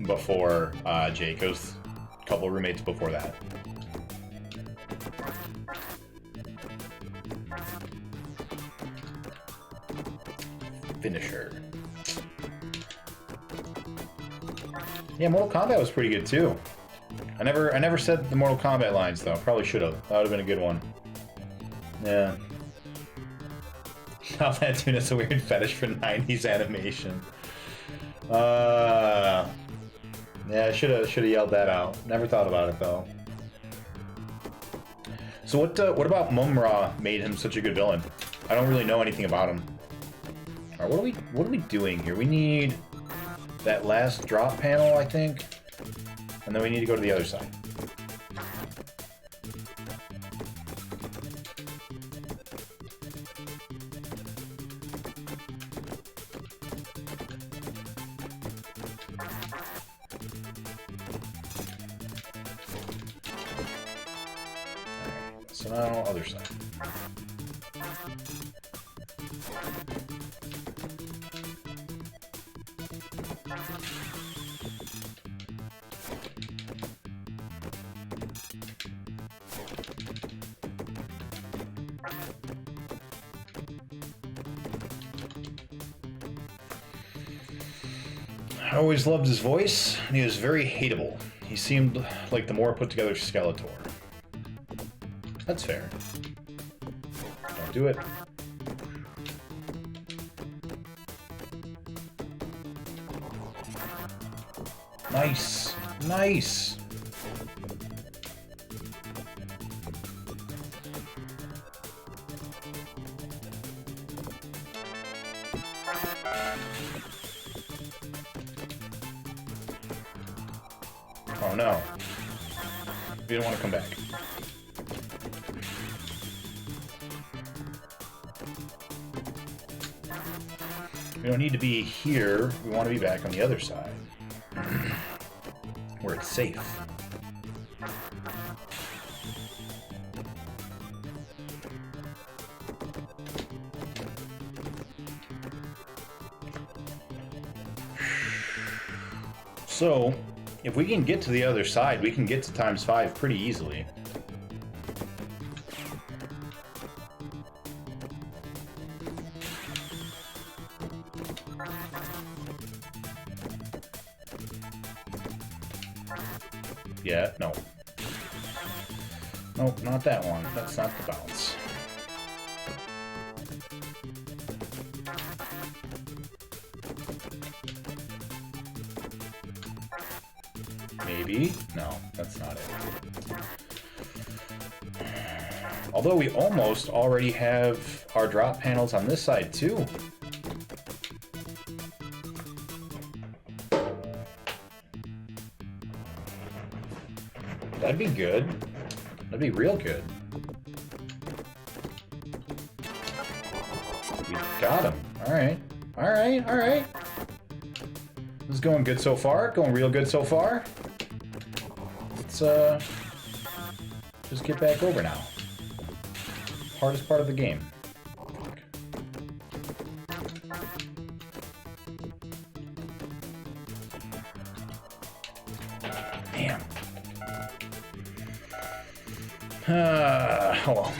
before Jake. It was a couple roommates before that. Finisher. Yeah, Mortal Kombat was pretty good too. I never said the Mortal Kombat lines though. Probably should have. That would have been a good one. Yeah. Now that dude has a weird fetish for 90s animation. Yeah, I should have yelled that out. Never thought about it though. So what about Mumra made him such a good villain? I don't really know anything about him. All right, what are we doing here? We need that last drop panel, I think, and then we need to go to the other side. So now, other side. I always loved his voice, and he was very hateable. He seemed like the more put together Skeletor. That's fair. Don't do it. Nice. Nice. Oh no. You don't want to come back. We don't need to be here. We want to be back on the other side. Where it's safe. So, if we can get to the other side, we can get to ×5 pretty easily. Yeah, no. Nope, not that one. That's not the bounce. Maybe? No, that's not it. Although we almost already have our drop panels on this side too. That'd be good. That'd be real good. We got him. Alright. Alright, alright. This is going good so far. Going real good so far. Let's just get back over now. Hardest part of the game. Damn. Oh well.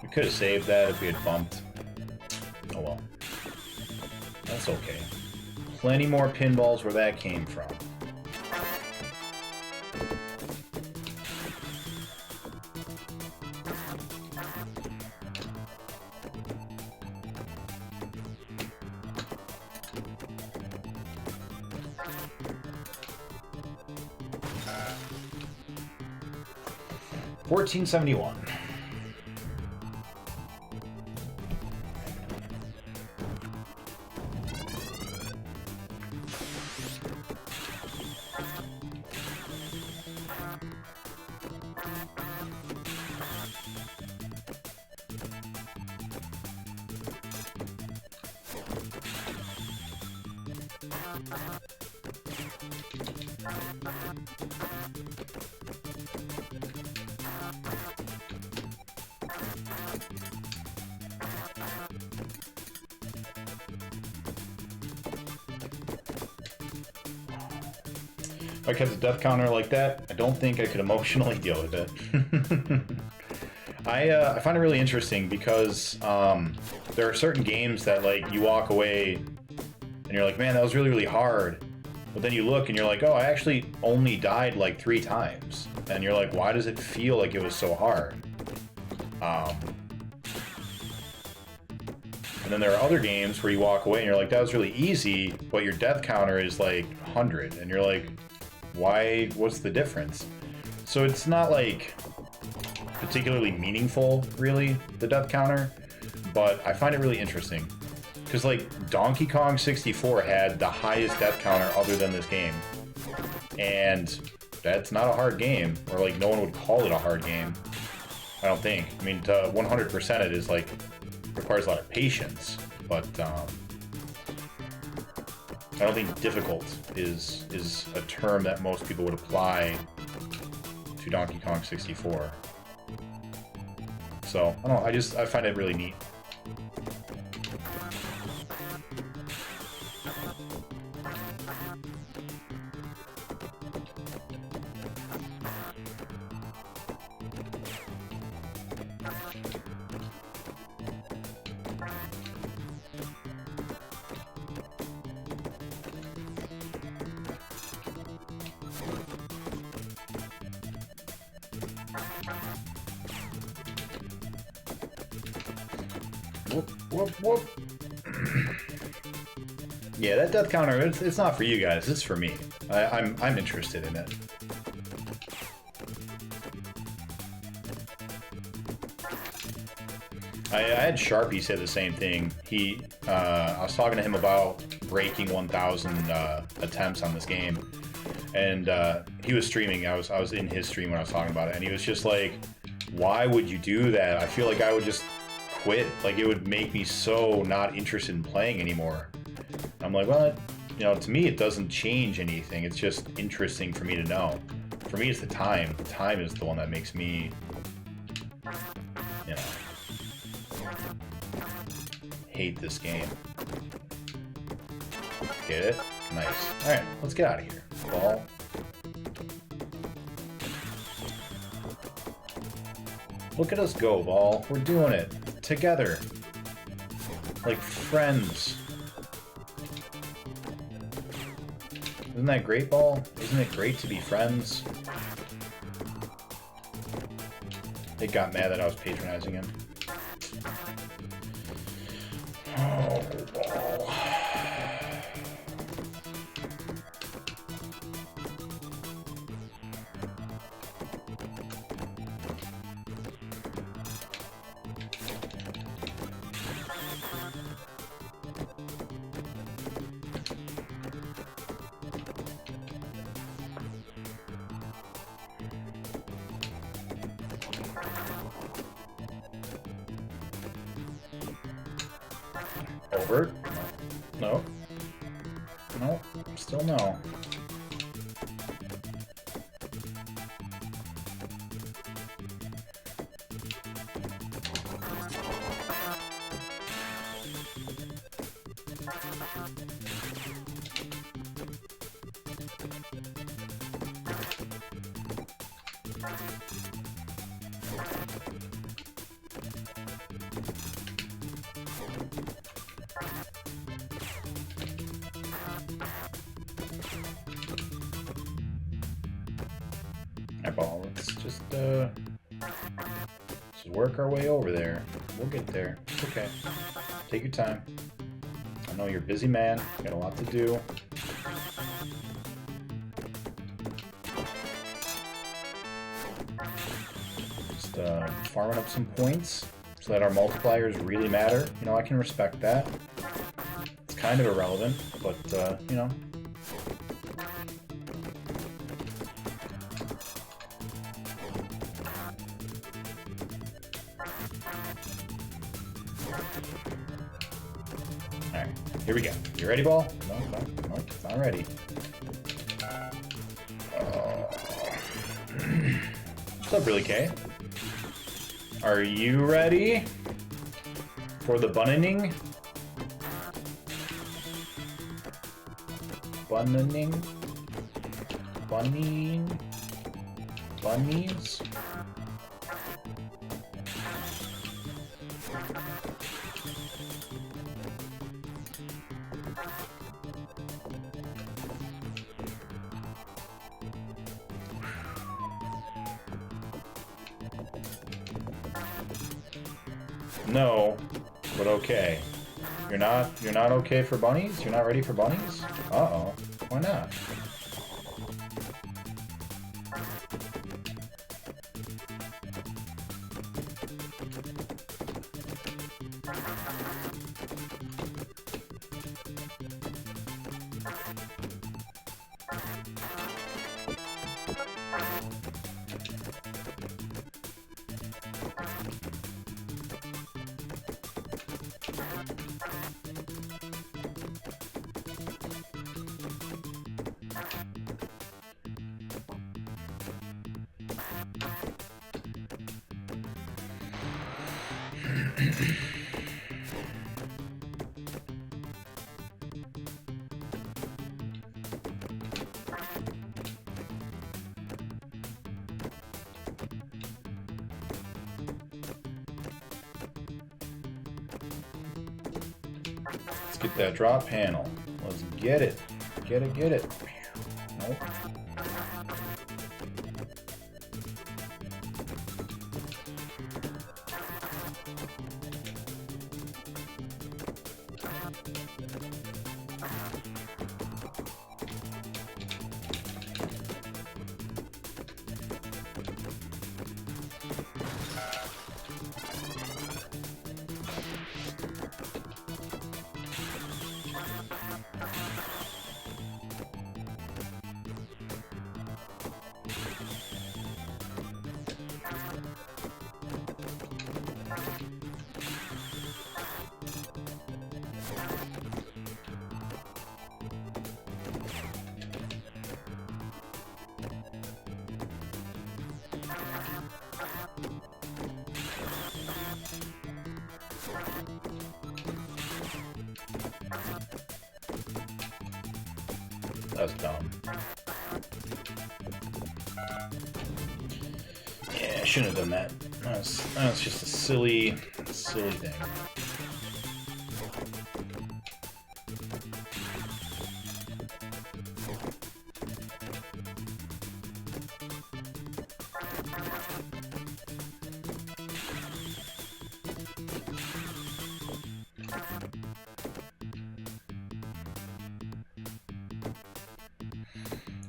We could have saved that if we had bumped. Oh well. That's okay. Plenty more pinballs where that came from. 1471. If I kept a death counter like that, I don't think I could emotionally deal with it. I find it really interesting because there are certain games that like you walk away and you're like, man, that was really, really hard. But then you look and you're like, oh, I actually only died like 3 times. And you're like, why does it feel like it was so hard? And then there are other games where you walk away and you're like, that was really easy, but your death counter is like 100. And you're like, why? What's the difference? So it's not like particularly meaningful, really, the death counter, but I find it really interesting. Because like Donkey Kong 64 had the highest death counter other than this game. And that's not a hard game, or like no one would call it a hard game. I don't think. I mean, to 100% it is like, requires a lot of patience, but I don't think difficult is a term that most people would apply to Donkey Kong 64. So, I don't know, I find it really neat. Whoop, whoop, whoop. Yeah, that death counter, it's not for you guys, it's for me. I'm interested in it. I had Sharpie say the same thing. I was talking to him about breaking 1,000 attempts on this game, and he was streaming. I was in his stream when I was talking about it, and he was just like, "Why would you do that? I feel like I would just quit. Like it would make me so not interested in playing anymore." I'm like, well, you know, to me it doesn't change anything. It's just interesting for me to know. For me, it's the time. The time is the one that makes me, you know, hate this game. Get it? Nice. All right, let's get out of here. Ball. Look at us go, Ball. We're doing it together, like friends. Isn't that great, Ball? Isn't it great to be friends? They got mad that I was patronizing him. Oh, Ball. Over? No. No. Still no. Ball. Let's just work our way over there. We'll get there. It's okay. Take your time. I know you're a busy man. You got a lot to do. Just farming up some points so that our multipliers really matter. You know, I can respect that. It's kind of irrelevant, but, you know. Alright, here we go. You ready, Ball? No, it's not ready. What's up, Really K? Are you ready for the bunning? Bunning? Bunnies? No, but okay. You're not okay for bunnies? You're not ready for bunnies? Uh-oh. Why not? Let's get that drop panel. Let's get it. Get it. Nope. That's dumb. Yeah, I shouldn't have done that. That's just a silly thing.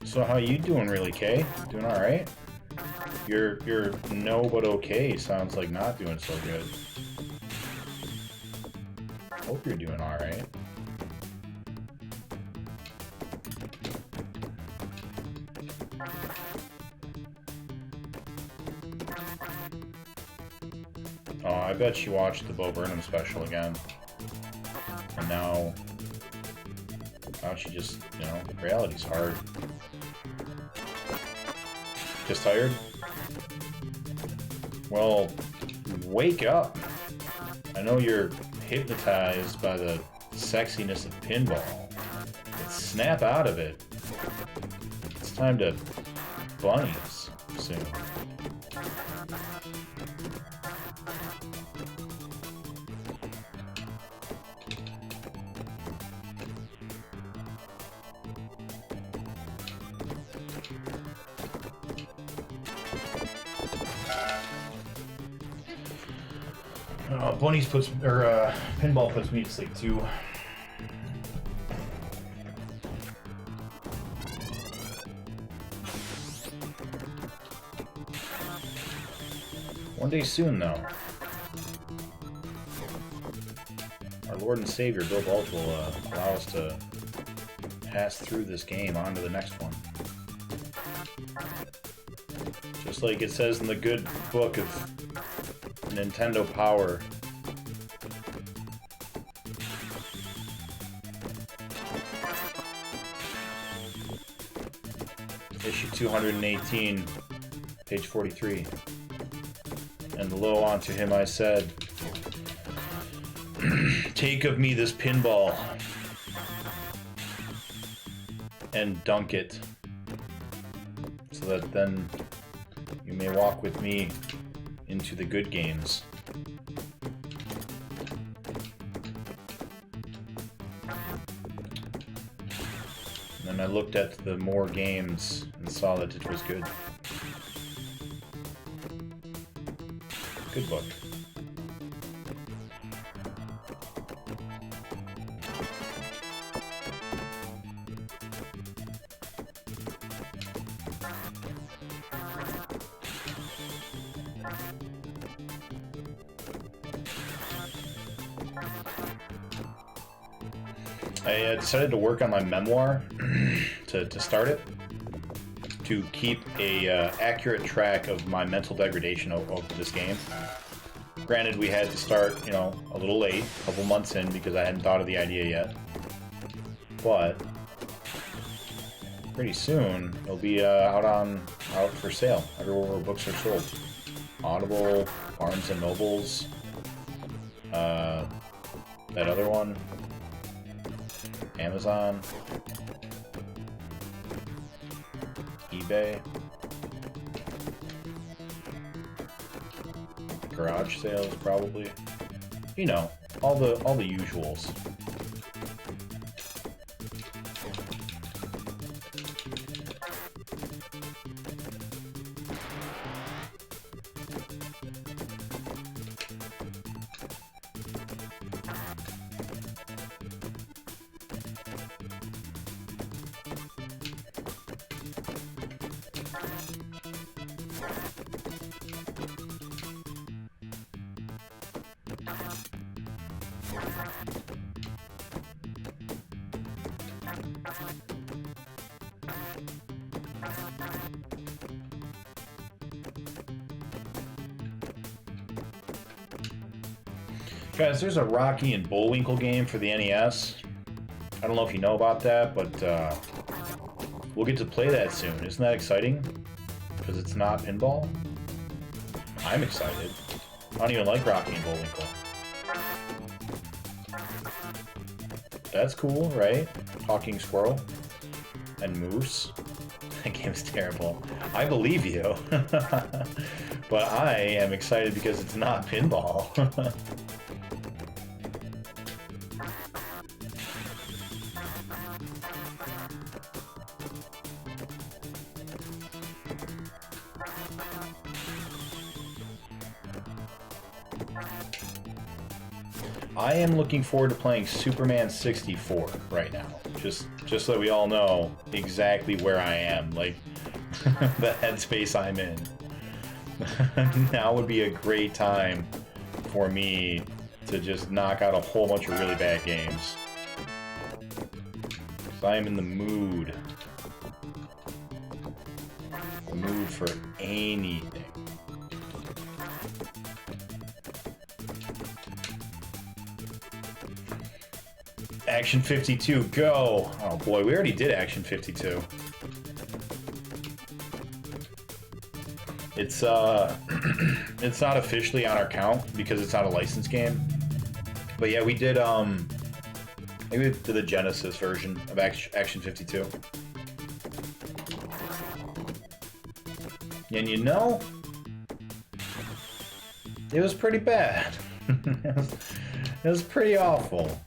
So how you doing, Really K? Doing all right? Your no but okay sounds like not doing so good. Hope you're doing all right. Oh, I bet she watched the Bo Burnham special again, and now she just, you know, reality's hard. Just tired? Well, wake up. I know you're hypnotized by the sexiness of pinball, but snap out of it. It's time to bunnies soon. Bunnies puts, or pinball puts me to sleep too. One day soon, though. Our Lord and Savior, Bill Bulge, will allow us to pass through this game on to the next one. Just like it says in the good book of Nintendo Power. Issue 218, page 43. And lo, unto him I said, take of me this pinball and dunk it, so that then you may walk with me into the good games. And then I looked at the more games and saw that it was good. Good book. I decided to work on my memoir to start it, to keep a accurate track of my mental degradation over this game. Granted, we had to start, you know, a little late, a couple months in, because I hadn't thought of the idea yet. But pretty soon it'll be out for sale everywhere where books are sold. Audible, Barnes and Nobles, that other one. Amazon, eBay, garage sales probably. You know, all the usuals. Guys, there's a Rocky and Bullwinkle game for the NES. I don't know if you know about that, but we'll get to play that soon. Isn't that exciting? Because it's not pinball? I'm excited. I don't even like Rocky and Bullwinkle. That's cool, right? Talking squirrel and moose. That game's terrible. I believe you. But I am excited because it's not pinball. I am looking forward to playing Superman 64 right now. Just so that we all know exactly where I am, like the headspace I'm in. Now would be a great time for me to just knock out a whole bunch of really bad games. 'Cause I am in the mood. The mood for anything. Action 52, go! Oh boy, we already did Action 52. It's it's not officially on our count because it's not a licensed game. But yeah, we did maybe we did the Genesis version of Action 52. And you know, it was pretty bad. It was pretty awful.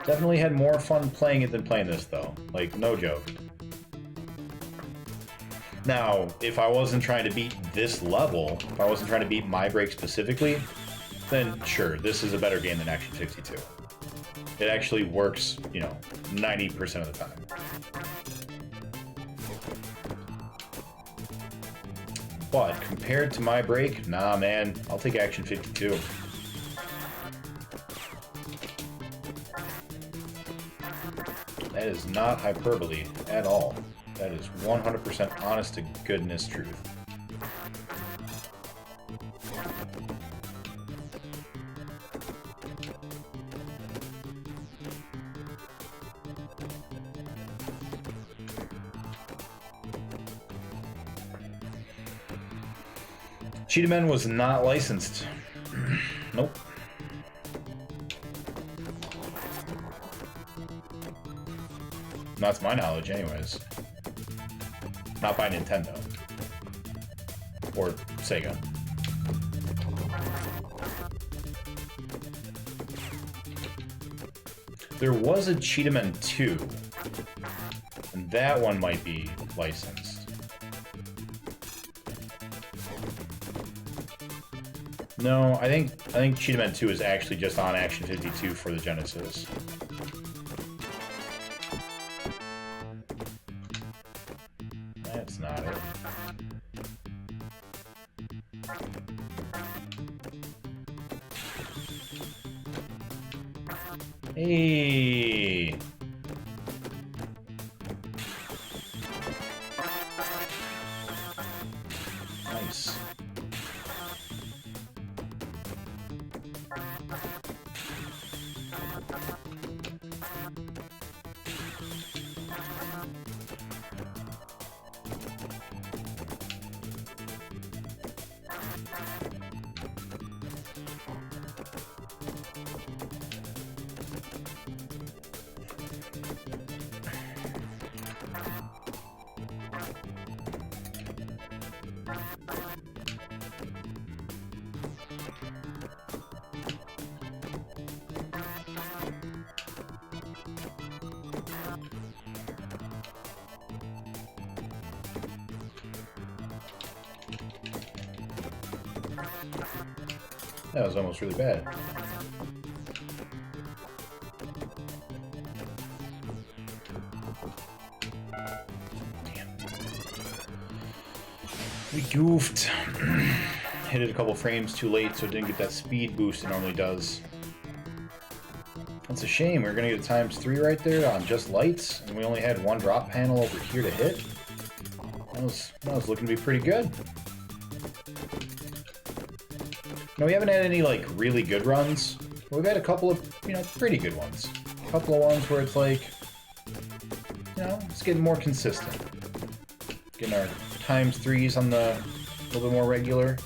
Definitely had more fun playing it than playing this, though. Like, no joke. Now, if I wasn't trying to beat this level, if I wasn't trying to beat my break specifically, then sure, this is a better game than Action 62. It actually works, you know, 90% of the time. But compared to my break, nah, man, I'll take Action 52. That is not hyperbole at all. That is 100% honest to goodness truth. Cheetah was not licensed. Nope. Not to my knowledge, anyways. Not by Nintendo. Or Sega. There was a Cheetah 2. And that one might be licensed. No, I think Cheetah 2 is actually just on Action 52 for the Genesis. That's not it. Hey! Nice. That was almost really bad. Damn. We goofed. Hit it a couple frames too late, so it didn't get that speed boost it normally does. That's a shame. We were going to get a ×3 right there on just lights, and we only had one drop panel over here to hit. That was looking to be pretty good. No, we haven't had any, like, really good runs. We've had a couple of, you know, pretty good ones. A couple of ones where it's like, you know, it's getting more consistent. Getting our ×3s on the, a little bit more regular.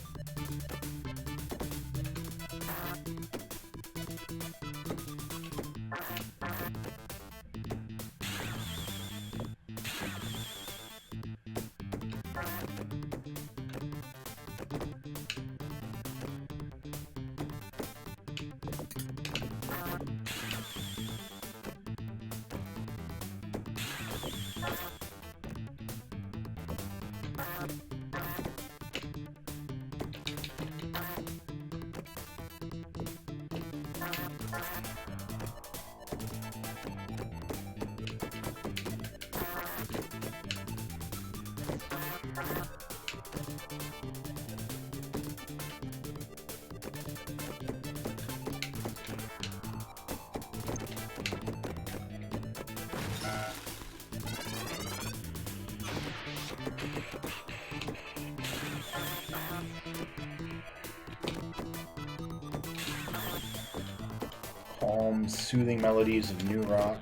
Calm, soothing melodies of new rock.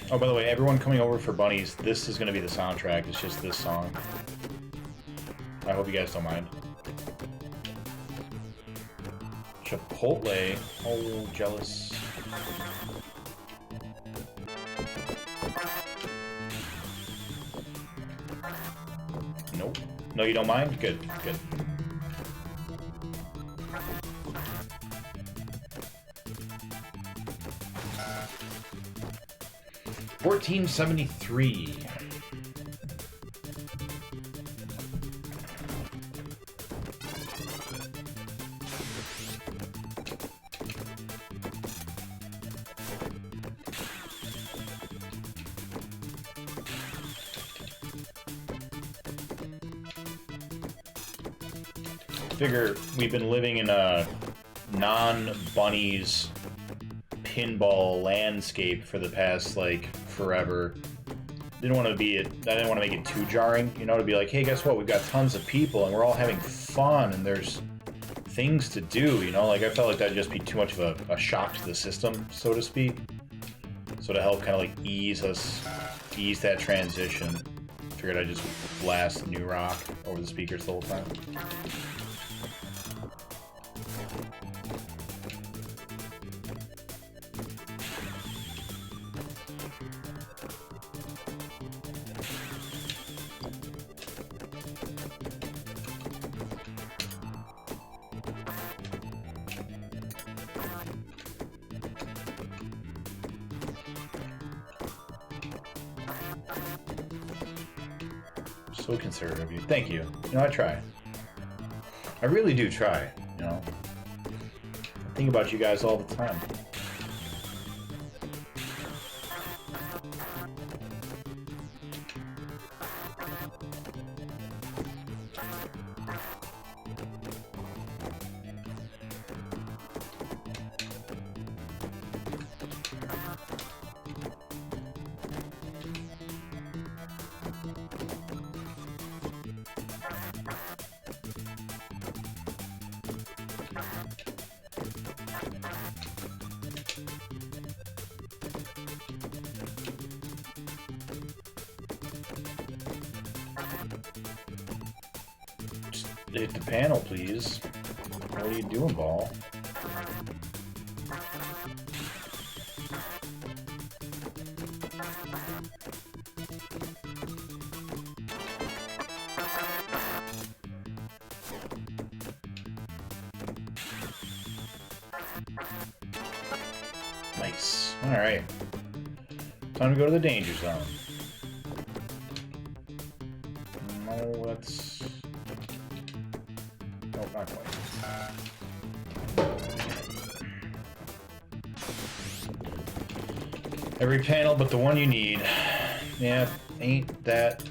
Oh, by the way, everyone coming over for bunnies, this is going to be the soundtrack. It's just this song. I hope you guys don't mind. Chipotle. Oh, jealous. Nope. No, you don't mind? Good, good. $14.73. Figure we've been living in a non-bunnies pinball landscape for the past, like, forever. I didn't want to make it too jarring, you know, to be like, hey, guess what? We've got tons of people and we're all having fun and there's things to do, you know? Like, I felt like that'd just be too much of a shock to the system, so to speak. So to help kind of, like, ease that transition, figured I'd just blast new rock over the speakers the whole time. So considerate of you. Thank you. You know, I try. I really do try, you know. I think about you guys all the time. Hit the panel, please. What are you doing, ball? Nice. All right. Time to go to the danger zone. No, let's... No, not quite. Every panel but the one you need. Yeah, ain't that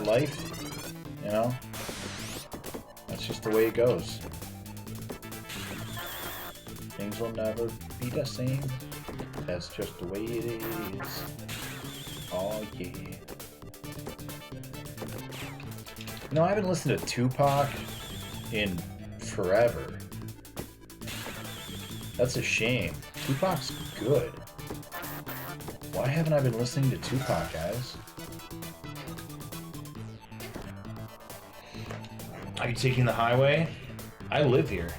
life? You know? That's just the way it goes. Things will never be the same. That's just the way it is. Oh yeah. You know, I haven't listened to Tupac in forever. That's a shame. Tupac's good. Why haven't I been listening to Tupac, guys? Are you taking the highway? I live here.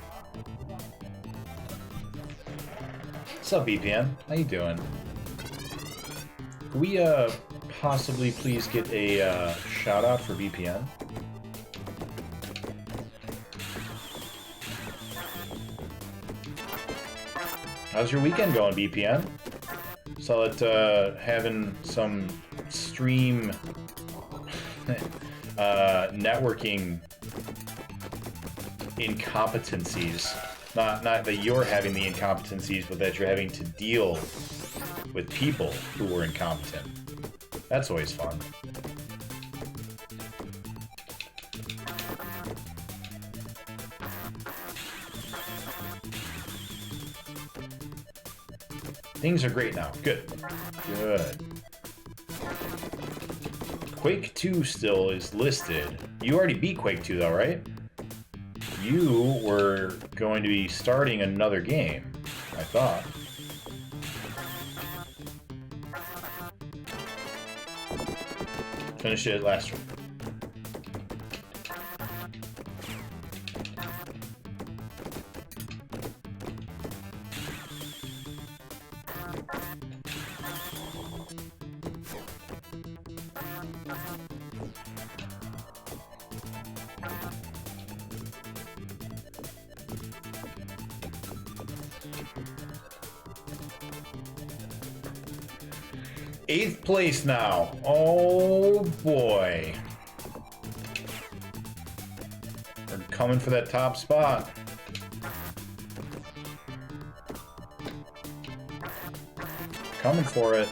What's up, BPN? How you doing? Could we, possibly please get a, shout-out for BPN? How's your weekend going, BPN? Saw it, having some stream networking incompetencies. Not that you're having the incompetencies, but that you're having to deal with people who were incompetent. That's always fun. Things are great now. Good. Good. Quake 2 still is listed. You already beat Quake 2 though, right? You were going to be starting another game, I thought. Finished it last week. Eighth place now. Oh boy. We're coming for that top spot. Coming for it.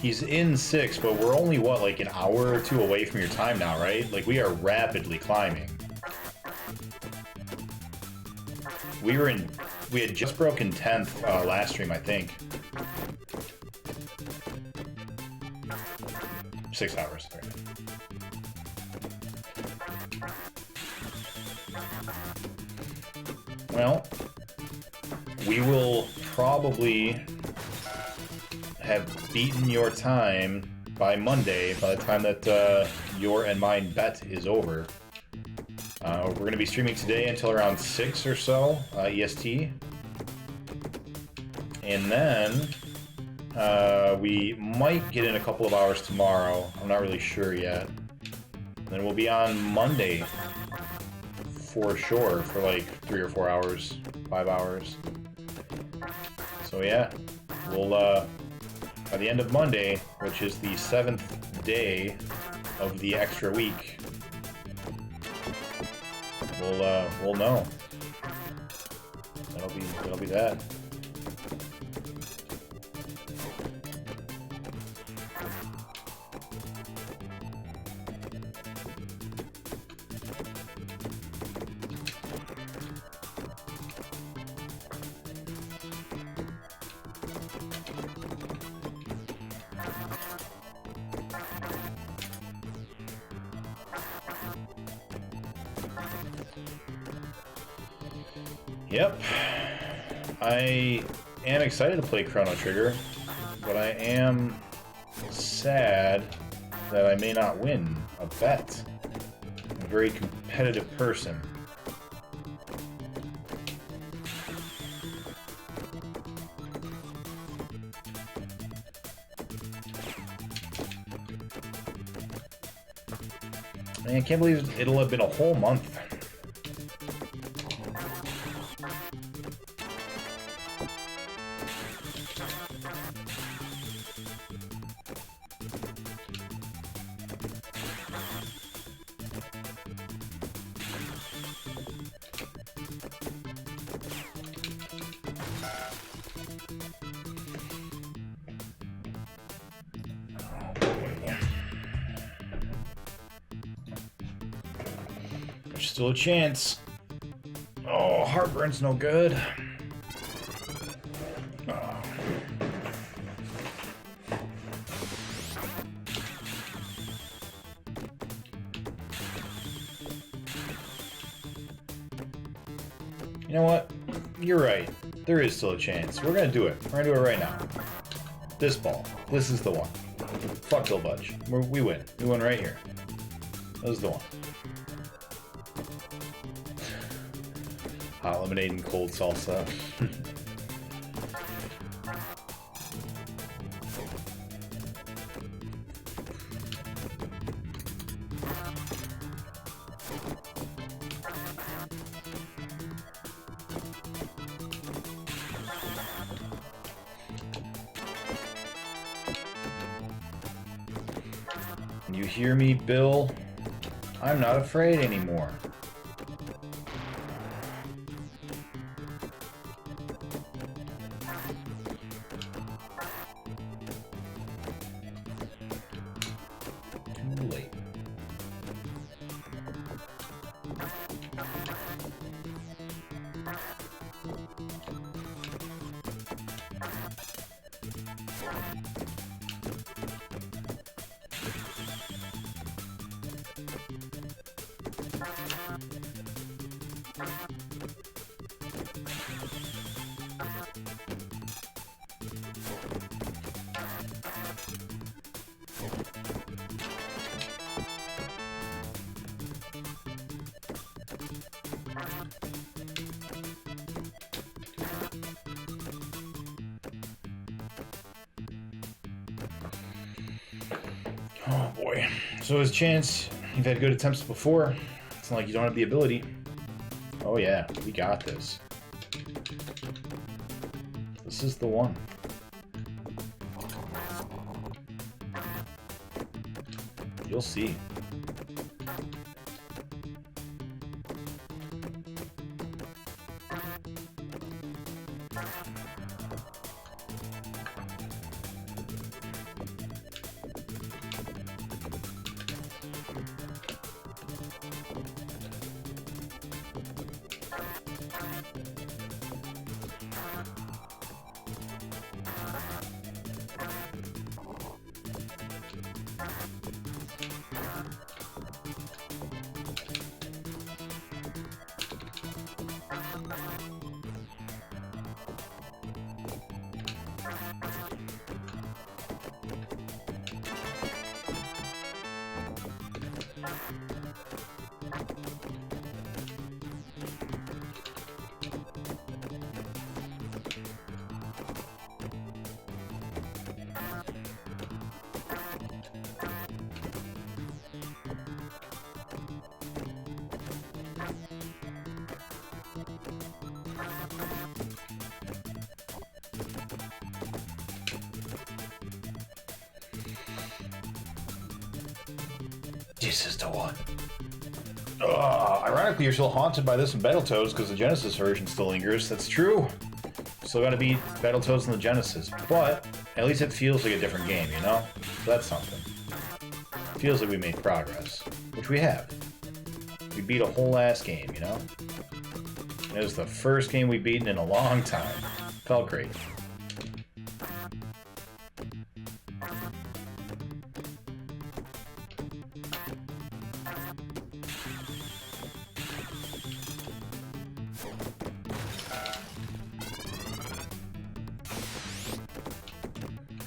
He's in 6, but we're only, what, like an hour or two away from your time now, right? Like, we are rapidly climbing. We had just broken 10th last stream, I think. 6 hours. Right. Well, we will probably have beaten your time by Monday, by the time that your and mine bet is over. We're going to be streaming today until around 6 or so, EST. And then we might get in a couple of hours tomorrow. I'm not really sure yet. And then we'll be on Monday for sure for like 3 or 4 hours, 5 hours. So yeah, we'll by the end of Monday, which is the 7th day of the extra week, we'll know. That'll be that. Yep, I am excited to play Chrono Trigger, but I am sad that I may not win a bet. I'm a very competitive person. Man, I can't believe it'll have been a whole month. There's still a chance. Oh, heartburn's no good. Oh. You know what? You're right. There is still a chance. We're gonna do it. We're gonna do it right now. This ball. This is the one. Fuck Bill Budge. We win. We win right here. This is the one. Hot lemonade and cold salsa. You hear me, Bill? I'm not afraid anymore. Too late. Oh boy. So his chance, you've had good attempts before. It's not like you don't have the ability. Oh yeah, we got this. This is the one. You'll see. This is the one. Ironically, you're still haunted by this in Battletoads because the Genesis version still lingers. That's true. Still gotta beat Battletoads in the Genesis. But at least it feels like a different game, you know? So that's something. It feels like we made progress. Which we have. We beat a whole ass game, you know? It was the first game we've beaten in a long time. Felt great.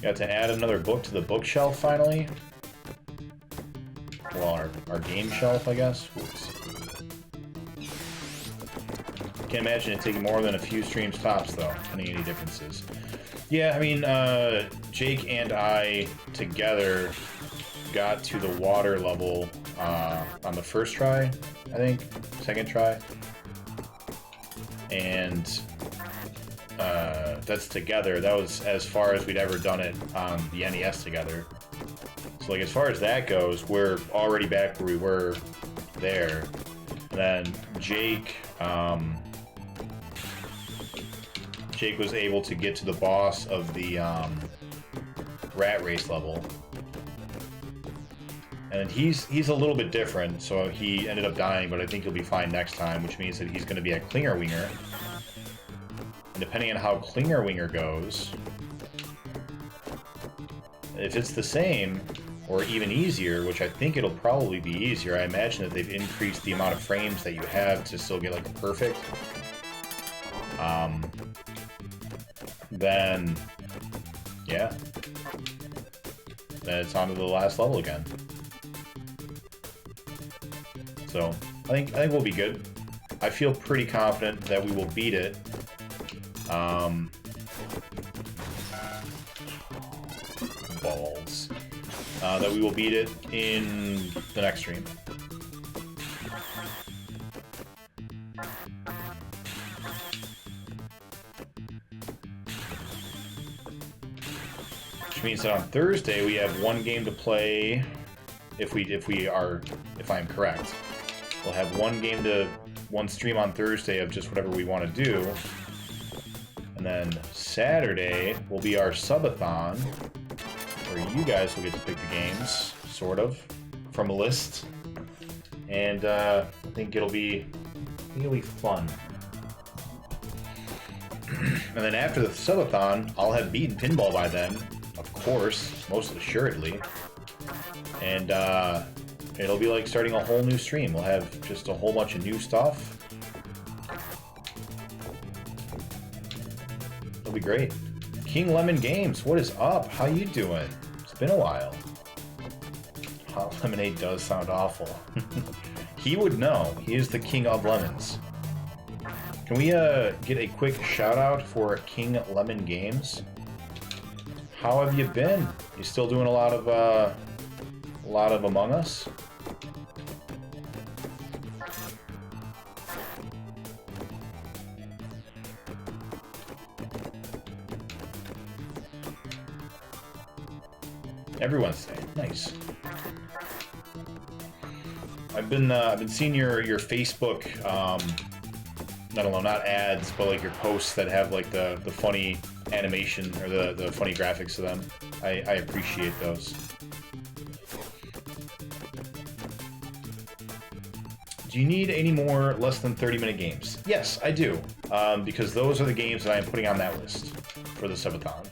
Got to add another book to the bookshelf finally. Well, our game shelf, I guess. Oops. Can't imagine it taking more than a few streams tops, though. Any differences? Yeah, I mean, Jake and I together got to the water level on the first try, I think. Second try. And that's together. That was as far as we'd ever done it on the NES together. So, like, as far as that goes, we're already back where we were there. And then Jake was able to get to the boss of the rat race level. And he's a little bit different, so he ended up dying, but I think he'll be fine next time, which means that he's going to be at Klinger Winger. And depending on how Klinger Winger goes, if it's the same, or even easier, which I think it'll probably be easier, I imagine that they've increased the amount of frames that you have to still get, like, a perfect. Then, yeah. Then it's on to the last level again. So, I think we'll be good. I feel pretty confident that we will beat it. Balls. That we will beat it in the next stream. Which means that on Thursday we have one game to play. If I'm correct, we'll have one stream on Thursday of just whatever we want to do, and then Saturday will be our subathon, where you guys will get to pick the games, sort of, from a list, and I think it'll be fun. And then after the subathon, I'll have beaten Pinball by then, of course, most assuredly. And it'll be like starting a whole new stream. We'll have just a whole bunch of new stuff. It'll be great. King Lemon Games, what is up? How you doing? It's been a while. Hot lemonade does sound awful. He would know. He is the king of lemons. Can we get a quick shout out for King Lemon Games? How have you been? You still doing a lot of Among Us? Every Wednesday. Nice. I've been seeing your Facebook, I don't know, not ads, but like your posts that have like the funny animation or the funny graphics to them. I appreciate those. Do Do you need any more less than 30-minute games? Yes, I do, because those are the games that I'm putting on that list for the subathon.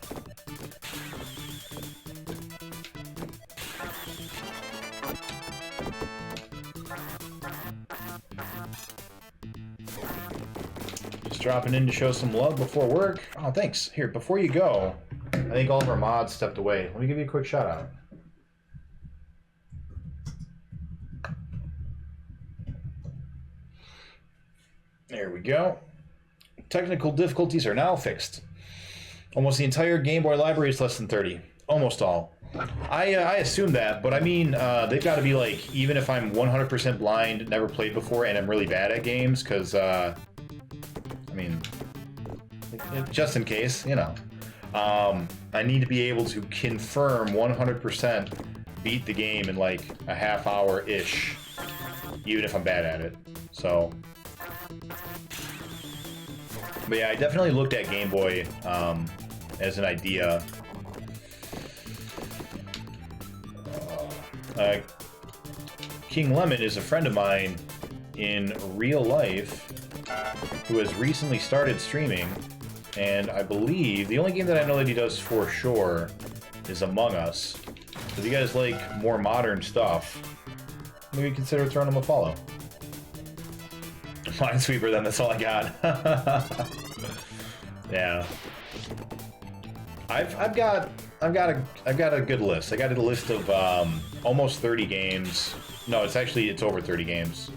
Just dropping in to show some love before work. Oh, thanks. Here, before you go, I think all of our mods stepped away. Let me give you a quick shout out. There we go. Technical difficulties are now fixed. Almost the entire Game Boy library is less than 30. Almost all. I assume that, but I mean, they've got to be like, even if I'm 100% blind, never played before, and I'm really bad at games, because, I mean, just in case, you know. I need to be able to confirm 100% beat the game in like a half hour-ish, even if I'm bad at it. So... But yeah, I definitely looked at Game Boy as an idea. King Lemon is a friend of mine in real life who has recently started streaming, and I believe the only game that I know that he does for sure is Among Us. So if you guys like more modern stuff, maybe consider throwing him a follow. Minesweeper, then that's all I got. Yeah, I've got a good list. I got a list of almost 30 games. No, it's over 30 games.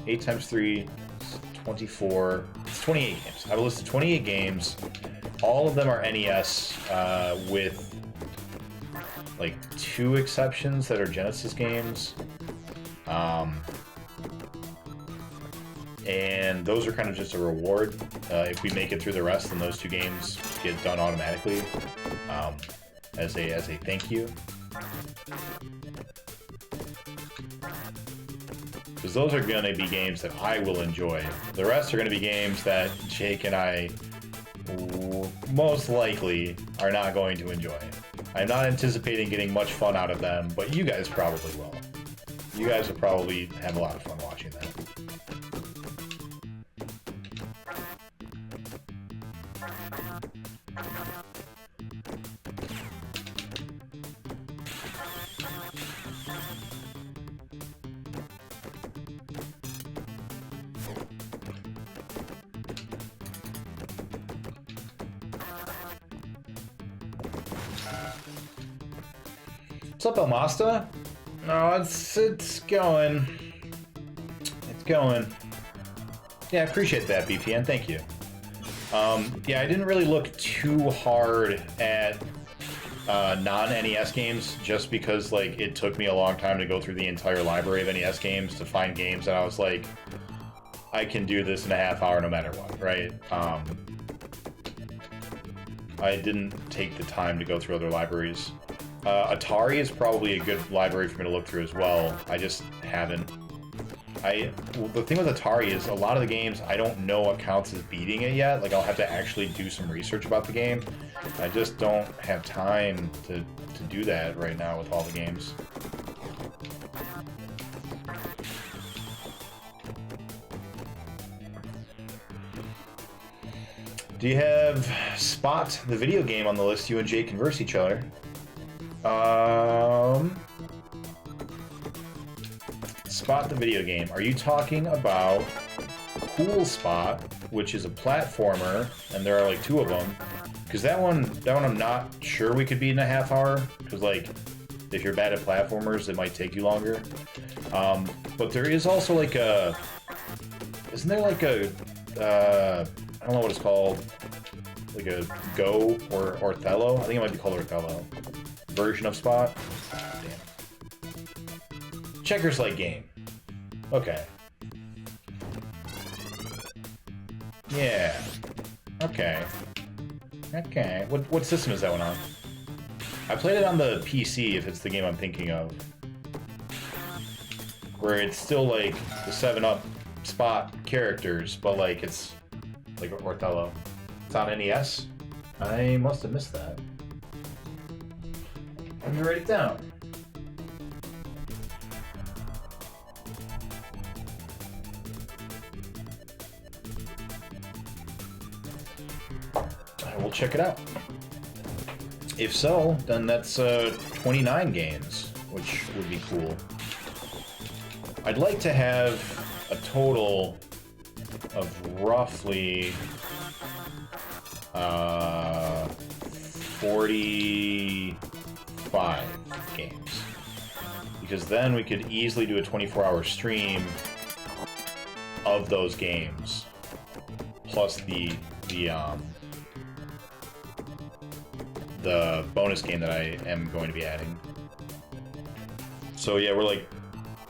8 times 3 is 24. It's 28 games. I have a list of 28 games. All of them are NES, with like 2 exceptions that are Genesis games. And those are kind of just a reward. If we make it through the rest, then those 2 games get done automatically, as a thank you. Because those are going to be games that I will enjoy. The rest are going to be games that Jake and I most likely are not going to enjoy. I'm not anticipating getting much fun out of them, but you guys probably will. You guys will probably have a lot of fun watching that. What's up, Elmasta? No, it's going. It's going. Yeah, I appreciate that, BPN. Thank you. Yeah, I didn't really look too hard at non-NES games, just because like it took me a long time to go through the entire library of NES games to find games that I was like, I can do this in a half hour no matter what, right? I didn't take the time to go through other libraries. Atari is probably a good library for me to look through as well. I just haven't. The thing with Atari is a lot of the games, I don't know what counts as beating it yet. Like, I'll have to actually do some research about the game. I just don't have time to do that right now with all the games. Do you have Spot, the video game, on the list you and Jake converse each other? Spot, the video game. Are you talking about Cool Spot, which is a platformer, and there are like 2 of them? Because that one I'm not sure we could beat in a half hour, because like, if you're bad at platformers, it might take you longer. But there is also like a... Isn't there like a... I don't know what it's called. Like a Go or Othello? I think it might be called Othello. Version of Spot. Damn. Checkers-like game. Okay. Yeah. Okay. Okay. What system is that one on? I played it on the PC, if it's the game I'm thinking of. Where it's still like the 7-Up Spot characters, but like it's like Othello. It's on NES? I must have missed that. Let me write it down. we'll check it out. If so, then that's 29 games, which would be cool. I'd like to have a total of roughly 45 games, because then we could easily do a 24-hour stream of those games, plus the bonus game that I am going to be adding. So yeah, we're like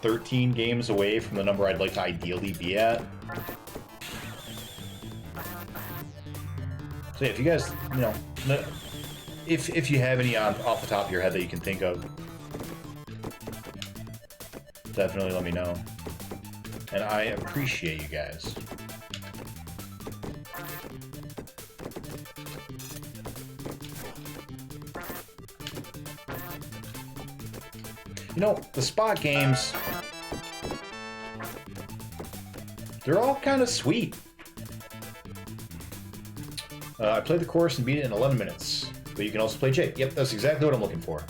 13 games away from the number I'd like to ideally be at. So yeah, if you guys, you know, if you have any off the top of your head that you can think of, definitely let me know. And I appreciate you guys. You know, the spot games, they're all kind of sweet. I played the course and beat it in 11 minutes, but you can also play J. Yep, that's exactly what I'm looking for.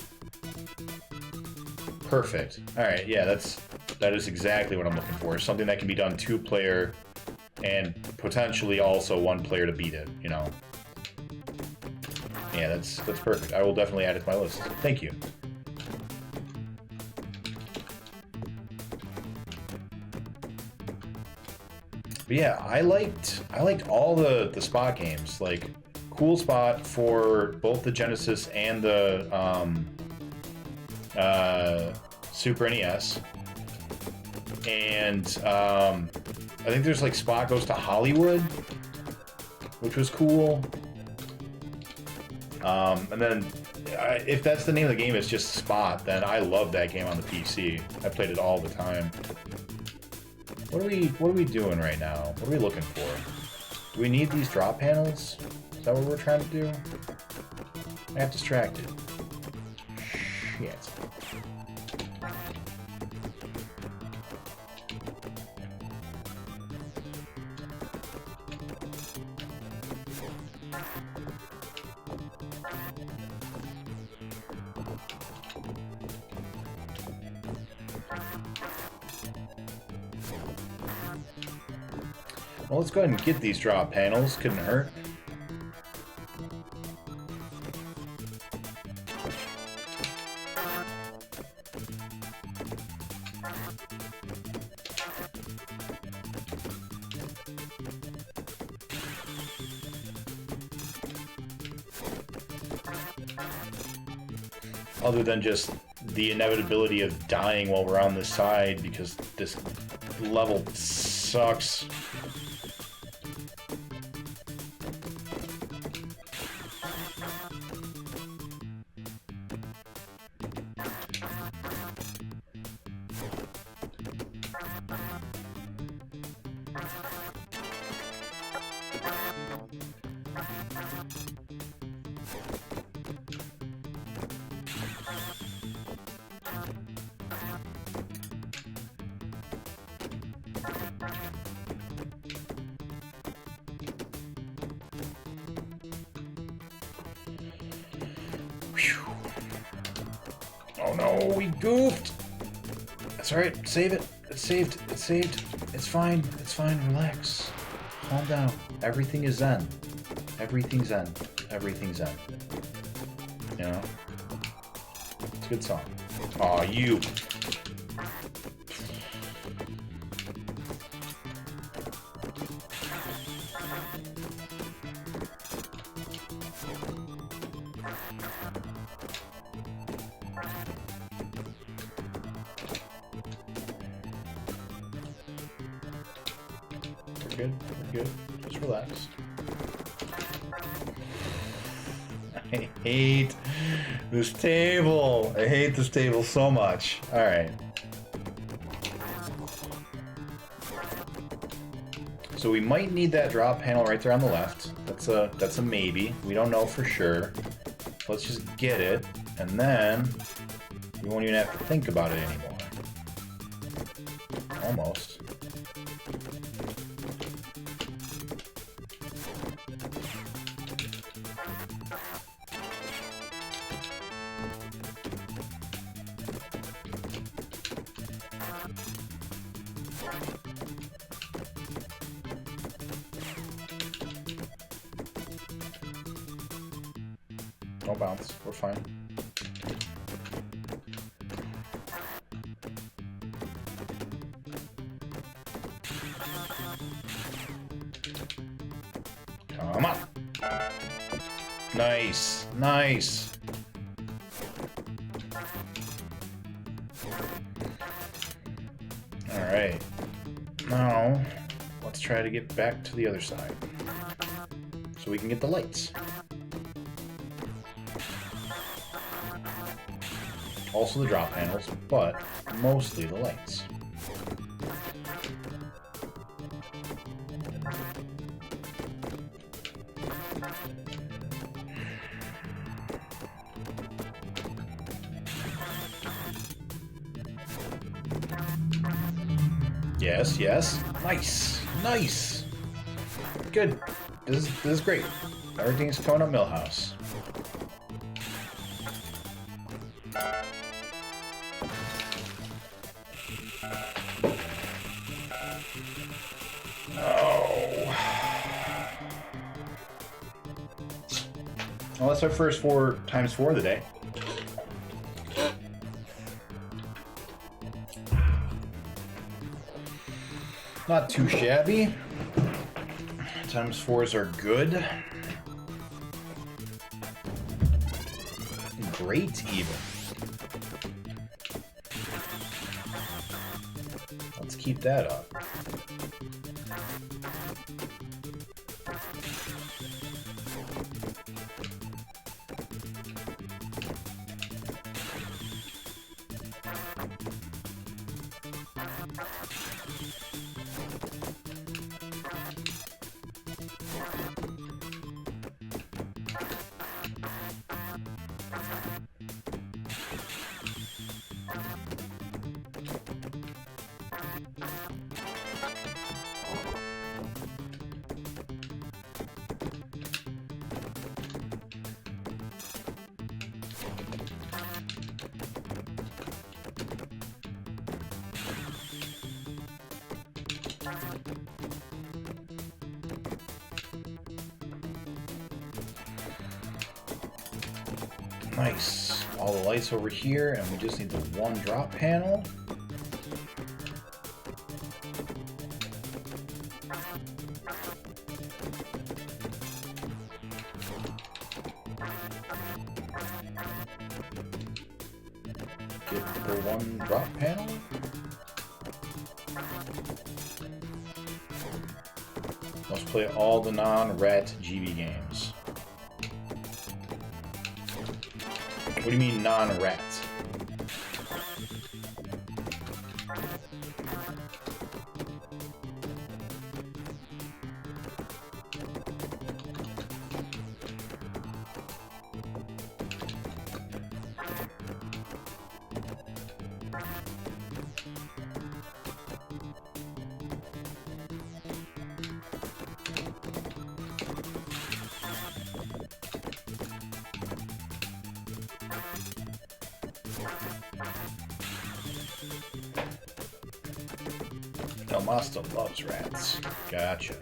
Perfect. All right, yeah, that is exactly what I'm looking for. Something that can be done 2-player and potentially also 1-player to beat it, you know. Yeah, that's perfect. I will definitely add it to my list. Thank you. But yeah, I liked all the spot games. Like, cool spot for both the Genesis and the Super NES. And I think there's like Spot Goes to Hollywood, which was cool. And then if that's the name of the game, it's just Spot, then I love that game on the PC. I played it all the time. What are we doing right now? What are we looking for? Do we need these drop panels? Is that what we're trying to do? I got distracted. Shit. Well, let's go ahead and get these drop panels. Couldn't hurt. Other than just the inevitability of dying while we're on this side because this level sucks. Oh no, we goofed! That's alright, save it. It's saved. It's saved. It's fine. It's fine. Relax. Calm down. Everything is zen. Everything's zen. Everything's zen. You know? It's a good song. Aw, you. We're good. Just relax. I hate this table. I hate this table so much. Alright. So we might need that drop panel right there on the left. That's a maybe. We don't know for sure. Let's just get it, and then we won't even have to think about it anymore. Almost. No bounce. We're fine. Come on. Nice. Nice. All right. Now, let's try to get back to the other side so we can get the lights. Also the drop panels, but mostly the lights. Yes, yes. Nice. Nice. Good. This is great. Everything's coming up Millhouse. Oh. Well, that's our first 4 times 4 of the day. Not too shabby. Times 4s are good. Great, even. Let's keep that up. Nice. All the lights over here, and we just need the 1 drop panel. Get the 1 drop panel. Let's play all the non-rat GB games. What do you mean non-rats? Del Masto loves rats. Gotcha.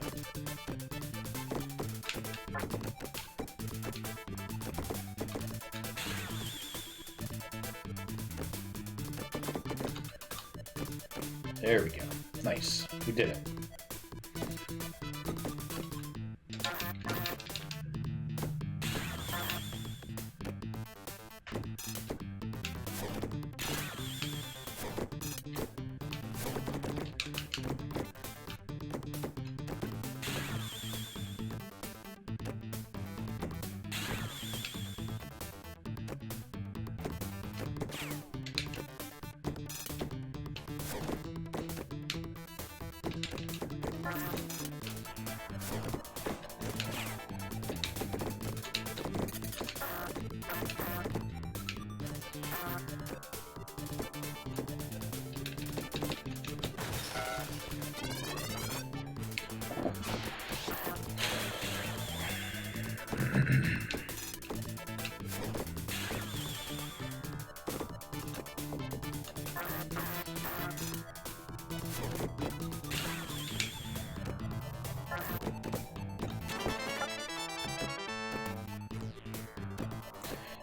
There we go. Nice. We did it.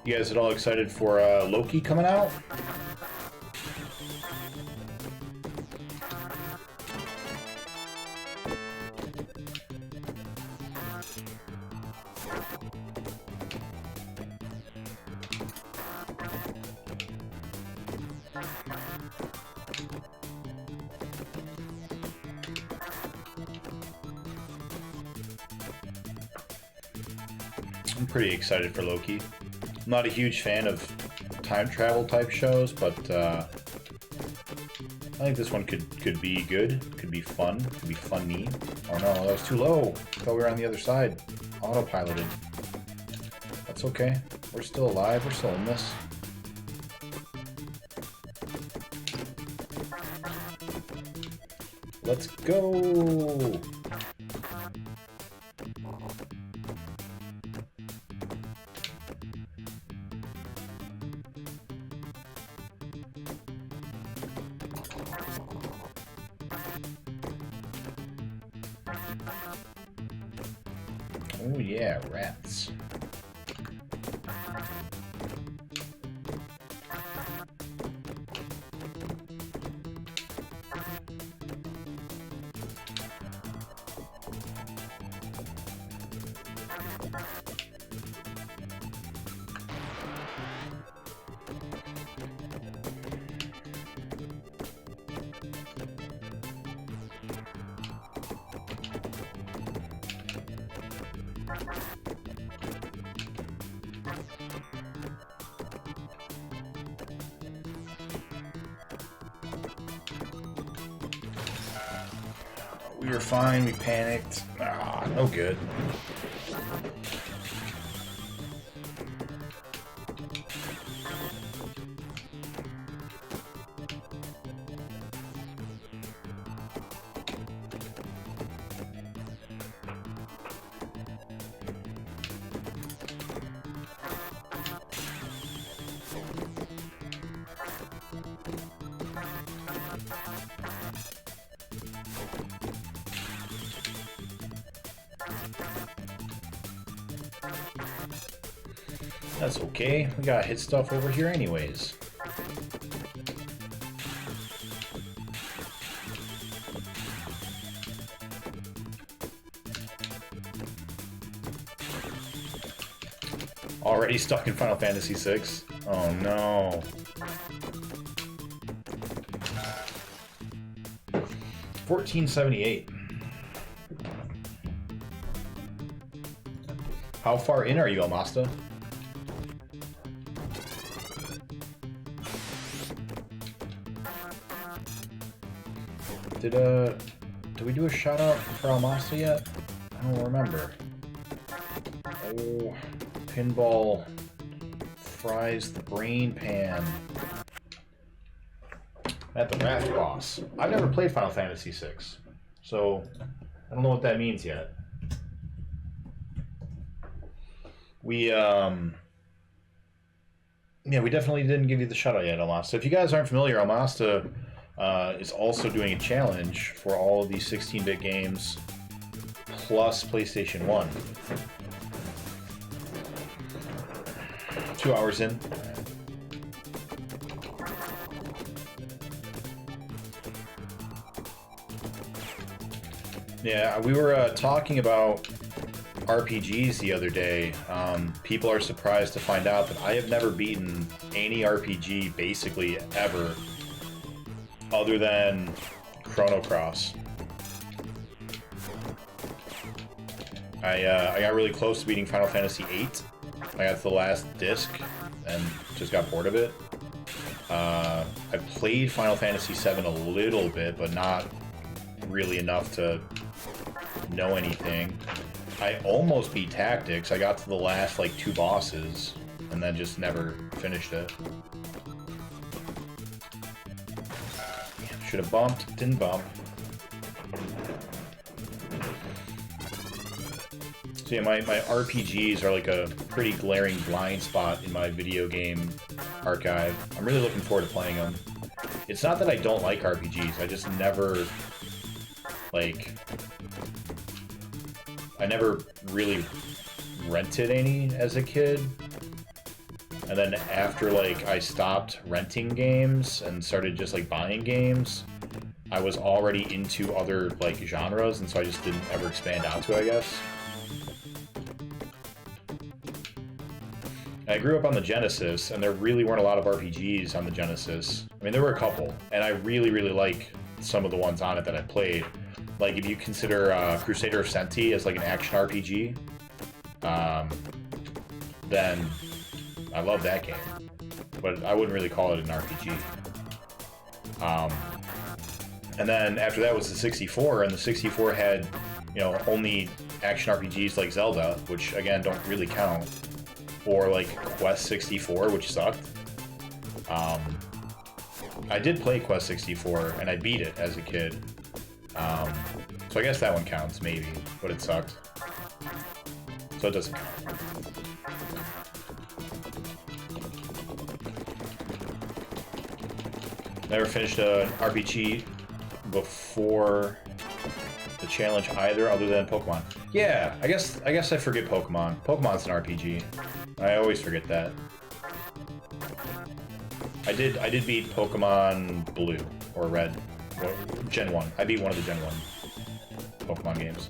You guys at all excited for Loki coming out? I'm pretty excited for Loki. I'm not a huge fan of time travel type shows, but I think this one could be good. Could be fun. Could be funny. Oh no, that was too low. I thought we were on the other side. Autopiloted. That's okay. We're still alive. We're still in this. Let's go! Oh yeah, rats. We were fine, we panicked. Ah, no good. That's okay. We got hit stuff over here anyways. Already stuck in Final Fantasy VI? Oh no. $14.78. How far in are you, Almasta? Did we do a shout out for Almasta yet? I don't remember. Oh, Pinball fries the brain pan at the Wrath boss. I've never played Final Fantasy VI, so I don't know what that means yet. We we definitely didn't give you the shout out yet, Almasta. So if you guys aren't familiar, Almasta is also doing a challenge for all of these 16-bit games plus PlayStation 1. 2 hours in. Yeah, we were talking about RPGs the other day. People are surprised to find out that I have never beaten any RPG basically ever other than Chrono Cross. I got really close to beating Final Fantasy VIII. I got to the last disc and just got bored of it. I played Final Fantasy VII a little bit, but not really enough to know anything. I almost beat Tactics. I got to the last, like, 2 bosses, and then just never finished it. Should have bumped, didn't bump. So yeah, my RPGs are like a pretty glaring blind spot in my video game archive. I'm really looking forward to playing them. It's not that I don't like RPGs, I just never, like... I never really rented any as a kid. And then after like I stopped renting games and started just like buying games, I was already into other like genres, and so I just didn't ever expand out to it, I guess. And I grew up on the Genesis, and there really weren't a lot of RPGs on the Genesis. I mean, there were a couple, and I really, really like some of the ones on it that I played. Like, if you consider Crusader of Senti as like an action RPG, then I love that game. But I wouldn't really call it an RPG. And then after that was the 64, and the 64 had, you know, only action RPGs like Zelda, which again don't really count, or like Quest 64, which sucked. I did play Quest 64, and I beat it as a kid. So I guess that one counts, maybe, but it sucked. So it doesn't count. Never finished an RPG before the challenge either, other than Pokemon. Yeah, I guess I forget Pokemon. Pokemon's an RPG. I always forget that. I did beat Pokemon Blue or Red, or Gen 1. I beat one of the Gen 1 Pokemon games.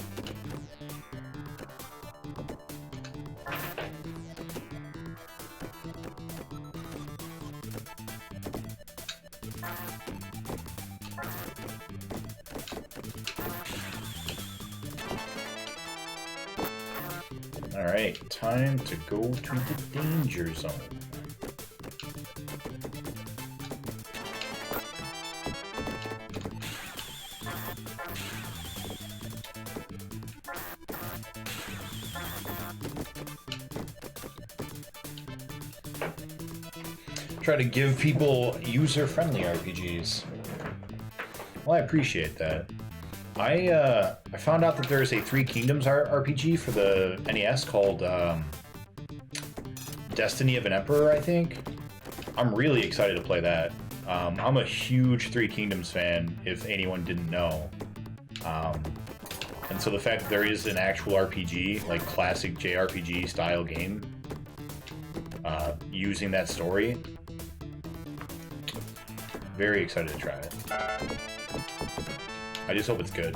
Alright, time to go to the danger zone. Try to give people user-friendly RPGs. Well, I appreciate that. I found out that there's a Three Kingdoms RPG for the NES called Destiny of an Emperor, I think. I'm really excited to play that. I'm a huge Three Kingdoms fan, if anyone didn't know. And so the fact that there is an actual RPG, like classic JRPG style game, using that story, very excited to try it. I just hope it's good.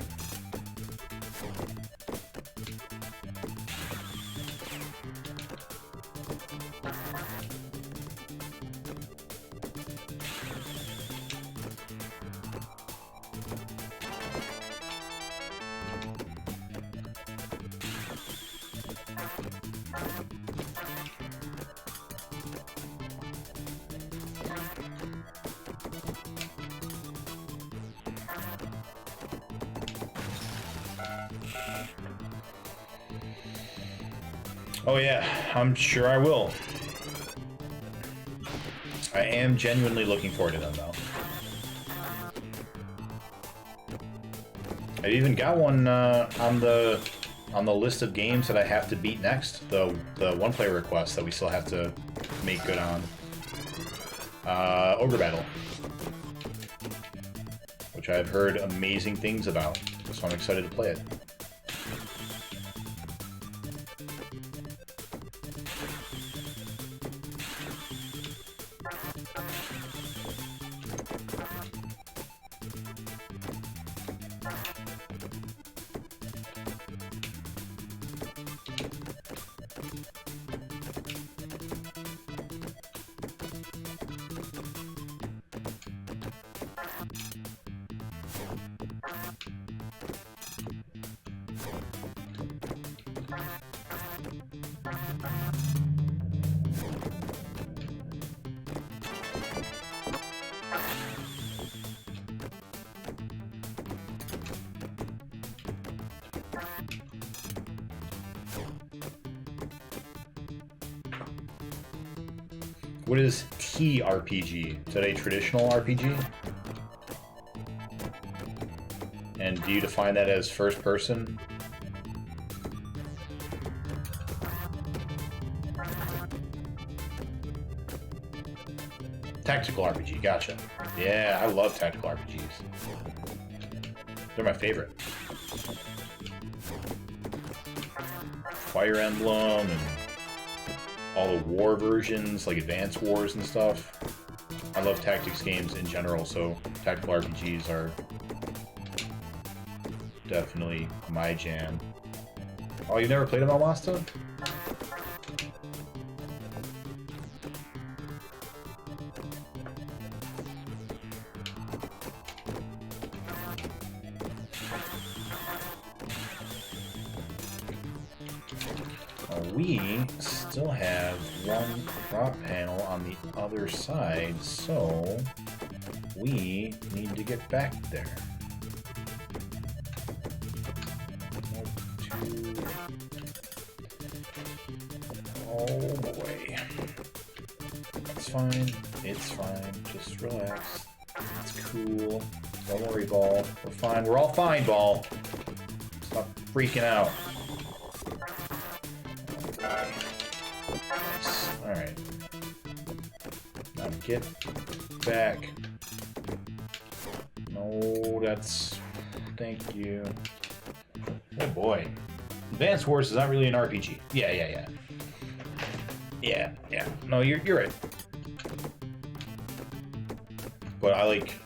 Oh yeah, I'm sure I will. I am genuinely looking forward to them, though. I even got one on the list of games that I have to beat next. The one-player request that we still have to make good on. Ogre Battle, which I've heard amazing things about, so I'm excited to play it. What is TRPG? Is that a traditional RPG? And do you define that as first person? Tactical RPG, gotcha. Yeah, I love tactical RPGs. They're my favorite. Fire Emblem and all the war versions, like Advance Wars and stuff. I love tactics games in general, so tactical RPGs are definitely my jam. Oh, you've never played a Malmasta? We still have one prop panel on the other side, so we need to get back there. 1, 2. Oh boy. It's fine. It's fine. Just relax. It's cool. Don't worry, Ball. We're fine. We're all fine, Ball. Stop freaking out. Alright. Now get back. No, that's... Thank you. Oh boy. Advance Wars is not really an RPG. Yeah. Yeah. No, you're right. But I like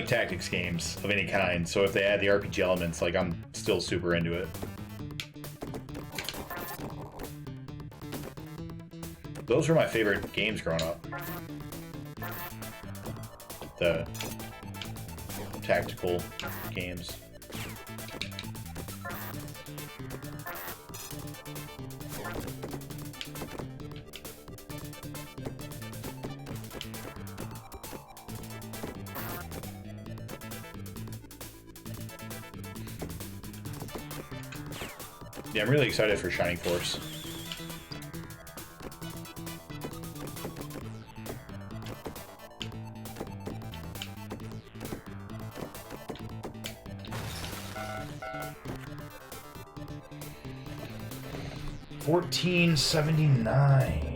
tactics games of any kind, so if they add the RPG elements, like, I'm still super into it. Those were my favorite games growing up. The tactical games. Yeah, I'm really excited for Shining Force. $14.79.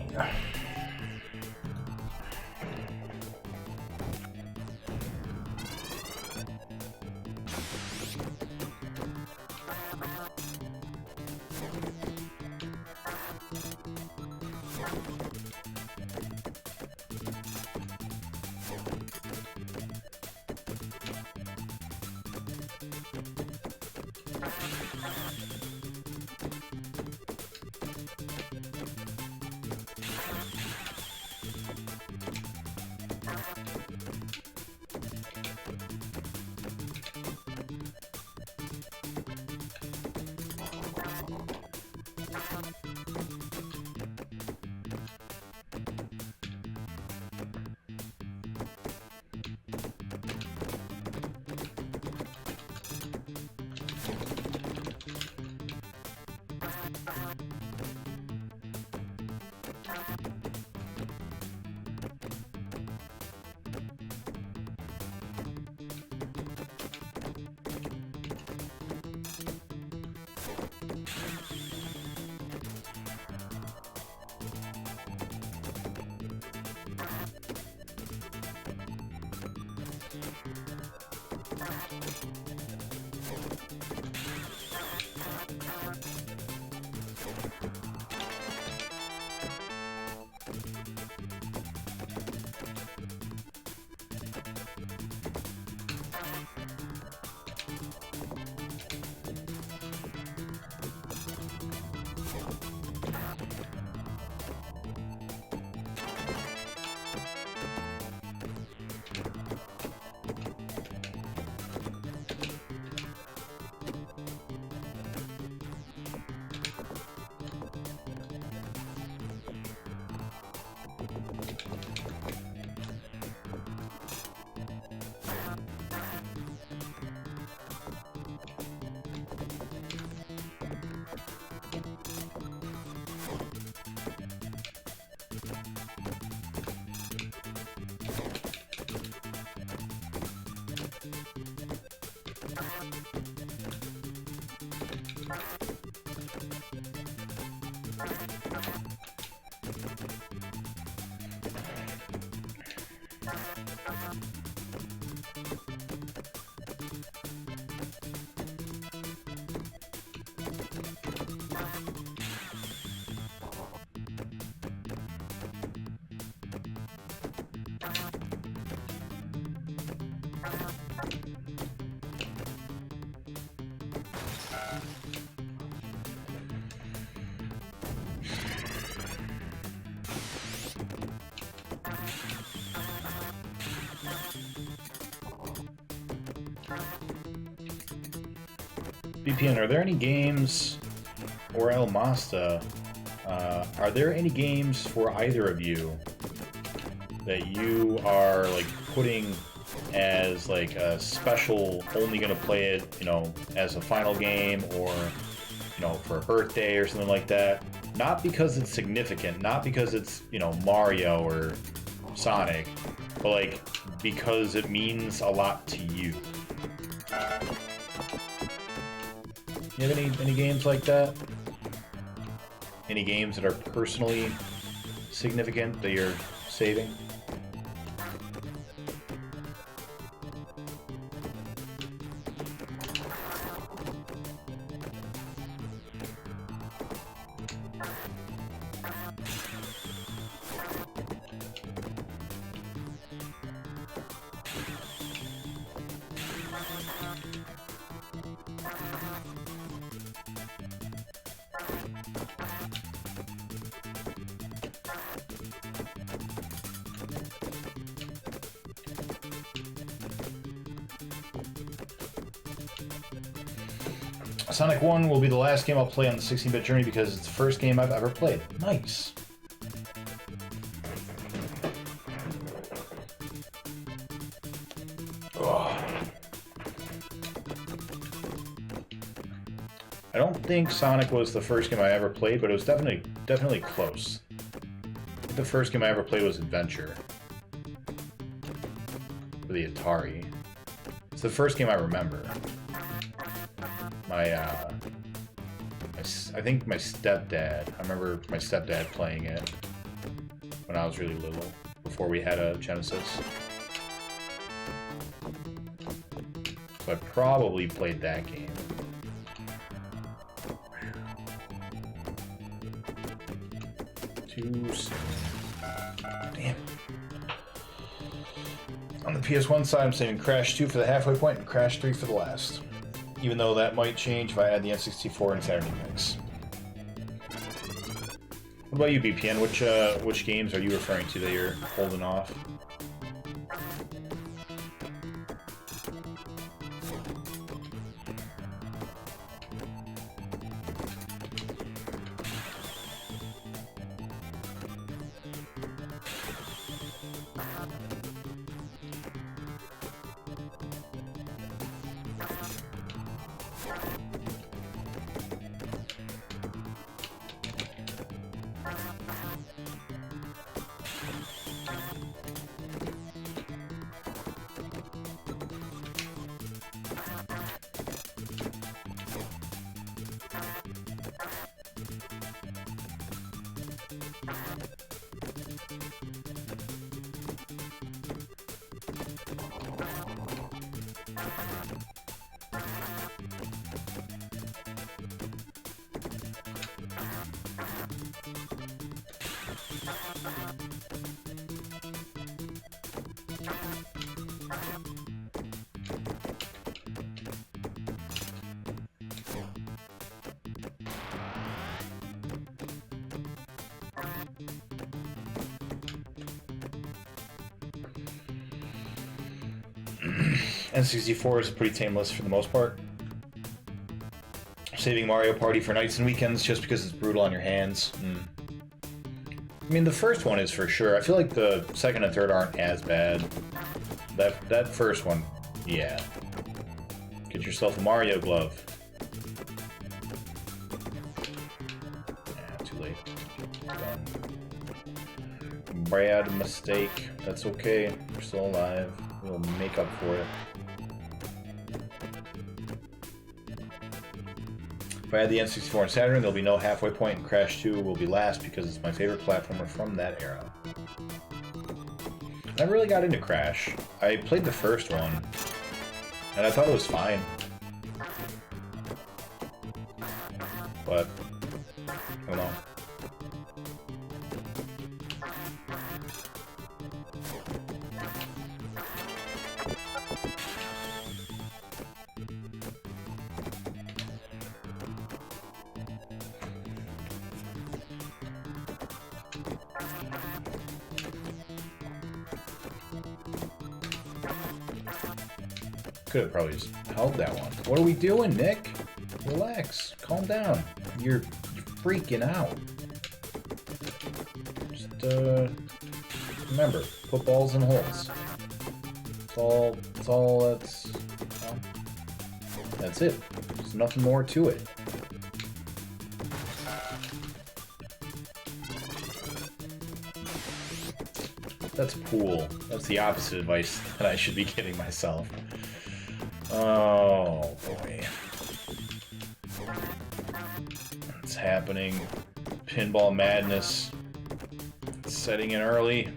BPN, are there any games, or El Masta, are there any games for either of you that you are like putting as like a special, only gonna play it, you know, as a final game, or you know, for a birthday or something like that? Not because it's significant, not because it's, you know, Mario or Sonic, but like because it means a lot to you. You have any games like that? Any games that are personally significant that you're saving? Sonic 1 will be the last game I'll play on the 16-bit journey because it's the first game I've ever played. Nice. Ugh. I don't think Sonic was the first game I ever played, but it was definitely close. The first game I ever played was Adventure for the Atari. It's the first game I remember. I think my stepdad, I remember my stepdad playing it when I was really little, before we had a Genesis. So I probably played that game. Too soon. Damn. On the PS1 side, I'm saving Crash 2 for the halfway point and Crash 3 for the last. Even though that might change if I add the N64 and Saturday mix. What about you, BPN? Which games are you referring to that you're holding off? N64 is a pretty tame list for the most part. Saving Mario Party for nights and weekends just because it's brutal on your hands. I mean, the first one is for sure. I feel like the second and third aren't as bad. That first one, yeah. Get yourself a Mario glove. Yeah, too late. Done. Bad mistake. That's okay. We're still alive. We'll make up for it. If I had the N64 and Saturn, there'll be no halfway point, and Crash 2 will be last because it's my favorite platformer from that era. I really got into Crash. I played the first one, and I thought it was fine. But, I don't know. Could have probably just held that one. What are we doing, Nick? Relax. Calm down. You're freaking out. Just, remember, put balls in holes. That's it. There's nothing more to it. That's pool. That's the opposite advice that I should be giving myself. Oh, boy. It's happening. Pinball madness. It's setting in early.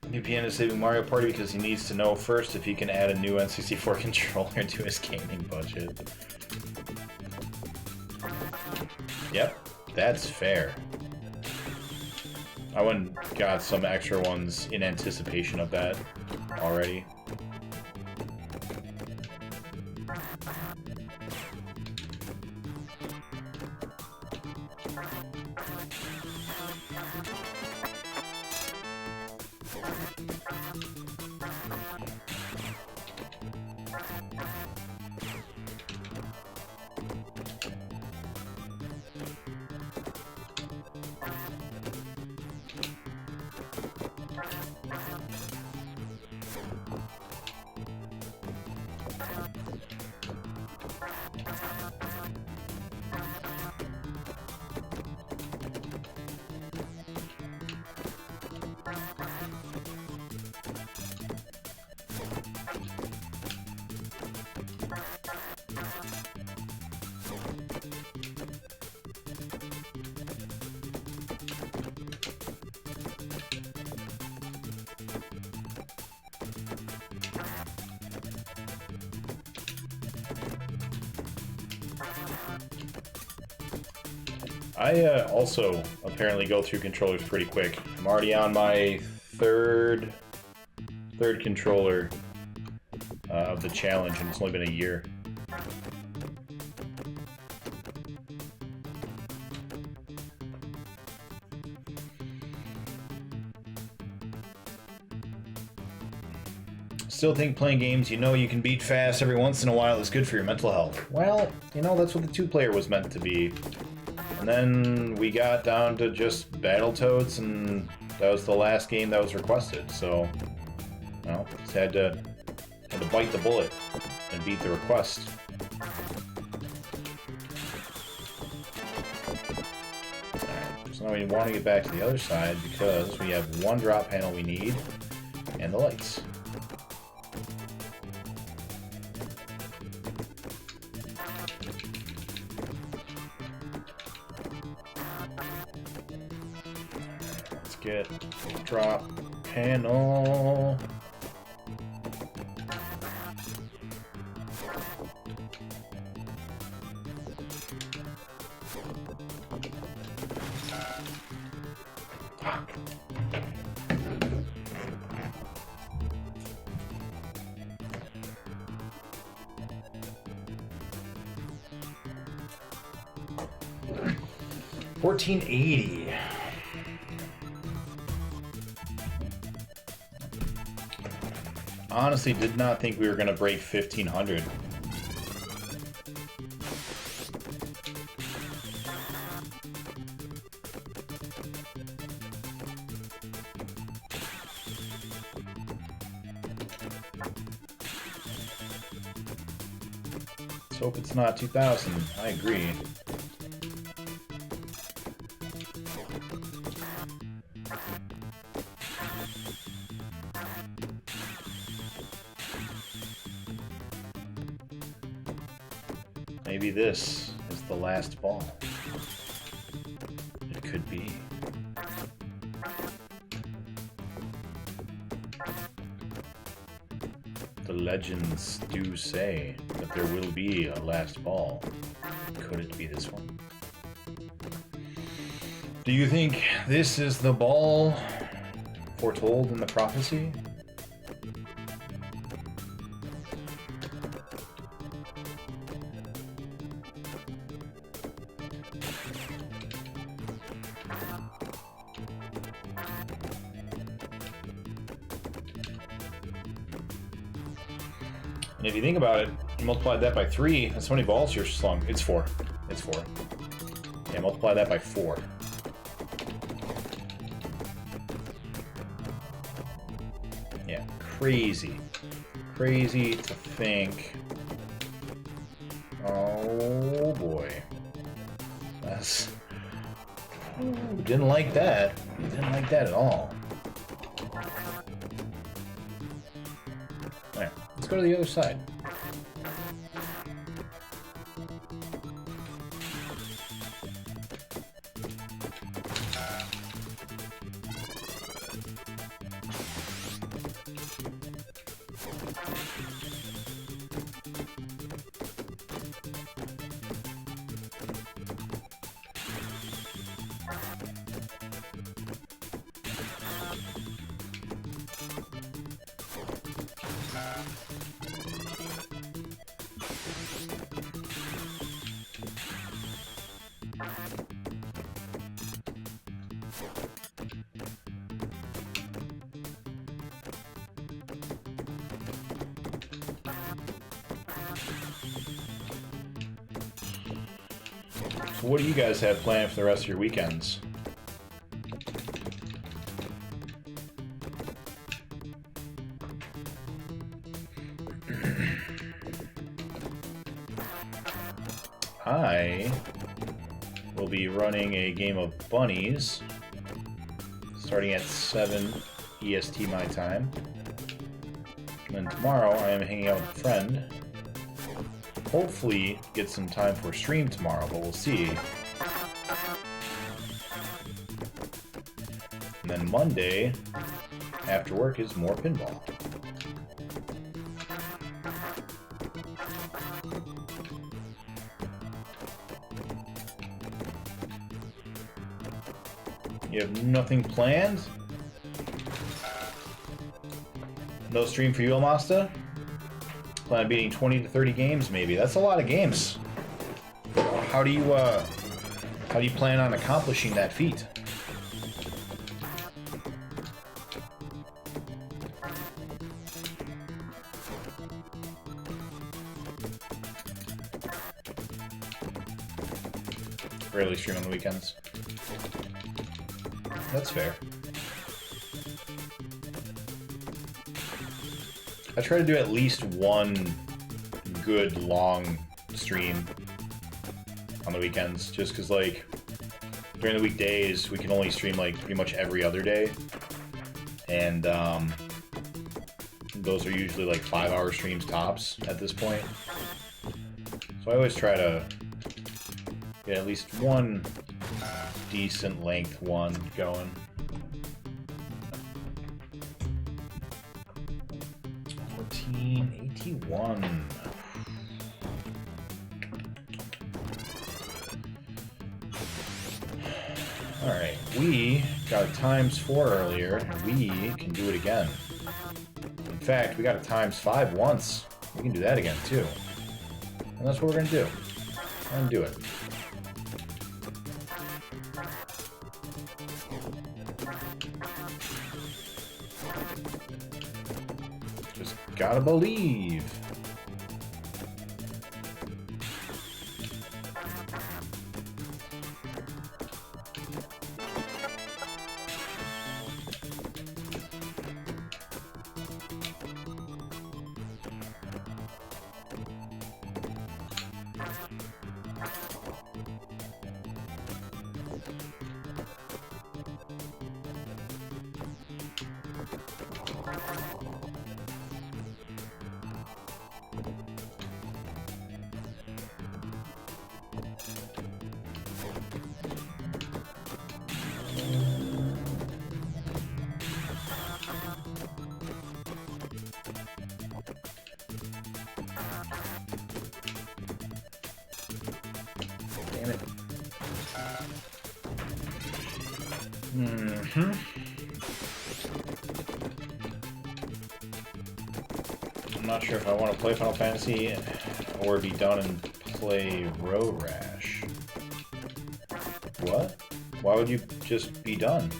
VPN is saving Mario Party because he needs to know first if he can add a new N64 controller to his gaming budget. Yep, that's fair. I went and got some extra ones in anticipation of that already. I also apparently go through controllers pretty quick. I'm already on my third controller of the challenge, and it's only been a year. Still think playing games you know you can beat fast every once in a while is good for your mental health. Well, you know, that's what the two-player was meant to be. And then we got down to just Battletoads, and that was the last game that was requested. So, you know, just had to bite the bullet and beat the request. Alright, so now we want to get back to the other side because we have one drop panel we need and the lights. Get drop panel. $14.80. Honestly, did not think we were going to break 1,500. Let's hope it's not 2,000. I agree. Maybe this is the last ball. It could be. The legends do say that there will be a last ball. Could it be this one? Do you think this is the ball foretold in the prophecy? And if you think about it, you multiply that by 3, that's how many balls you're slung. It's 4. It's 4. Yeah, multiply that by 4. Yeah, crazy. Crazy to think. Oh boy. That's... Didn't like that. Didn't like that at all. Alright, let's go to the other side. So what do you guys have planned for the rest of your weekends? I will be running a game of bunnies starting at 7 EST my time. And then tomorrow I am hanging out with a friend. Hopefully get some time for a stream tomorrow, but we'll see. And then Monday, after work, is more pinball. You have nothing planned? No stream for you, Almasta? Plan on beating 20 to 30 games, maybe. That's a lot of games. How do you plan on accomplishing that feat? Rarely stream on the weekends. That's fair. I try to do at least one good long stream on the weekends, just because, like, during the weekdays we can only stream like pretty much every other day, and those are usually like 5-hour streams tops at this point. So I always try to get at least one decent length one going. 1481. Alright, we got a ×4 earlier, and we can do it again. In fact, we got a ×5 once. We can do that again, too. And that's what we're going to do. We're going to do it. Just gotta believe. I'm not sure if I want to play Final Fantasy or be done and play Road Rash. What? Why would you just be done?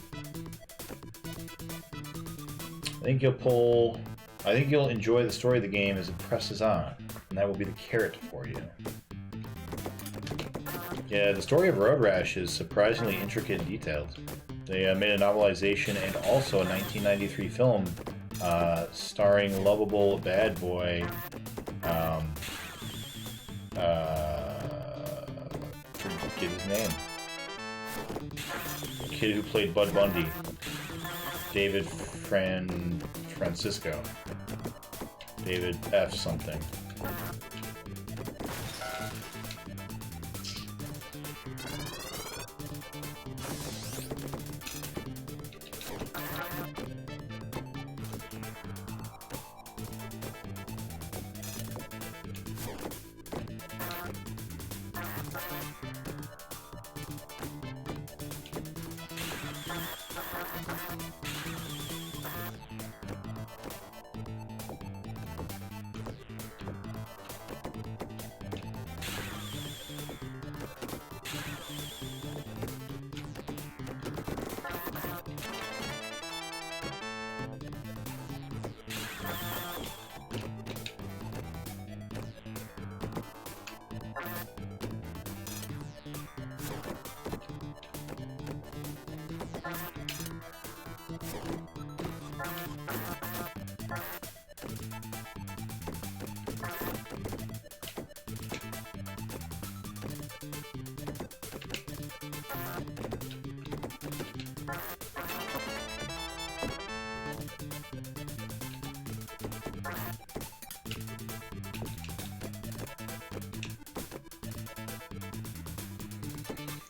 I think you'll pull I think you'll enjoy the story of the game as it presses on, and that will be the carrot for you. Yeah, the story of Road Rash is surprisingly intricate and detailed. They made a novelization and also a 1993 film starring lovable bad boy. Forget his name. The kid who played Bud Bundy. David Francisco. David F. something.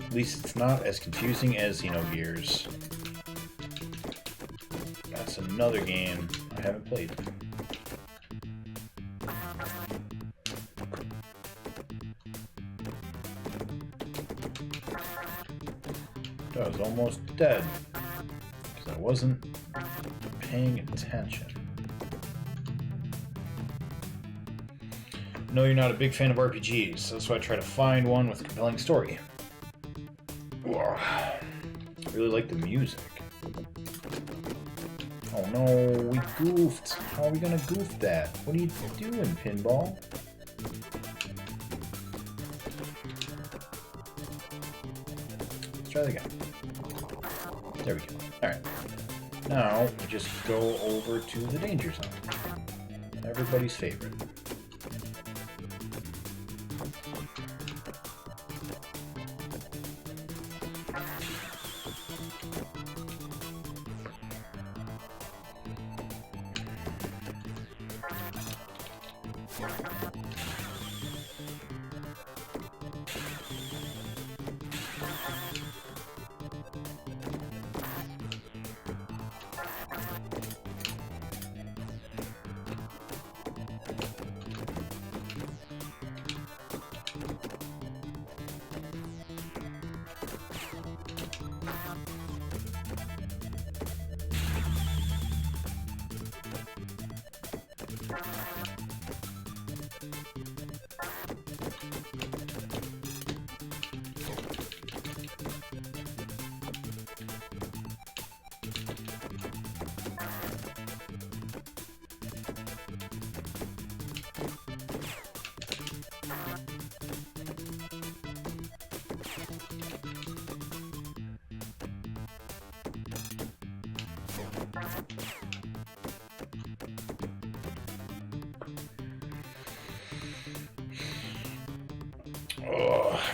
At least it's not as confusing as Xenogears. That's another game I haven't played. I was almost dead because I wasn't paying attention. No, you're not a big fan of RPGs, so that's why I try to find one with a compelling story. I really like the music. Oh no, we goofed. How are we gonna goof that? What are you doing, Pinball? Let's try that again. There we go. Alright. Now, we just go over to the danger zone. Everybody's favorite.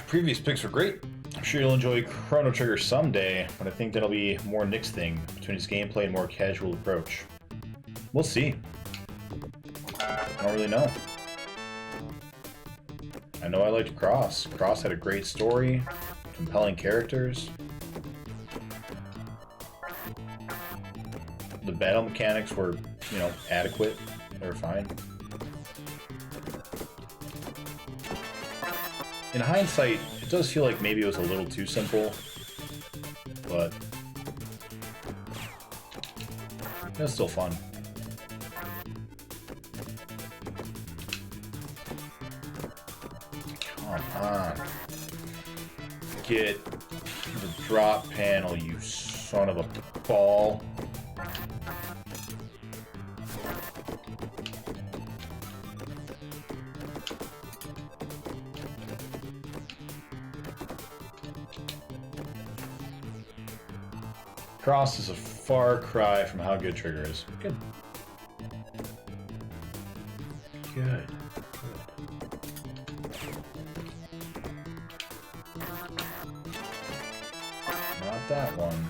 Previous picks were great. I'm sure you'll enjoy Chrono Trigger someday, but I think that'll be more Nick's thing, between his gameplay and more casual approach. We'll see. I don't really know. I know I liked Cross. Cross had a great story, compelling characters. The battle mechanics were, adequate. They were fine. In hindsight, it does feel like maybe it was a little too simple, but it was still fun. Come on. Get the drop panel, you son of a ball. Cross is a far cry from how good Trigger is. Good. Good. Not that one.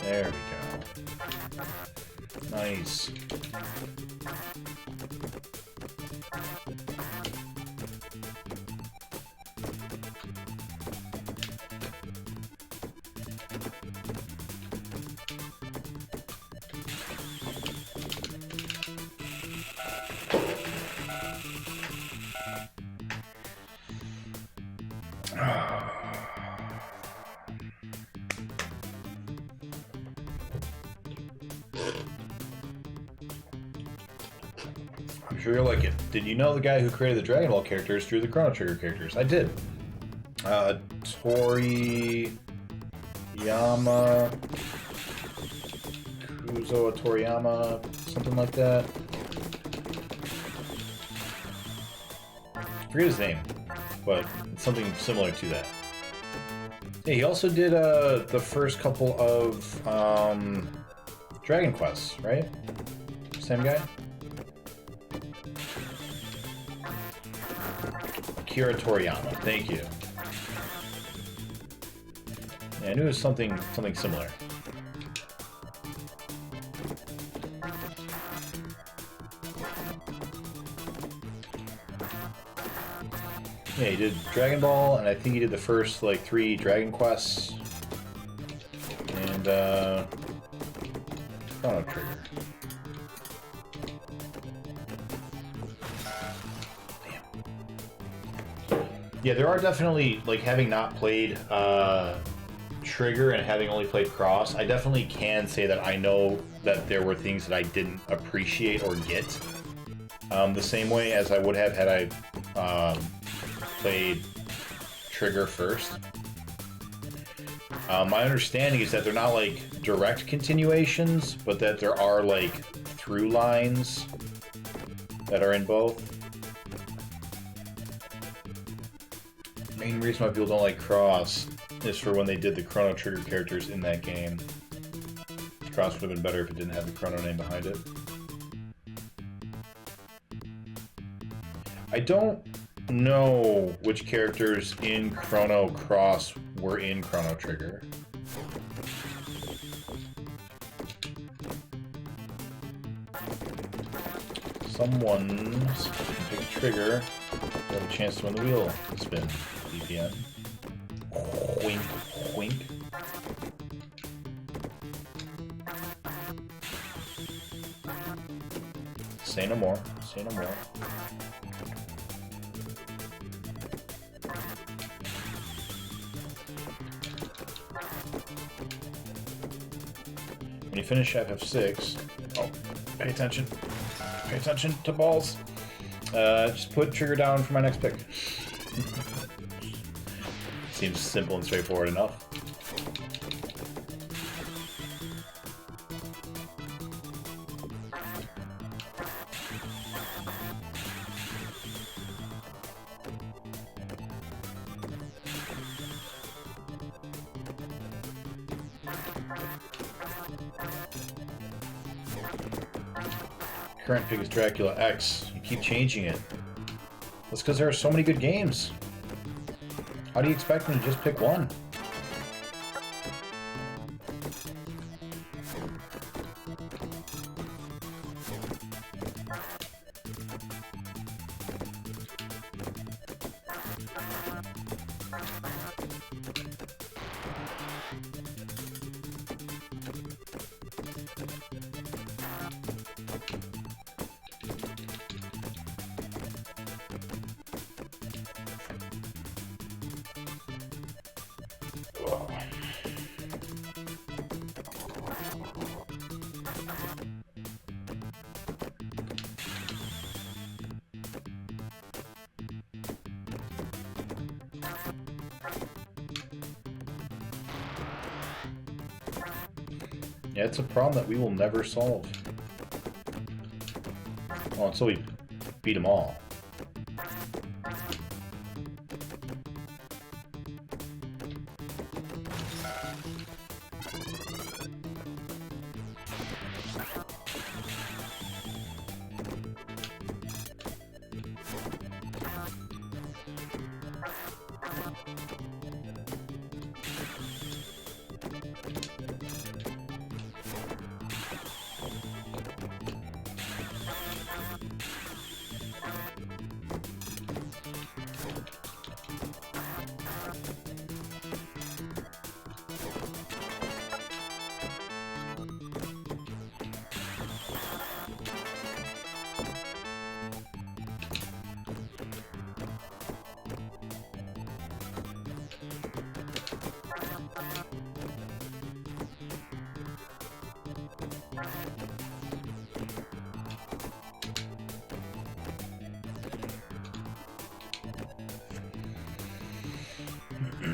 There we go. Nice. I'm sure you'll like it. Did you know the guy who created the Dragon Ball characters drew the Chrono Trigger characters? I did. Toriyama... Kuzo Toriyama... something like that. I forget his name, but it's something similar to that. Yeah, he also did the first couple of Dragon Quests, right? Same guy? Akira Toriyama, thank you. Yeah, I knew it was something similar. Yeah, he did Dragon Ball, and I think he did the first, like, 3 Dragon Quests. And, Chrono Trigger. Damn. Yeah, there are definitely, like, having not played, Trigger and having only played Cross, I definitely can say that I know that there were things that I didn't appreciate or get. The same way as I would have had I, played Trigger first. My understanding is that they're not like direct continuations, but that there are like through lines that are in both. Main reason why people don't like Cross is for when they did the Chrono Trigger characters in that game. Cross would have been better if it didn't have the Chrono name behind it. I don't know which characters in Chrono Cross were in Chrono Trigger. Someone's pick Trigger. Got a chance to win the wheel spin. VPN. Wink, wink. Say no more. Say no more. When you finish FF6, oh, pay attention. Pay attention to balls. Just put Trigger down for my next pick. Seems simple and straightforward enough. Current pick is Dracula X. You keep changing it. That's because there are so many good games. How do you expect me to just pick one? Yeah, it's a problem that we will never solve. Well, until we beat them all.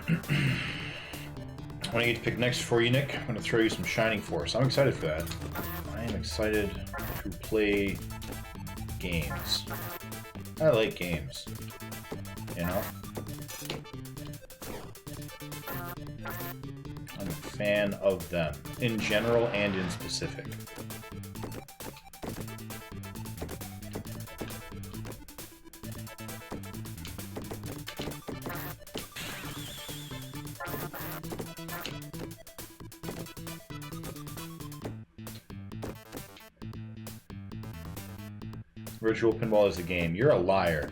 When I get to pick next for you, Nick, I'm going to throw you some Shining Force. I'm excited for that. I am excited to play games. I like games, you know? I'm a fan of them, in general and in specific. Virtual Pinball is a game. You're a liar.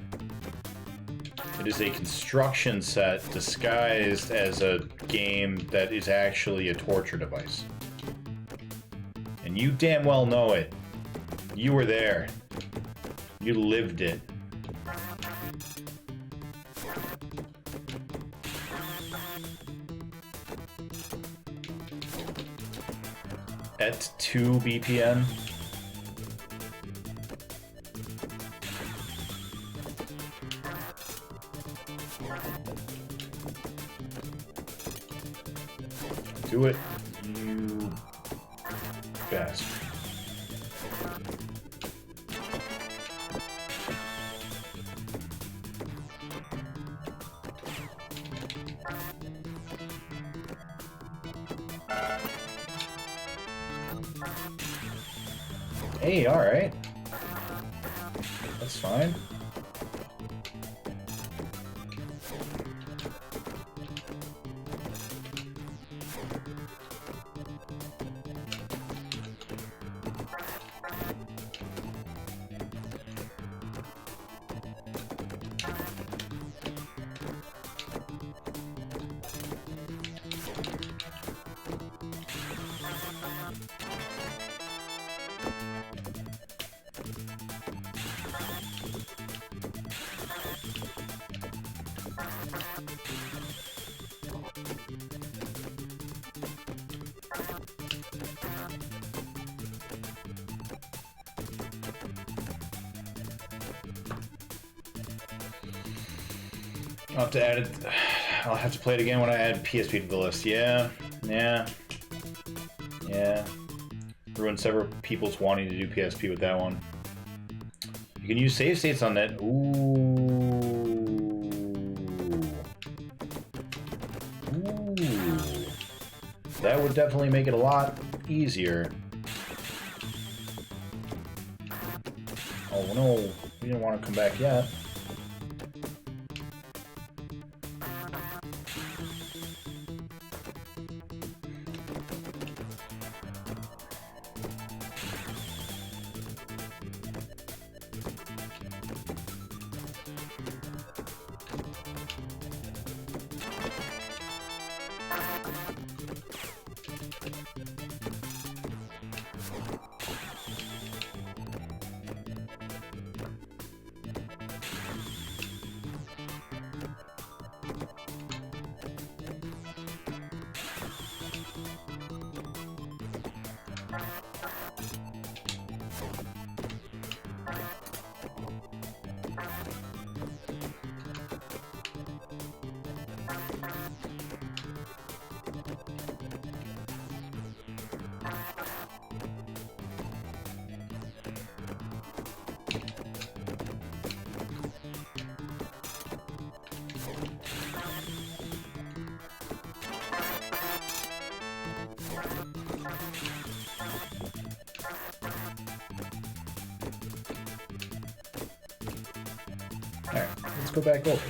It is a construction set disguised as a game that is actually a torture device. And you damn well know it. You were there. You lived it. At 2 BPM. Do it, you bastard. Hey, alright. That's fine. I'll have to add it. I'll have to play it again when I add PSP to the list. Yeah. Ruined several people's wanting to do PSP with that one. You can use save states on that. Ooh. That would definitely make it a lot easier. Oh no, we didn't want to come back yet. Alright, let's go back over.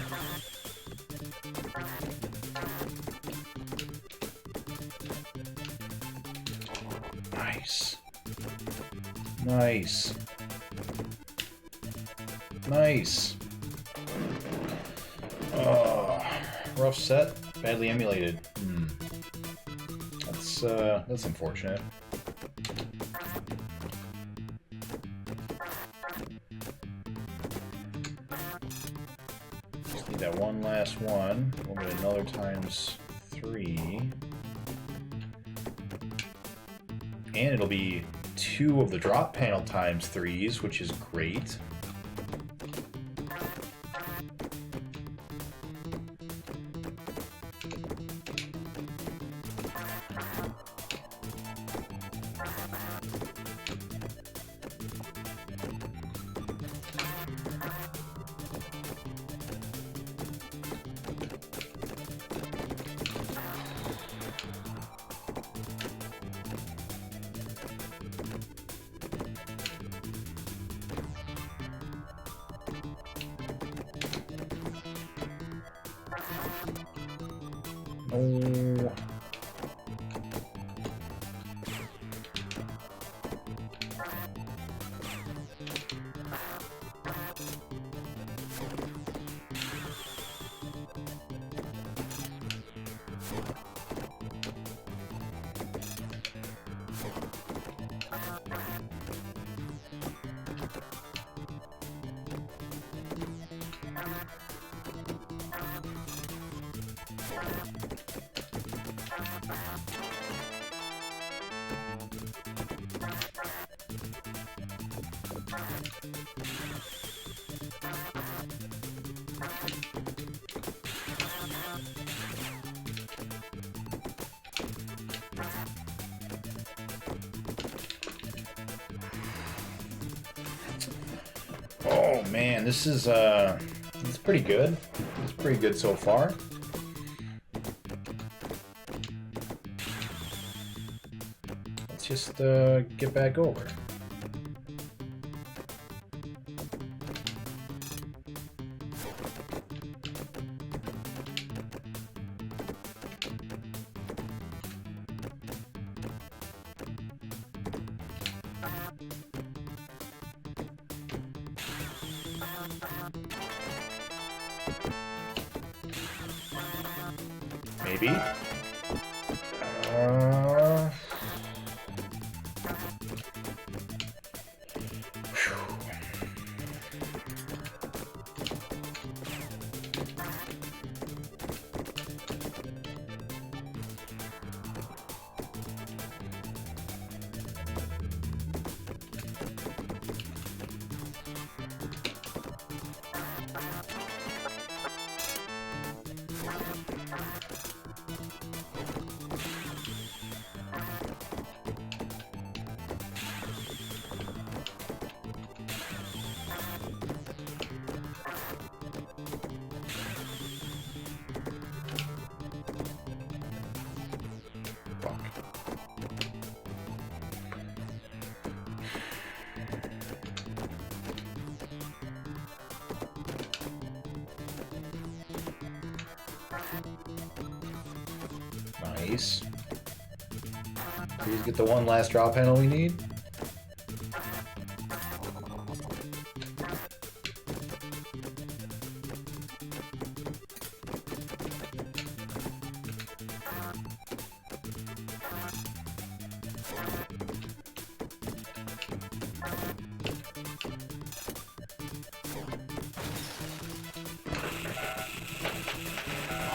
Nice. Nice. Nice. Oh, rough set, badly emulated. That's unfortunate. Just need that one last one. We'll get another ×3. And it'll be 2 of the drop panel ×3s, which is great. Oh. Oh man, this is it's pretty good. It's pretty good so far. Let's just get back over. Maybe. Nice. Please get the one last drop panel we need.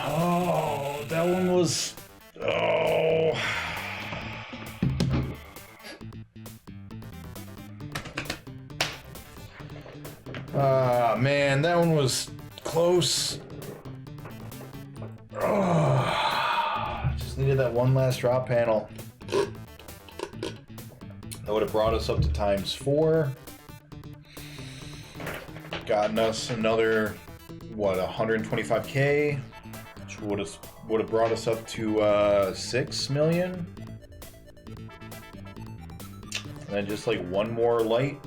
Oh, that one was... Oh. Man, that one was close. Oh, just needed that one last drop panel. That would have brought us up to ×4. Gotten us another, what, 125K, which would have brought us up to 6 million. And then just like one more light,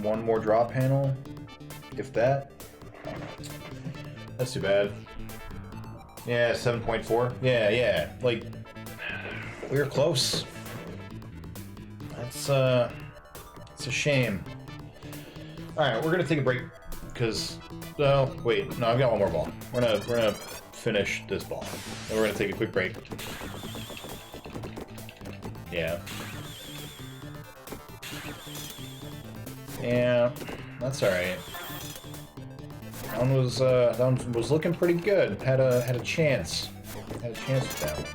one more drop panel, if that. That's too bad. Yeah, 7.4. Yeah, like we were close. It's a shame. All right, we're gonna take a break because, oh wait, no, I've got one more ball. We're gonna finish this ball, and we're gonna take a quick break. Yeah. Yeah, that's all right. That one was looking pretty good. Had a chance. Had a chance with that one.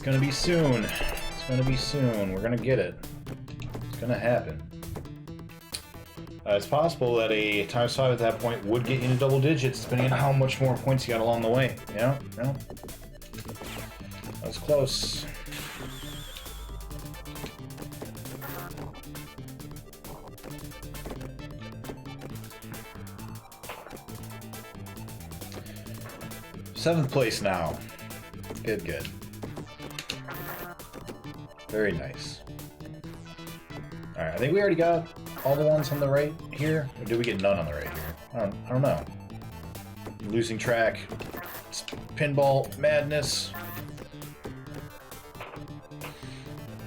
gonna be soon. It's gonna be soon. We're gonna get it. It's gonna happen. It's possible that a times 5 at that point would get you into double digits, depending on how much more points you got along the way. Yeah, yeah. That was close. Seventh place now. Good, good. Very nice. Alright, I think we already got all the ones on the right here. Or did we get none on the right here? I don't know. I'm losing track. It's pinball madness.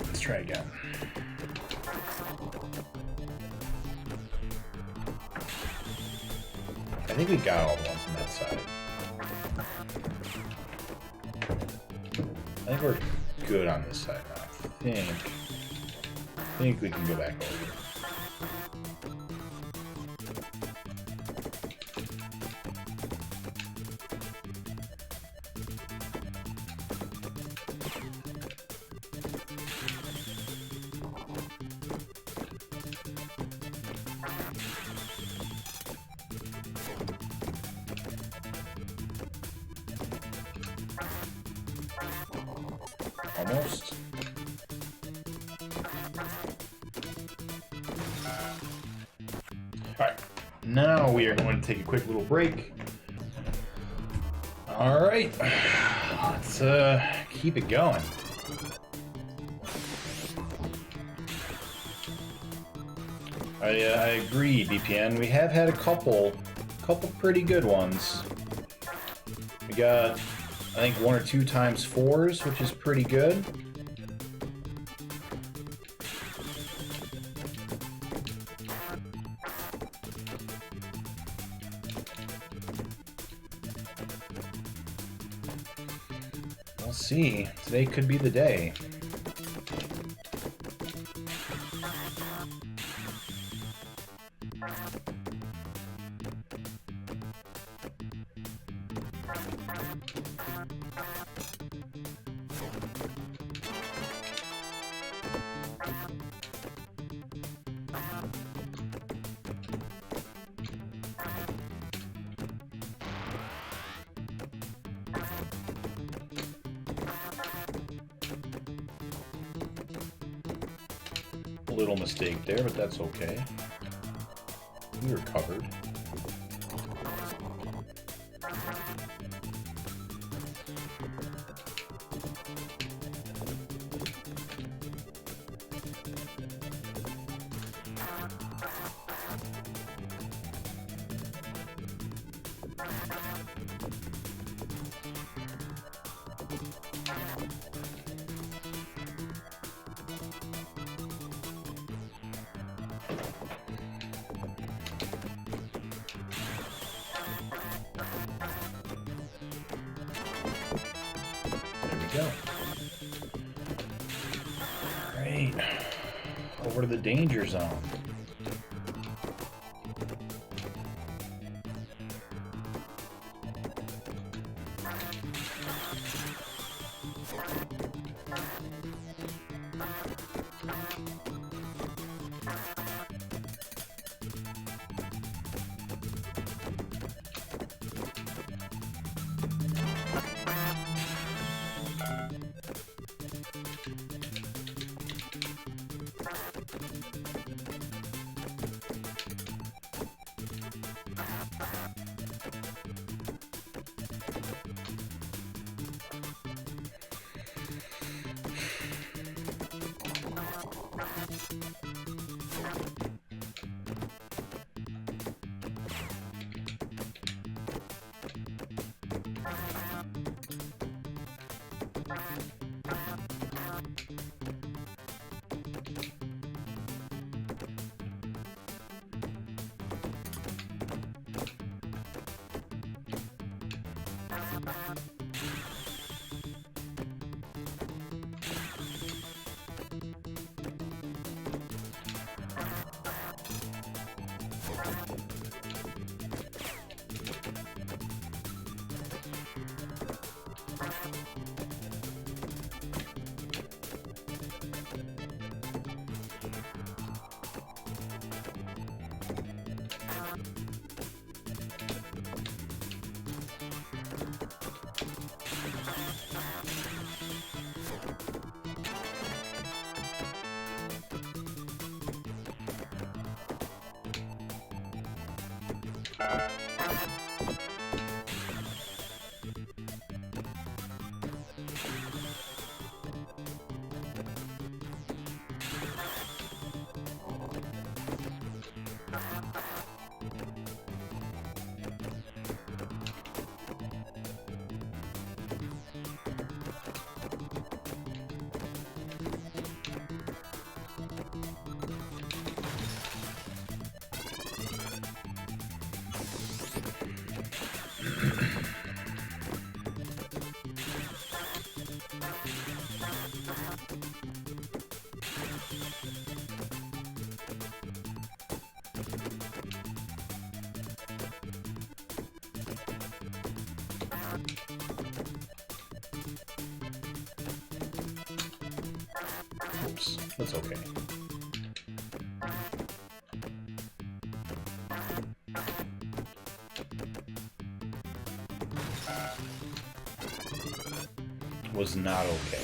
Let's try again. I think we got all the ones on that side. I think we're good on this side now. I think we can go back over here. Almost. Alright, now we are going to take a quick little break. Alright, let's keep it going. I agree, BPN. We have had a couple pretty good ones. We got, I think, 1 or 2 times 4s, which is pretty good. We'll see. Today could be the day. Little mistake there, but that's okay. We recovered. Go. Great. Over to the danger zone. Oops, that's okay. Was not okay.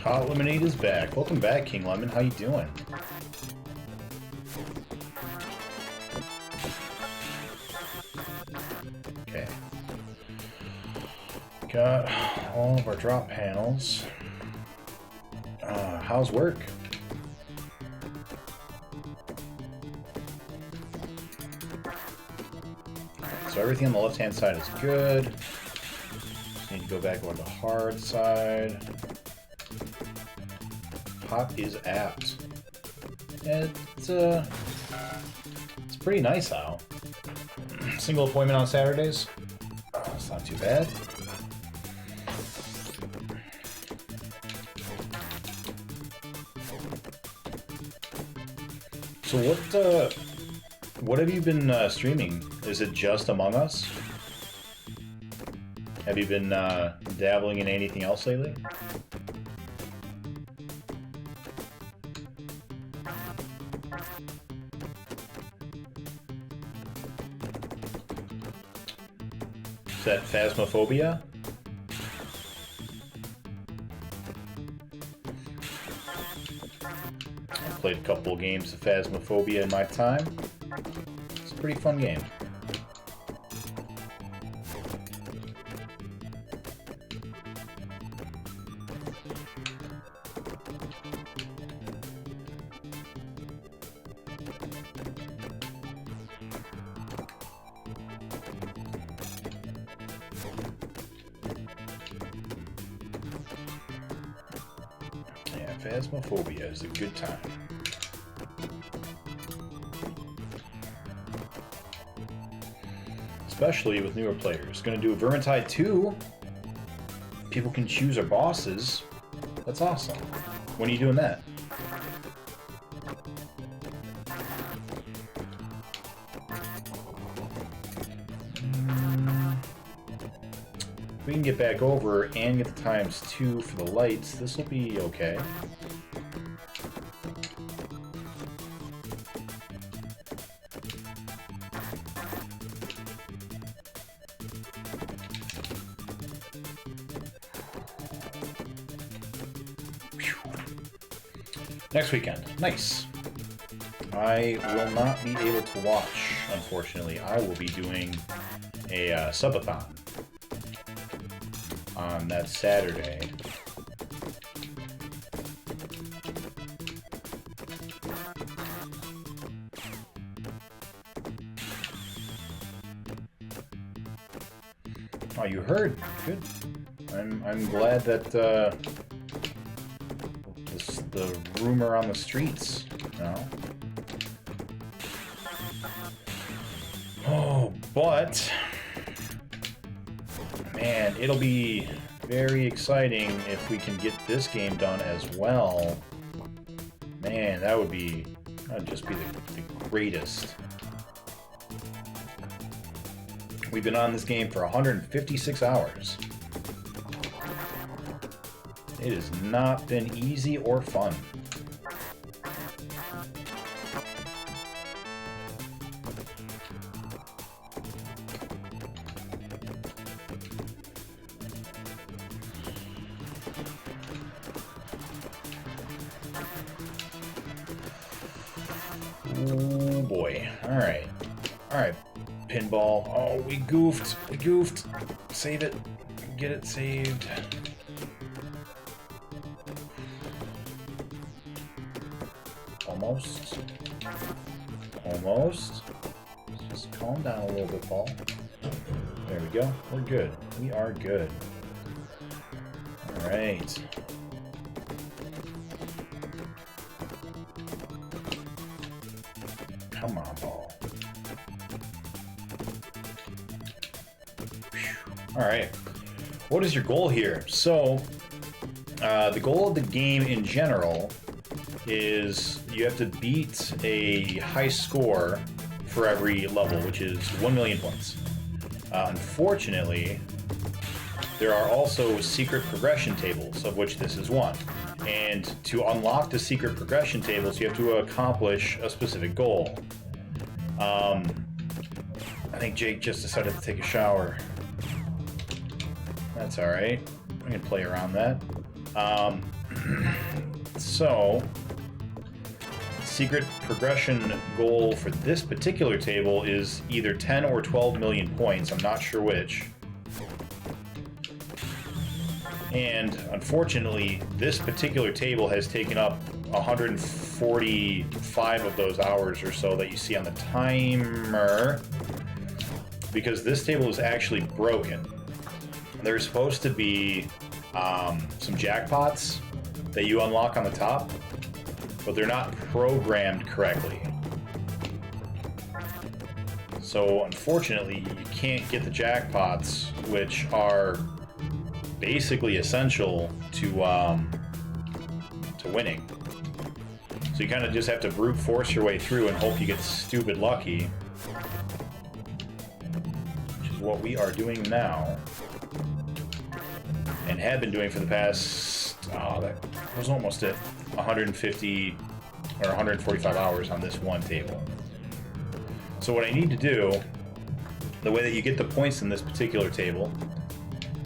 Hot Lemonade is back. Welcome back, King Lemon. How you doing? Okay. Got all of our drop panels. How's work? So everything on the left-hand side is good. Just need to go back over the hard side. Pop is apt. It's pretty nice out. Single appointment on Saturdays. It's not too bad. So what have you been streaming? Is it just Among Us? Have you been dabbling in anything else lately? Is that Phasmophobia? I played a couple games of Phasmophobia in my time. It's a pretty fun game. Phasmophobia is a good time. Especially with newer players. Gonna do Vermintide 2. People can choose our bosses. That's awesome. When are you doing that? If we can get back over and get the ×2 for the lights, this will be okay. Next weekend. Nice. I will not be able to watch, unfortunately. I will be doing a subathon on that Saturday. Oh, you heard? Good. I'm glad that the rumor on the streets, you know? Oh, but man, it'll be very exciting if we can get this game done as well. Man, that would just be the greatest. We've been on this game for 156 hours. It has not been easy or fun. Oh boy. Alright. Alright, Pinball. Oh, we goofed. We goofed. Save it. Get it saved. Almost. Almost. Just calm down a little bit, Paul. There we go. We're good. We are good. Alright. Come on, ball. Alright. What is your goal here? So, the goal of the game in general is you have to beat a high score for every level, which is 1 million points. Unfortunately, there are also secret progression tables, of which this is one. And to unlock the secret progression tables, you have to accomplish a specific goal. I think Jake just decided to take a shower. That's alright. I can play around that. So, secret progression goal for this particular table is either 10 or 12 million points. I'm not sure which. And unfortunately, this particular table has taken up 145 of those hours or so that you see on the timer, because this table is actually broken. There's supposed to be some jackpots that you unlock on the top, but they're not programmed correctly. So unfortunately, you can't get the jackpots, which are basically essential to winning. So you kind of just have to brute force your way through and hope you get stupid lucky, which is what we are doing now, and have been doing for the past, that was almost at 150 or 145 hours on this one table. So what I need to do, the way that you get the points in this particular table,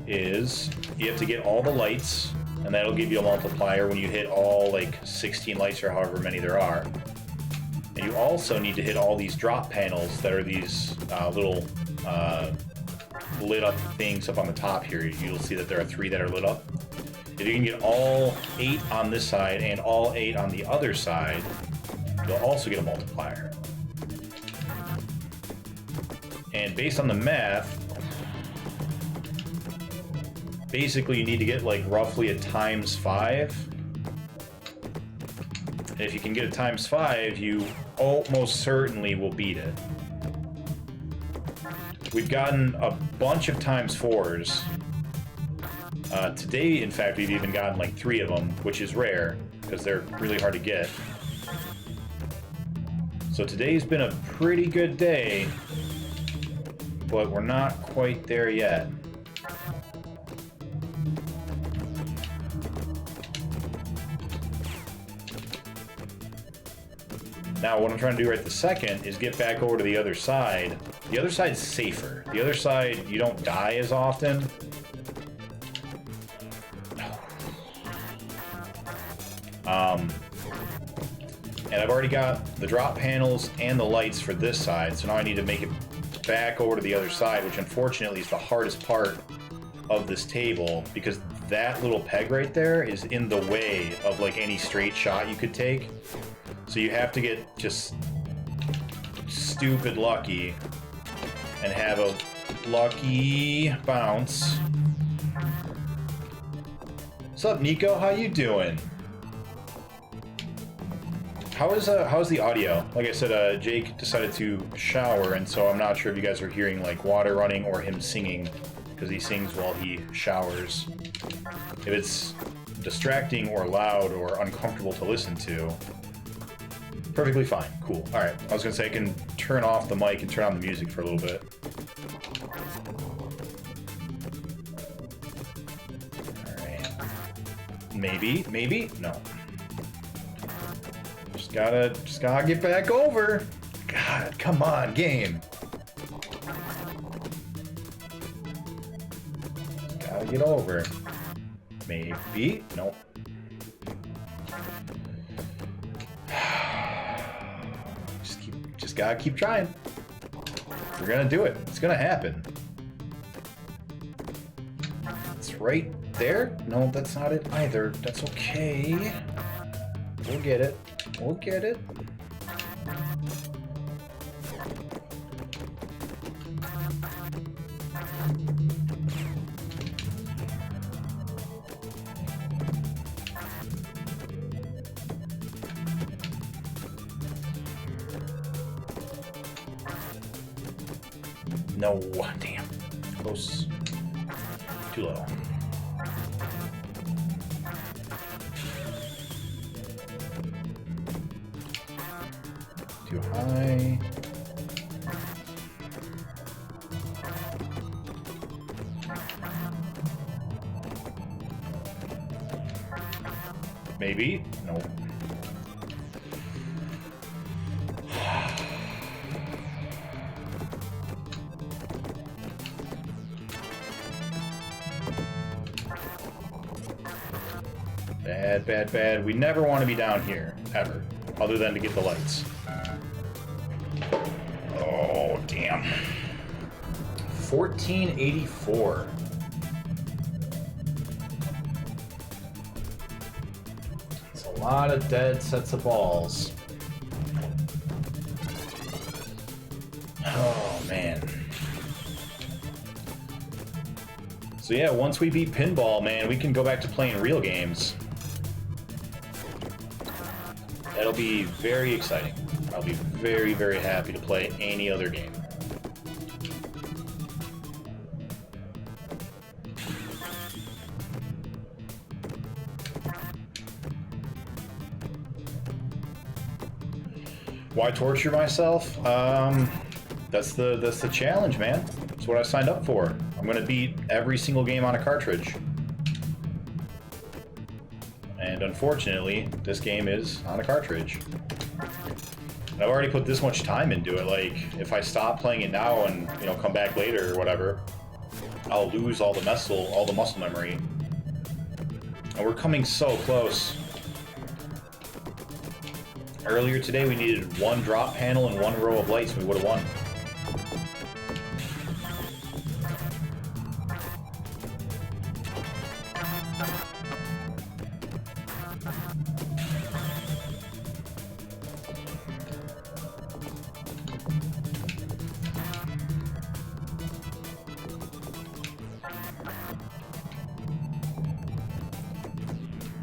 is you have to get all the lights, and that'll give you a multiplier when you hit all like 16 lights or however many there are. And you also need to hit all these drop panels that are these little lit up things up on the top here. You'll see that there are 3 that are lit up. If you can get all 8 on this side and all 8 on the other side, you'll also get a multiplier. And based on the math, basically you need to get like roughly a ×5. And if you can get a ×5, you almost certainly will beat it. We've gotten a bunch of ×4s. Today, in fact, we've even gotten like 3 of them, which is rare, because they're really hard to get. So today's been a pretty good day, but we're not quite there yet. Now, what I'm trying to do right this second is get back over to the other side. The other side's safer. The other side, you don't die as often. And I've already got the drop panels and the lights for this side, so now I need to make it back over to the other side, which unfortunately is the hardest part of this table, because that little peg right there is in the way of like any straight shot you could take. So you have to get just stupid lucky and have a lucky bounce. What's up, Nico? How you doing? How's the audio? Like I said, Jake decided to shower, and so I'm not sure if you guys are hearing like water running or him singing, because he sings while he showers. If it's distracting or loud or uncomfortable to listen to, perfectly fine. Cool. All right. I was gonna say I can turn off the mic and turn on the music for a little bit. All right. Maybe. No. Just gotta get back over. God, come on, game. Gotta get over. Maybe. Nope. Just gotta keep trying. We're gonna do it. It's gonna happen. It's right there. No, that's not it either. That's okay. We'll get it. We'll get it. No, damn. Close. Too low. Too high. Maybe? No. Bad. We never want to be down here, ever. Other than to get the lights. Oh, damn. 1484. It's a lot of dead sets of balls. Oh, man. So yeah, once we beat Pinball, man, we can go back to playing real games. That'll be very exciting. I'll be very, very happy to play any other game. Why torture myself? That's the challenge, man. That's what I signed up for. I'm gonna beat every single game on a cartridge. And unfortunately, this game is on a cartridge. And I've already put this much time into it. Like, if I stop playing it now and, you know, come back later or whatever, I'll lose all the muscle memory. And we're coming so close. Earlier today, we needed one drop panel and one row of lights, and we would have won.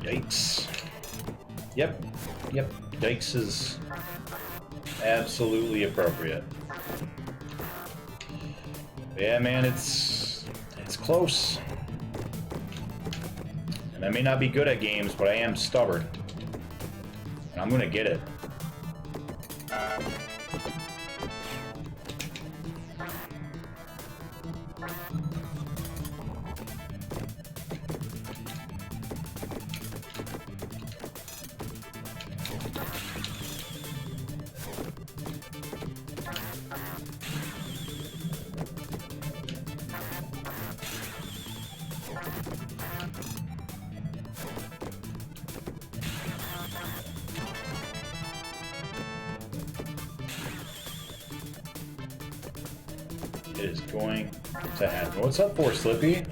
Yikes. Yep. Yikes is absolutely appropriate. Yeah, man, it's close. And I may not be good at games, but I am stubborn. And I'm gonna get it. It is going to happen. What's up for, Slippy?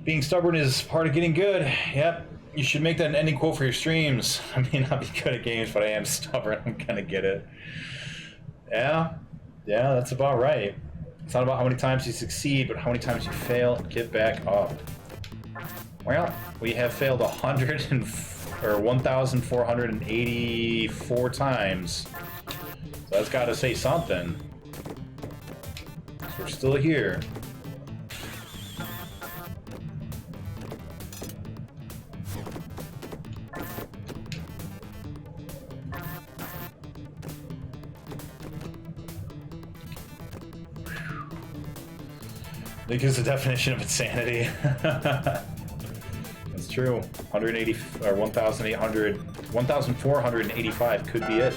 Being stubborn is part of getting good. Yep. You should make that an ending quote for your streams. I may not be good at games, but I am stubborn. I'm gonna get it. Yeah, that's about right. It's not about how many times you succeed, but how many times you fail and get back up. Well, we have failed 100 and or 1,484 times. So that's got to say something. So we're still here. It gives the definition of insanity. That's true. 180 or 1,800, 1,485 could be it.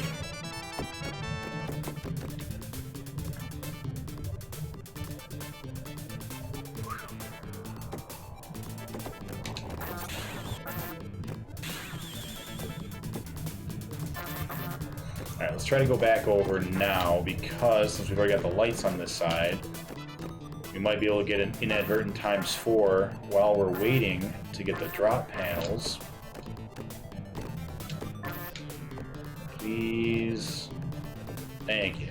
Alright, let's try to go back over now, because since we've already got the lights on this side, we might be able to get an inadvertent ×4 while we're waiting to get the drop panels. Please. Thank you.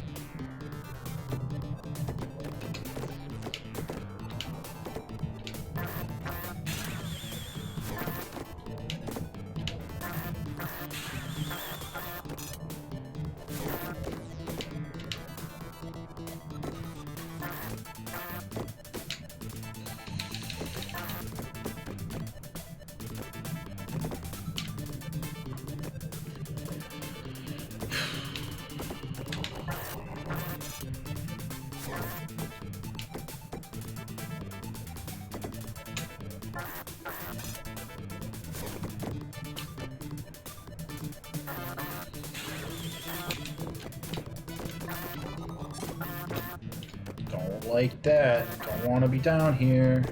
Like that. Don't want to be down here.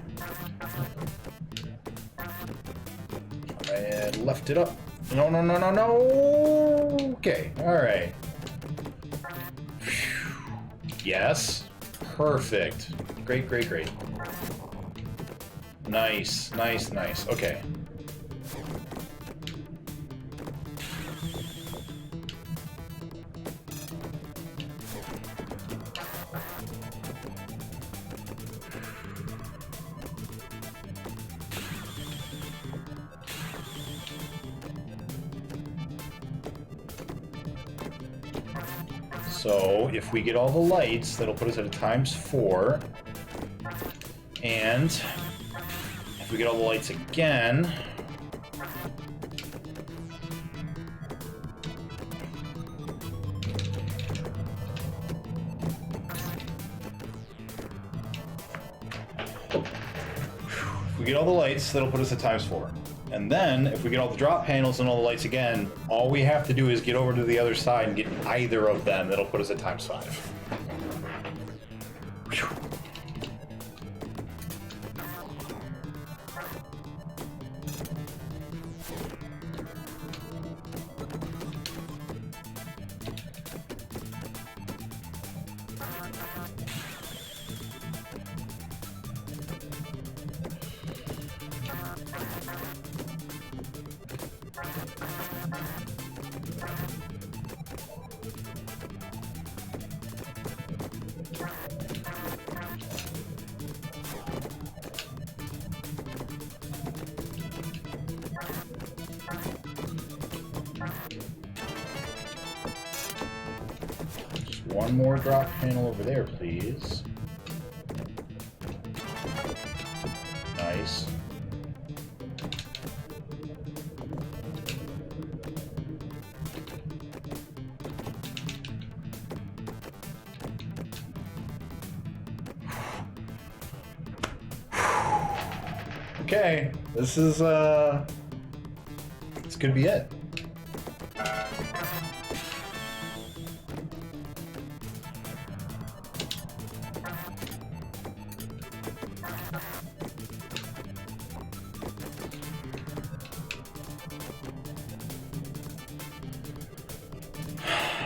I left it up. No, no, no, no, no. Okay. All right. Yes. Perfect. Great, great, great. Nice, nice, nice. Okay. So if we get all the lights, that'll put us at a ×4. And if we get all the lights again, if we get all the lights, that'll put us at ×4. And then, if we get all the drop panels and all the lights again, all we have to do is get over to the other side and get either of them. That'll put us at ×5. Whew. One more drop panel over there, please. Nice. Okay, this is this could be it.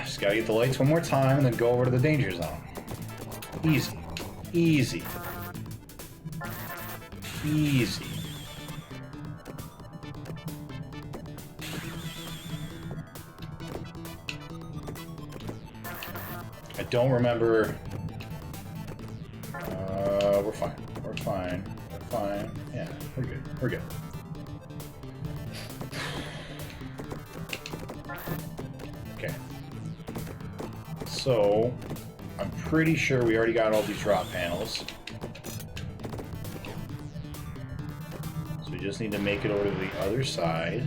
Just gotta get the lights one more time and then go over to the danger zone. Easy. Easy. Easy. I don't remember. We're fine. We're fine. We're fine. Yeah, we're good. We're good. So, I'm pretty sure we already got all these drop panels. So we just need to make it over to the other side.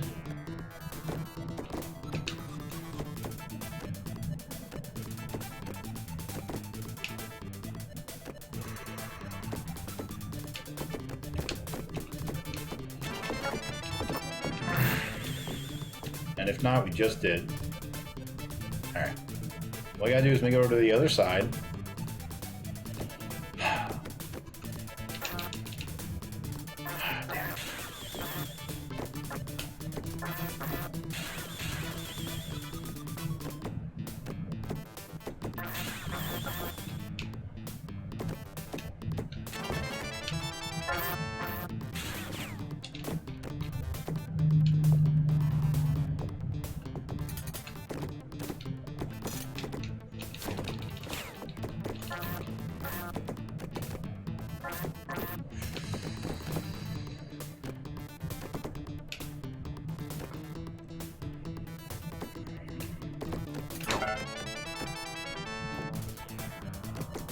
And if not, we just did. Alright. All I gotta do is make it over to the other side.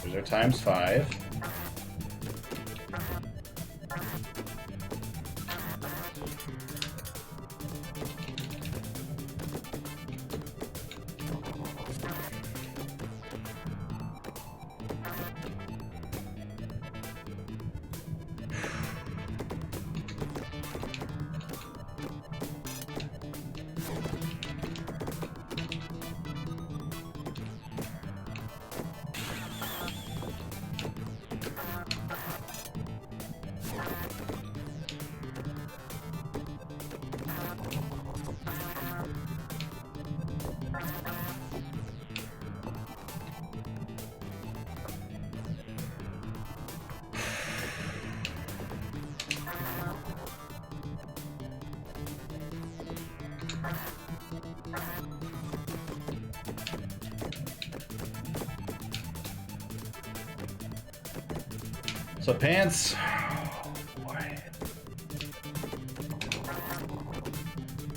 There's our times 5. So pants. Oh, boy.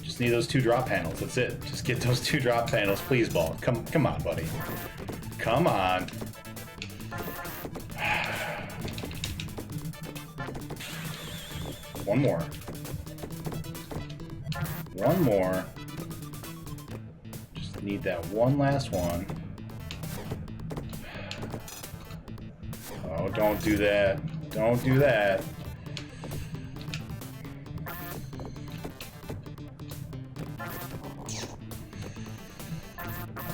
Just need those 2 drop panels. That's it. Just get those 2 drop panels, please, ball. Come on, buddy. Come on. One more. One more. Just need that one last one. Oh, don't do that. Don't do that.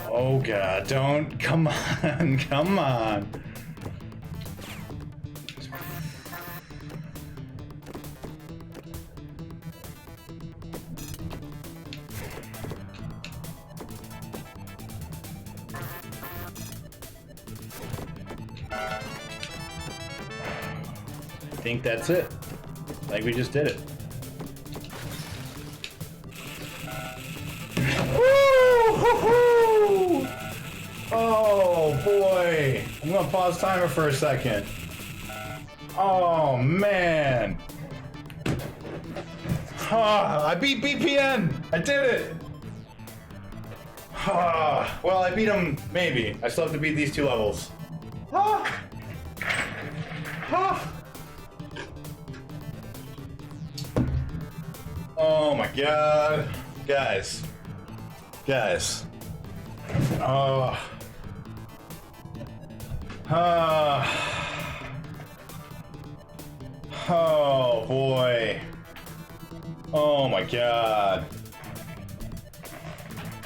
Oh God, don't. Come on, come on. I think that's it. I think we just did it. Woo-hoo-hoo! Oh boy! I'm gonna pause timer for a second. Oh man! I beat BPN! I did it! Well, I beat him, maybe. I still have to beat these 2 levels. Oh my God. Guys. Oh. Oh boy. Oh my God.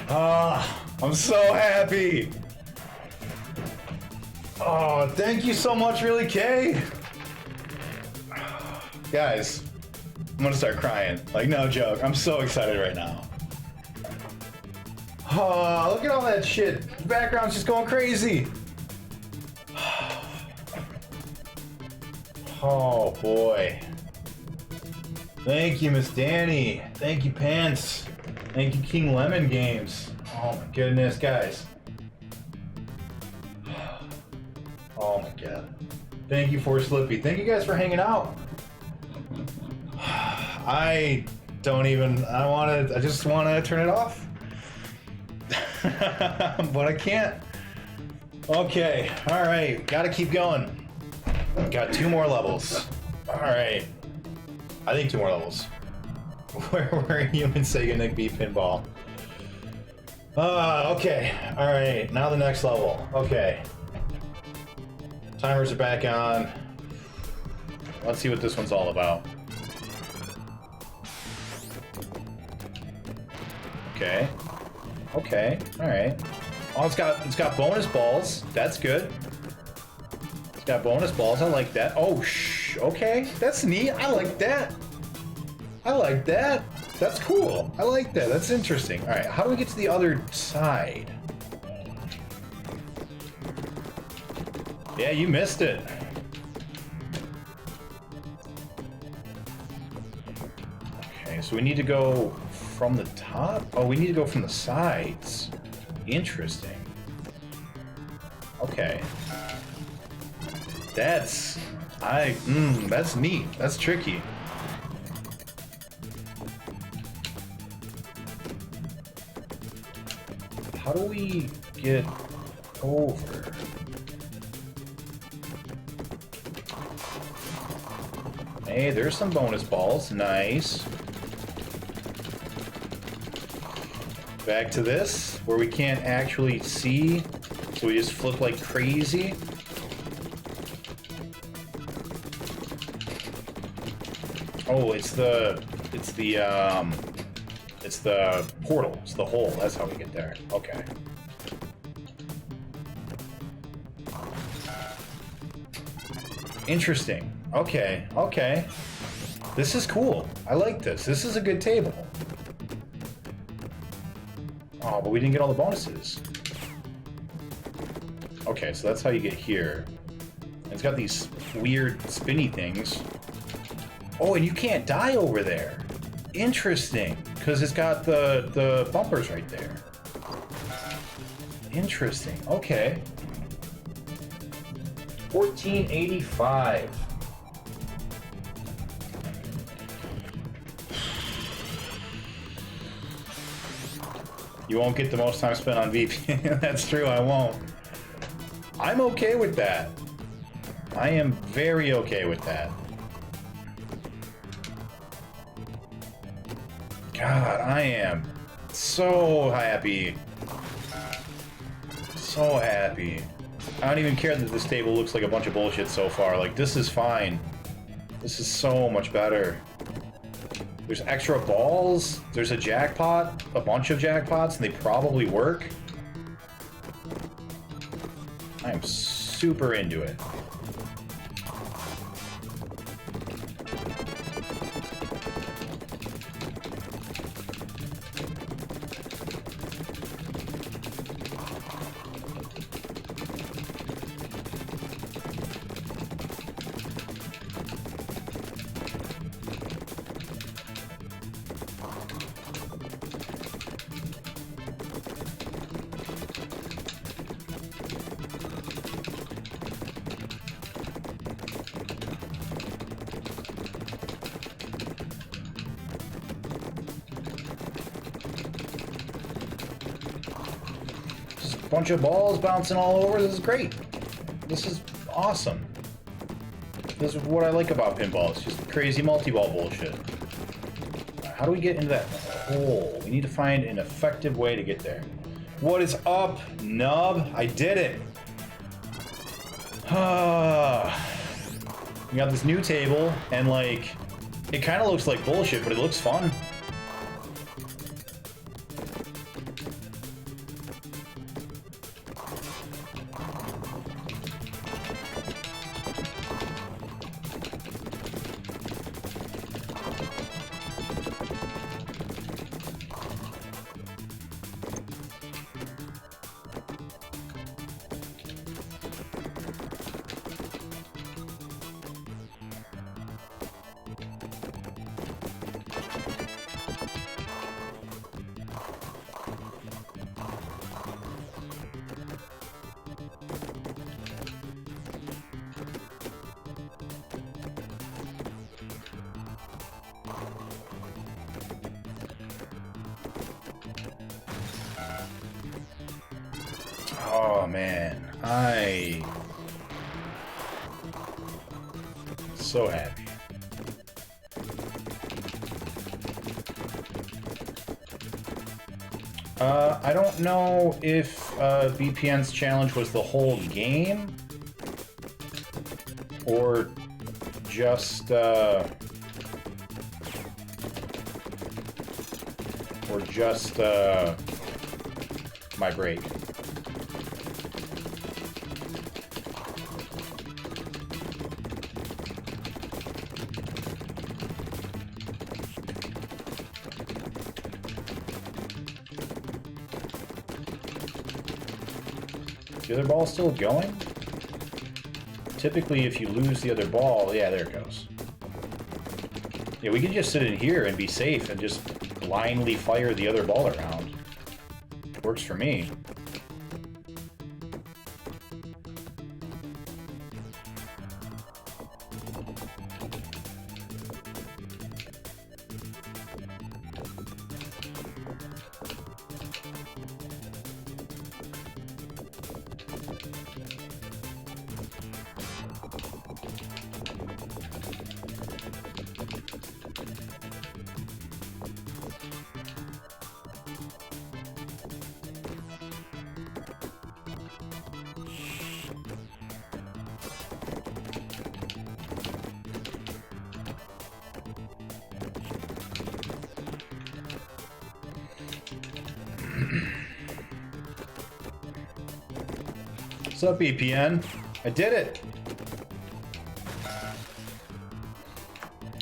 I'm so happy. Oh, thank you so much, really, Kay. Guys, I'm gonna start crying. Like, no joke. I'm so excited right now. Oh, look at all that shit. The background's just going crazy. Oh boy. Thank you, Miss Danny. Thank you, Pants. Thank you, King Lemon Games. Oh my goodness, guys. Oh my God. Thank you for Slippy. Thank you guys for hanging out. I just want to turn it off. But I can't. Okay, all right, gotta keep going. Got 2 more levels. All right, I think 2 more levels. Where human Seganick beat Pinball. Okay, all right, now the next level. Okay, timers are back on. Let's see what this one's all about. Okay, okay, all right. Oh, it's got bonus balls. That's good. It's got bonus balls. I like that. Oh, okay. That's neat. I like that. I like that. That's cool. I like that. That's interesting. All right. How do we get to the other side? Yeah, you missed it. Okay, so we need to go from the top? Oh, we need to go from the sides. Interesting. Okay. That's neat. That's tricky. How do we get over? Hey, there's some bonus balls. Nice. Back to this, where we can't actually see, so we just flip like crazy. Oh, it's the portal. It's the hole. That's how we get there. Okay. Interesting. Okay. Okay. This is cool. I like this. This is a good table. Oh, but we didn't get all the bonuses. Okay, so that's how you get here. It's got these weird spinny things. Oh, and you can't die over there. Interesting, because it's got the bumpers right there. Interesting. Okay. 1485. You won't get the most time spent on VP. That's true, I won't. I'm okay with that. I am very okay with that. God, I am so happy. So happy. I don't even care that this table looks like a bunch of bullshit so far. Like, this is fine. This is so much better. There's extra balls. There's a jackpot. A bunch of jackpots, and they probably work. I am super into it. Bunch of balls bouncing all over. This is great. This is awesome. This is what I like about pinball. It's just crazy multi-ball bullshit. How do we get into that hole? We need to find an effective way to get there. What is up, nub? I did it. We got this new table, and like, it kind of looks like bullshit, but it looks fun. Oh man, So happy. I don't know if BPN's challenge was the whole game or just my break. The other ball still going? Typically, if you lose the other ball, yeah, there it goes. Yeah, we can just sit in here and be safe and just blindly fire the other ball around. Works for me. What's up, EPN? I did it!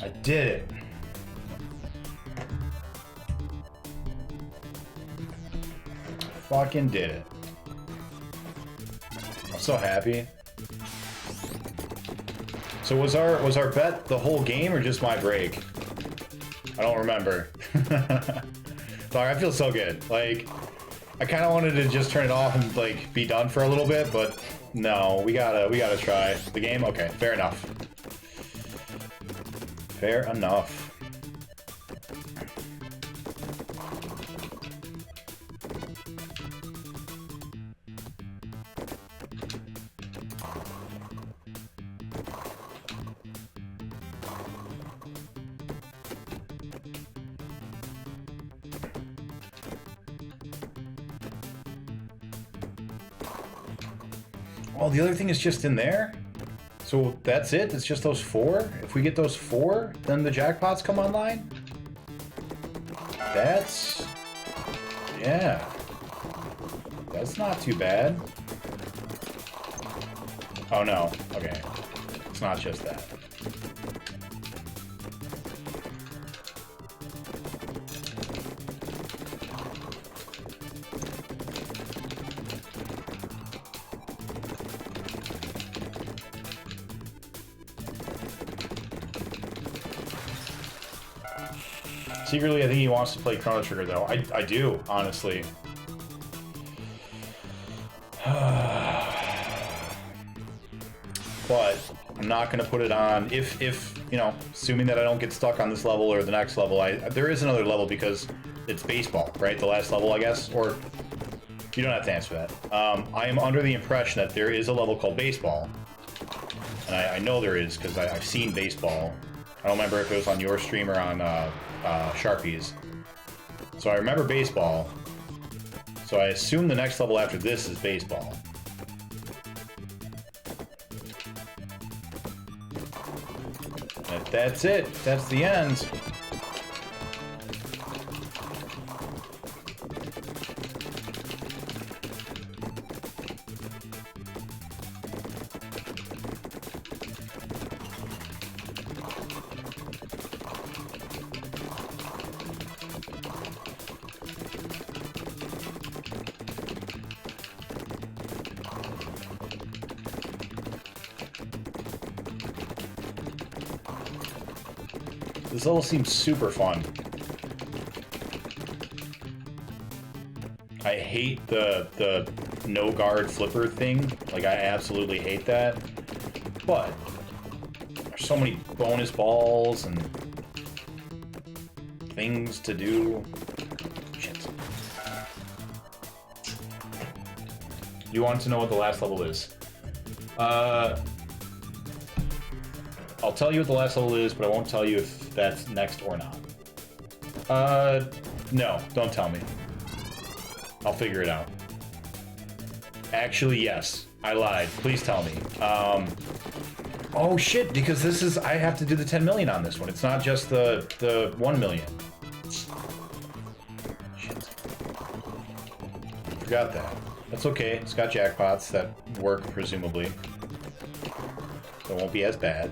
I did it. Fucking did it. I'm so happy. So was our bet the whole game or just my break? I don't remember. Sorry, I feel so good. Like, I kind of wanted to just turn it off and like be done for a little bit, but no, we gotta try the game. Okay, fair enough. Fair enough. Oh, the other thing is just in there? So that's it? It's just those 4? If we get those 4, then the jackpots come online? That's... yeah. That's not too bad. Oh no, okay. It's not just that. Secretly, I think he wants to play Chrono Trigger, though. I do, honestly. But I'm not going to put it on. If you know, assuming that I don't get stuck on this level or the next level, there is another level because it's baseball, right? The last level, I guess, or you don't have to answer that. I am under the impression that there is a level called baseball, and I know there is because I've seen baseball. I don't remember if it was on your stream or on Sharpie's. So I remember baseball. So I assume the next level after this is baseball. That's it. That's the end. This level seems super fun. I hate the no guard flipper thing. Like, I absolutely hate that. But there's so many bonus balls and things to do. Shit. You want to know what the last level is? I'll tell you what the last level is, but I won't tell you if that's next or not. No, don't tell me. I'll figure it out. Actually, yes. I lied. Please tell me. Oh shit, because this is... I have to do the 10 million on this one. It's not just the 1 million. Shit. Forgot that. That's okay. It's got jackpots that work, presumably. So it won't be as bad.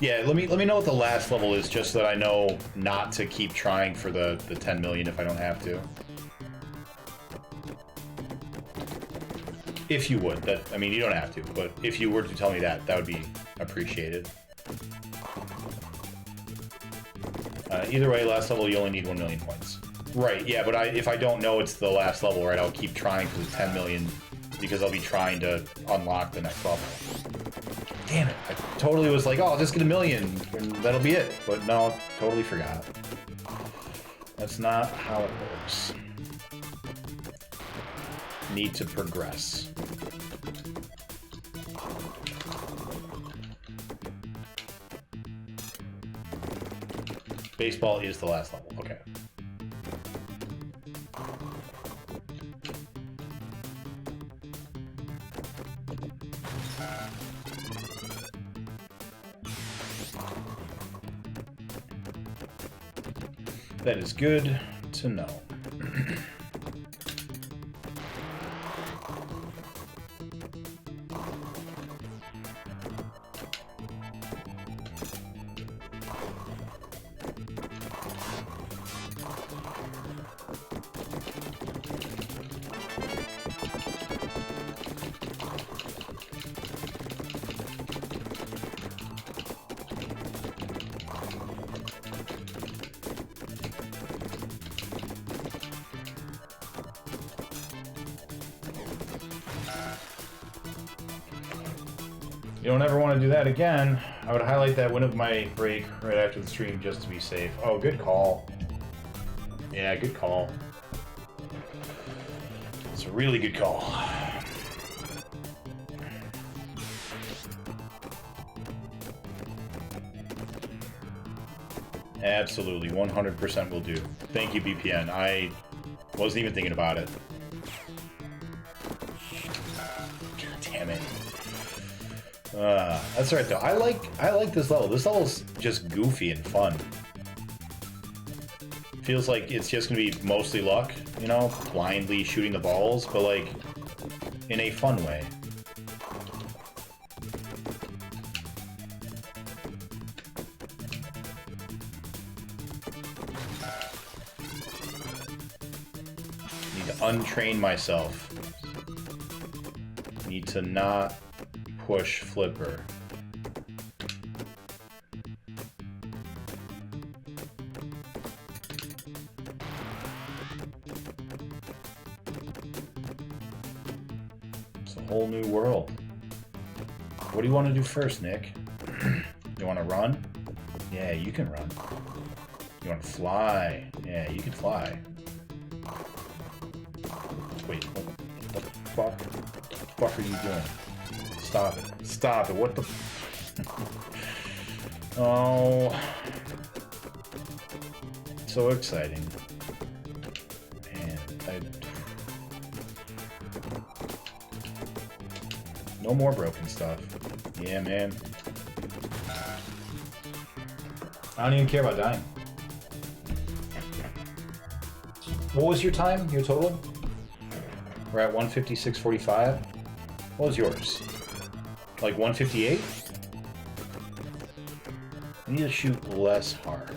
Yeah, let me know what the last level is, just so that I know not to keep trying for the 10 million if I don't have to. If you would. That, I mean, you don't have to, but if you were to tell me that, that would be appreciated. Either way, last level, you only need 1 million points. Right, yeah, but if I don't know it's the last level, right, I'll keep trying for the 10 million, because I'll be trying to unlock the next level. Damn it, I totally was like, oh, I'll just get 1 million, and that'll be it. But no, totally forgot. That's not how it works. Need to progress. Baseball is the last level, okay. That is good to know. You don't ever want to do that again. I would highlight that win of my break right after the stream just to be safe. Oh, good call. Yeah, good call. It's a really good call. Absolutely, 100% will do. Thank you, BPN. I wasn't even thinking about it. God damn it. That's right though. I like this level. This level's just goofy and fun. Feels like it's just gonna be mostly luck, you know, blindly shooting the balls, but like in a fun way. Need to untrain myself. Need to not push flipper. It's a whole new world. What do you want to do first, Nick? You want to run? Yeah, you can run. You want to fly? Yeah, you can fly. Wait, what the fuck? What the fuck are you doing? Stop it. Stop it. What the... Oh. So exciting. Man, no more broken stuff. Yeah, man. I don't even care about dying. What was your time? Your total? We're at 156.45. What was yours? Like 158? I need to shoot less hard.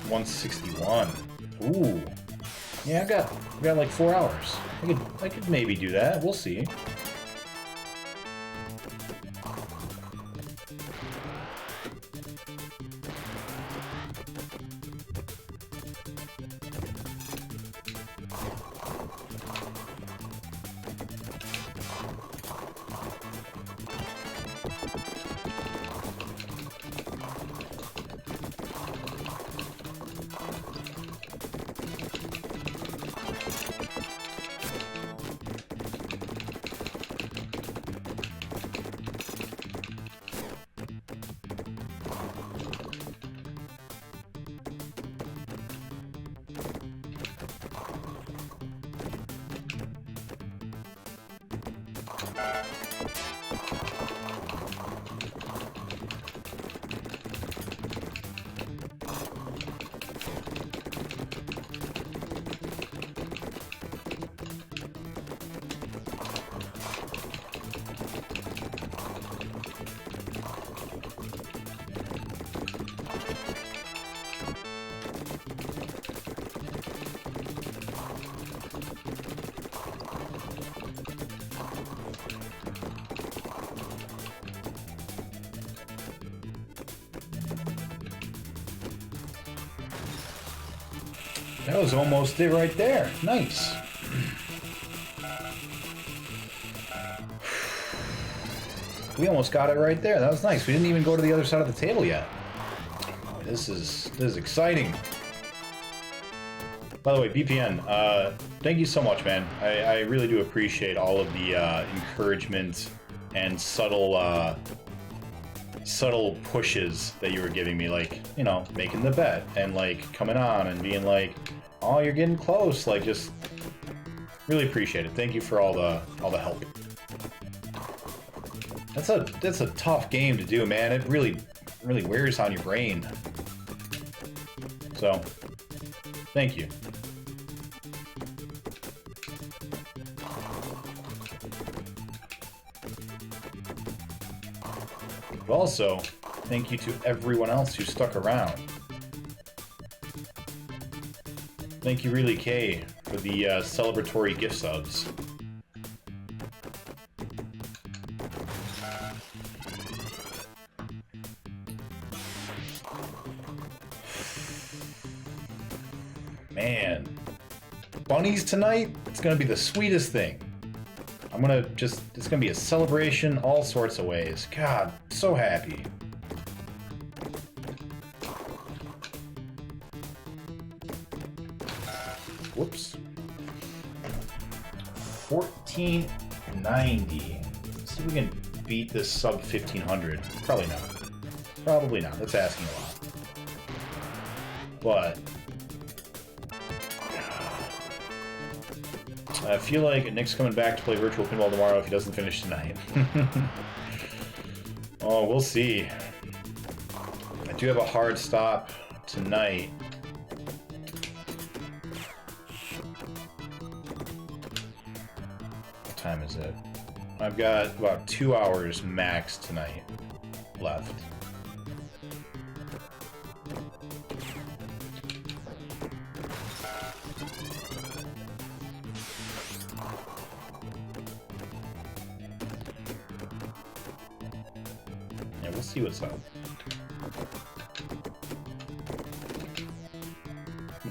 $161. Ooh. Yeah, I got like 4 hours. I could maybe do that. We'll see. That was almost it right there. Nice. We almost got it right there. That was nice. We didn't even go to the other side of the table yet. This is exciting. By the way, BPN, thank you so much, man. I really do appreciate all of the encouragement and subtle pushes that you were giving me, like, you know, making the bet and like coming on and being like, oh, you're getting close. Like, just really appreciate it. Thank you for all the help. That's a tough game to do, man. It really wears on your brain. So, thank you. But also, thank you to everyone else who stuck around. Thank you, really, Kay, for the celebratory gift subs. Man, bunnies tonight, it's gonna be the sweetest thing. It's gonna be a celebration all sorts of ways. God, so happy. Whoops. 1490. Let's see if we can beat this sub 1500. Probably not. Probably not. That's asking a lot. But I feel like Nick's coming back to play virtual pinball tomorrow if he doesn't finish tonight. Oh, we'll see. I do have a hard stop tonight. What time is it? I've got about 2 hours max tonight left. See what's up.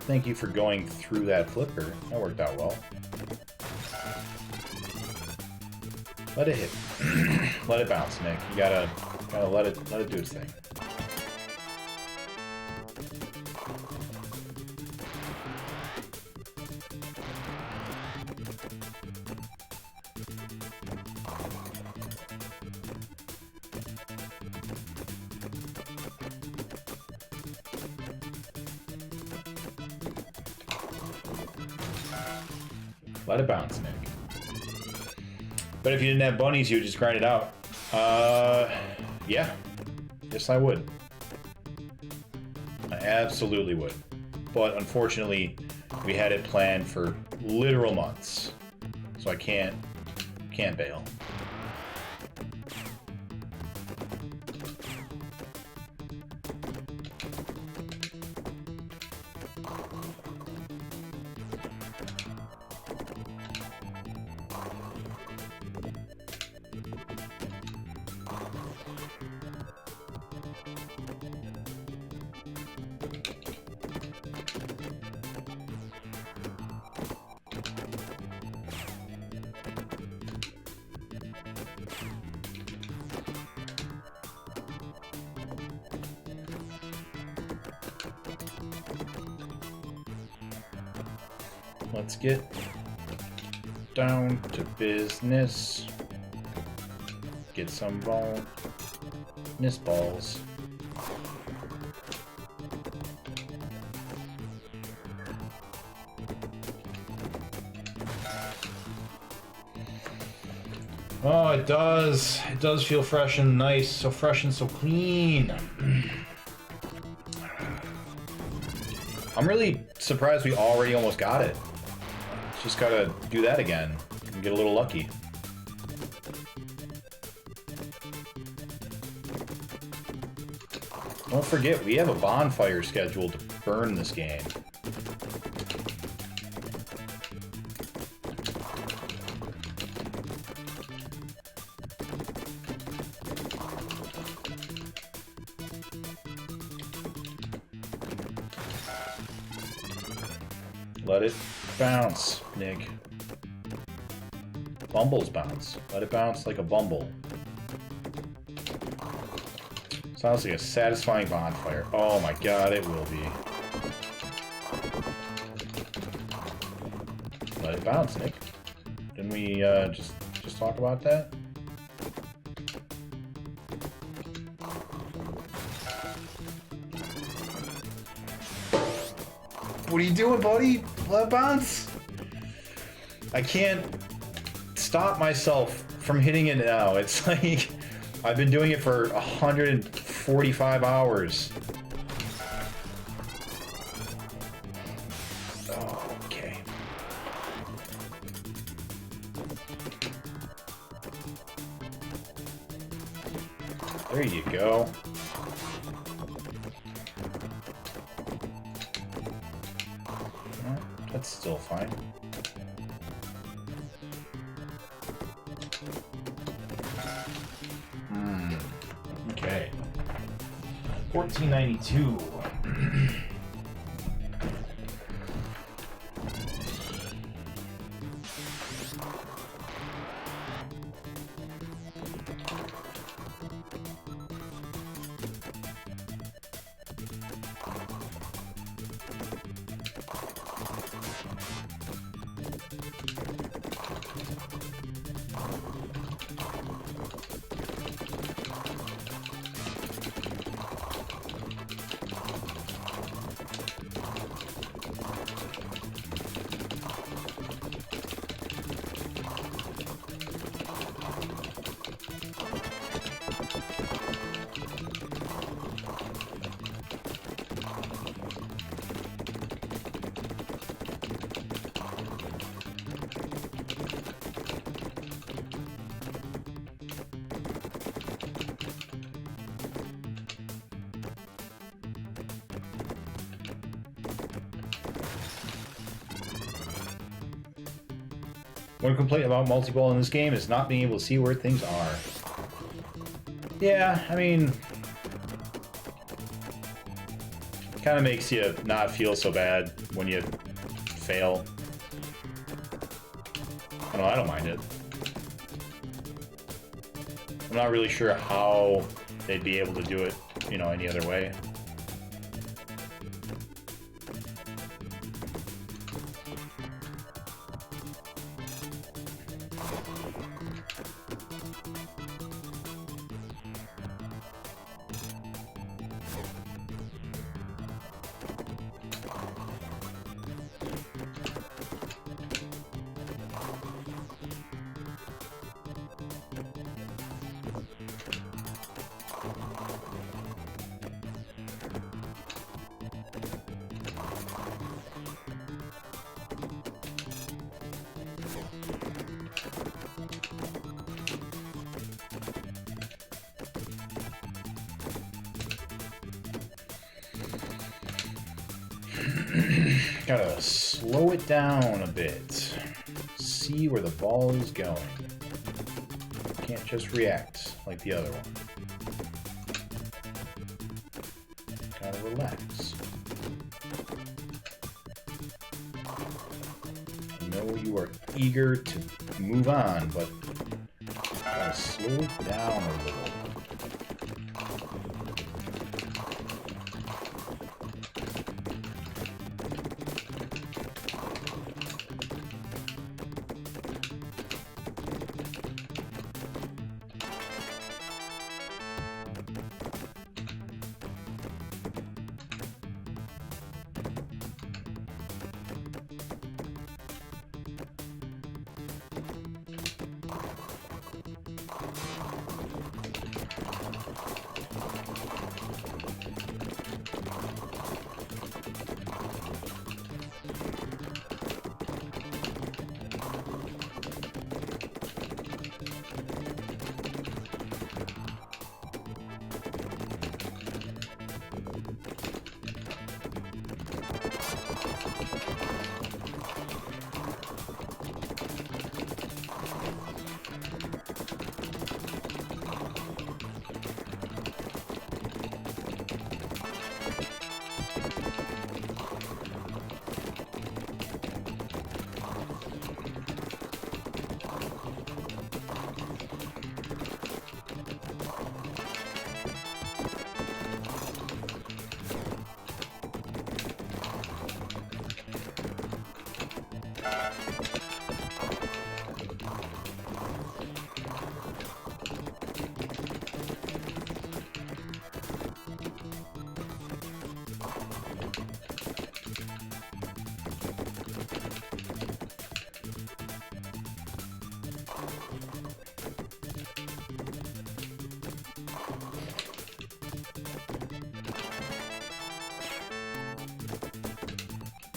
Thank you for going through that flipper. That worked out well. Let it hit. Let it bounce, Nick. You gotta let it do its thing. Let it bounce, Nick. But if you didn't have bunnies, you would just grind it out. Yeah. Yes, I would. I absolutely would. But unfortunately, we had it planned for literal months. So I can't bail. Let's get down to business. Get some bonus balls. Oh, it does. It does feel fresh and nice. So fresh and so clean. I'm really surprised we already almost got it. Just gotta do that again and get a little lucky. Don't forget, we have a bonfire scheduled to burn this game. Let it bounce, Nick. Bumbles bounce. Let it bounce like a bumble. Sounds like a satisfying bonfire. Oh my god, it will be. Let it bounce, Nick. Didn't we just talk about that? What are you doing, buddy? Let it bounce. I can't stop myself from hitting it now. It's like I've been doing it for 145 hours. Oh, okay. There you go. That's still fine. Okay. 1492. One complaint about multi-ball in this game is not being able to see where things are. Yeah, I mean, it kind of makes you not feel so bad when you fail. I don't know, I don't mind it. I'm not really sure how they'd be able to do it, you know, any other way. Gotta slow it down a bit. See where the ball is going. Can't just react like the other one. Gotta relax. I know you are eager to move on, but gotta slow it down a little.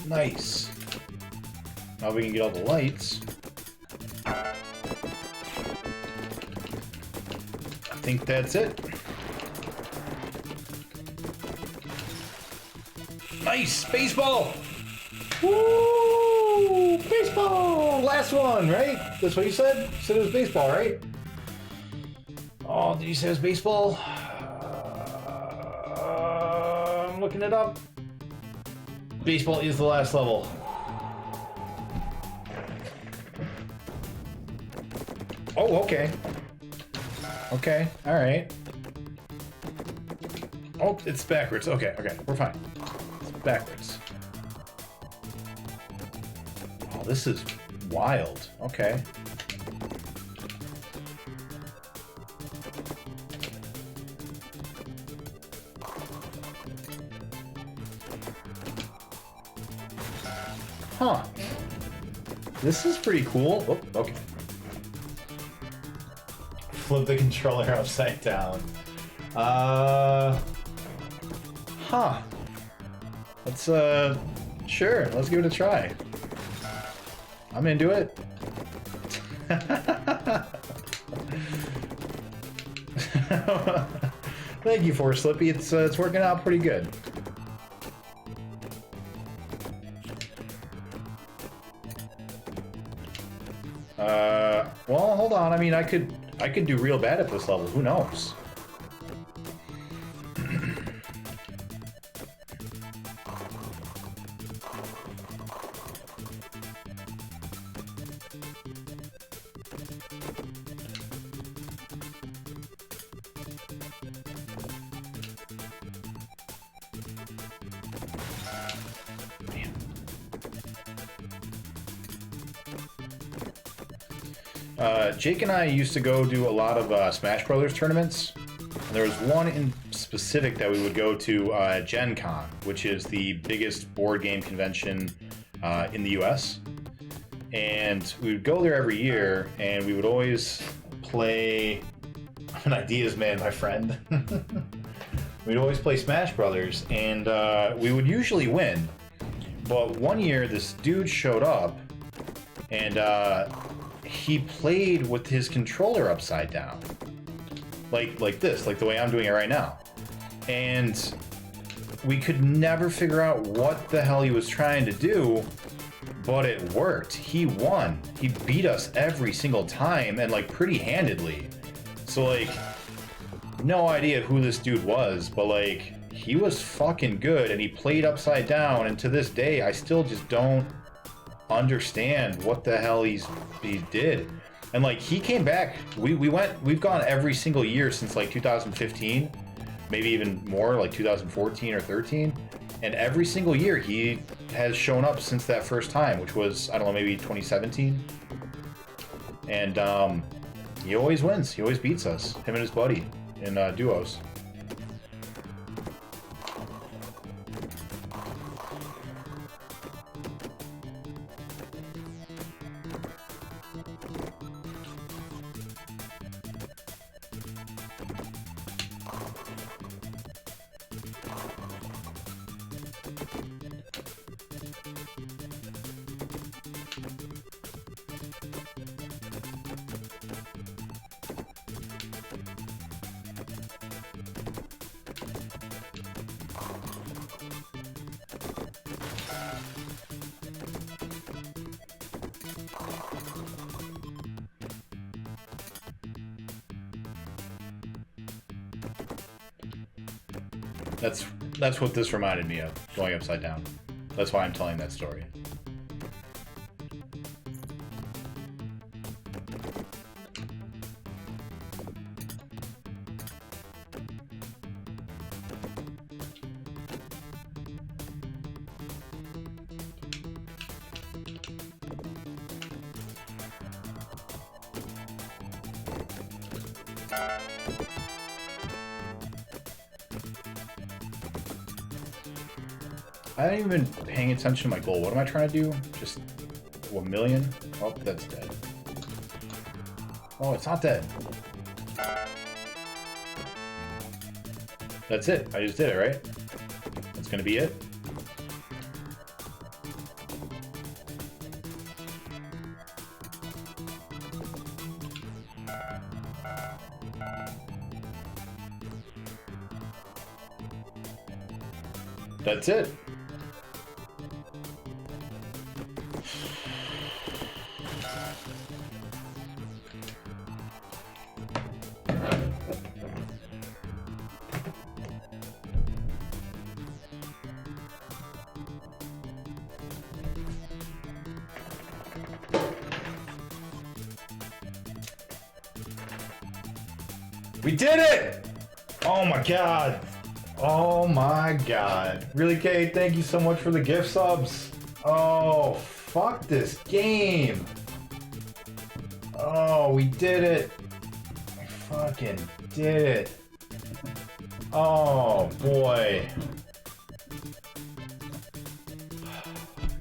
Nice. Now we can get all the lights. I think that's it. Nice! Baseball! Woo! Baseball! Last one, right? That's what you said? You said it was baseball, right? Oh, did you say it was baseball? I'm looking it up. Baseball is the last level. Oh, okay. Okay, alright. Oh, it's backwards. Okay, okay, we're fine. It's backwards. Oh, this is wild. Okay. Huh. This is pretty cool. Oh, okay. Flip the controller upside down. Huh. Let's, sure, let's give it a try. I'm into it. Thank you for Slippy. It's working out pretty good. Well, hold on. I mean, I could do real bad at this level. Who knows? Jake and I used to go do a lot of Smash Brothers tournaments. And there was one in specific that we would go to Gen Con, which is the biggest board game convention in the US. And we would go there every year, and we would always play an Ideas Man, my friend. We'd always play Smash Brothers, and we would usually win. But one year, this dude showed up, and he played with his controller upside down. Like this, like the way I'm doing it right now. And we could never figure out what the hell he was trying to do, but it worked. He won. He beat us every single time, and like pretty handedly. So like, no idea who this dude was, but like, he was fucking good, and he played upside down, and to this day, I still just don't understand what the hell he did. And like, he came back. We've gone every single year since like 2015, maybe even more, like 2014 or 13. And every single year he has shown up since that first time, which was, I don't know, maybe 2017. And he always wins. He always beats us, him and his buddy, in duos. That's what this reminded me of, going upside down. That's why I'm telling that story. I haven't even been paying attention to my goal. What am I trying to do? Just 1 million? Oh, that's dead. Oh, it's not dead. That's it. I just did it, right? That's gonna be it. That's it. We did it! Oh my god. Oh my god. Really, Kate? Thank you so much for the gift subs. Oh, fuck this game. Oh, we did it. We fucking did it. Oh, boy.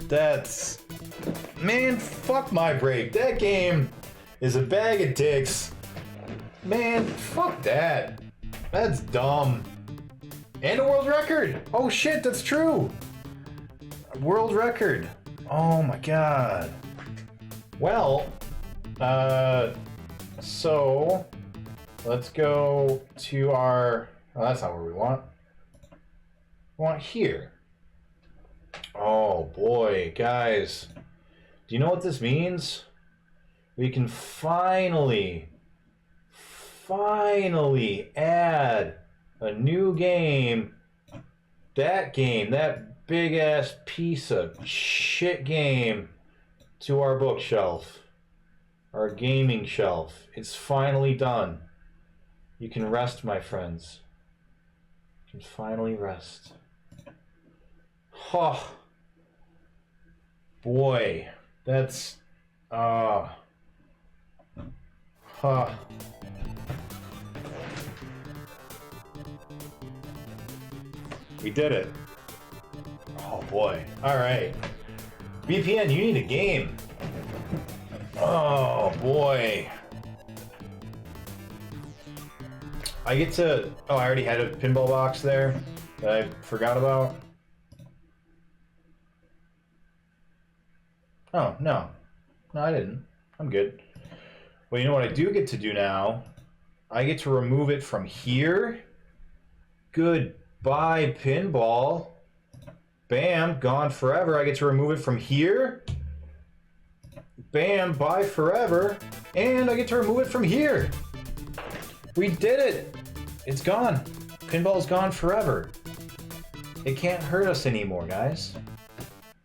That's... Man, fuck my break. That game is a bag of dicks. Man, fuck that. That's dumb. And a world record. Oh shit, that's true. World record. Oh my god. Well, so let's go to our, oh, that's not where we want. We want here. Oh boy, guys. Do you know what this means? We can finally add a new game. That game, that big ass piece of shit game, to our bookshelf, our gaming shelf. It's finally done. You can rest, my friends. You can finally rest. Oh, boy, that's we did it. Oh boy. Alright. VPN, you need a game. Oh boy. I get to... Oh, I already had a pinball box there that I forgot about. Oh, no. No, I didn't. I'm good. Well, you know what I do get to do now? I get to remove it from here. Goodbye, pinball. Bam, gone forever. I get to remove it from here. Bam, bye forever. And I get to remove it from here. We did it. It's gone. Pinball's gone forever. It can't hurt us anymore, guys.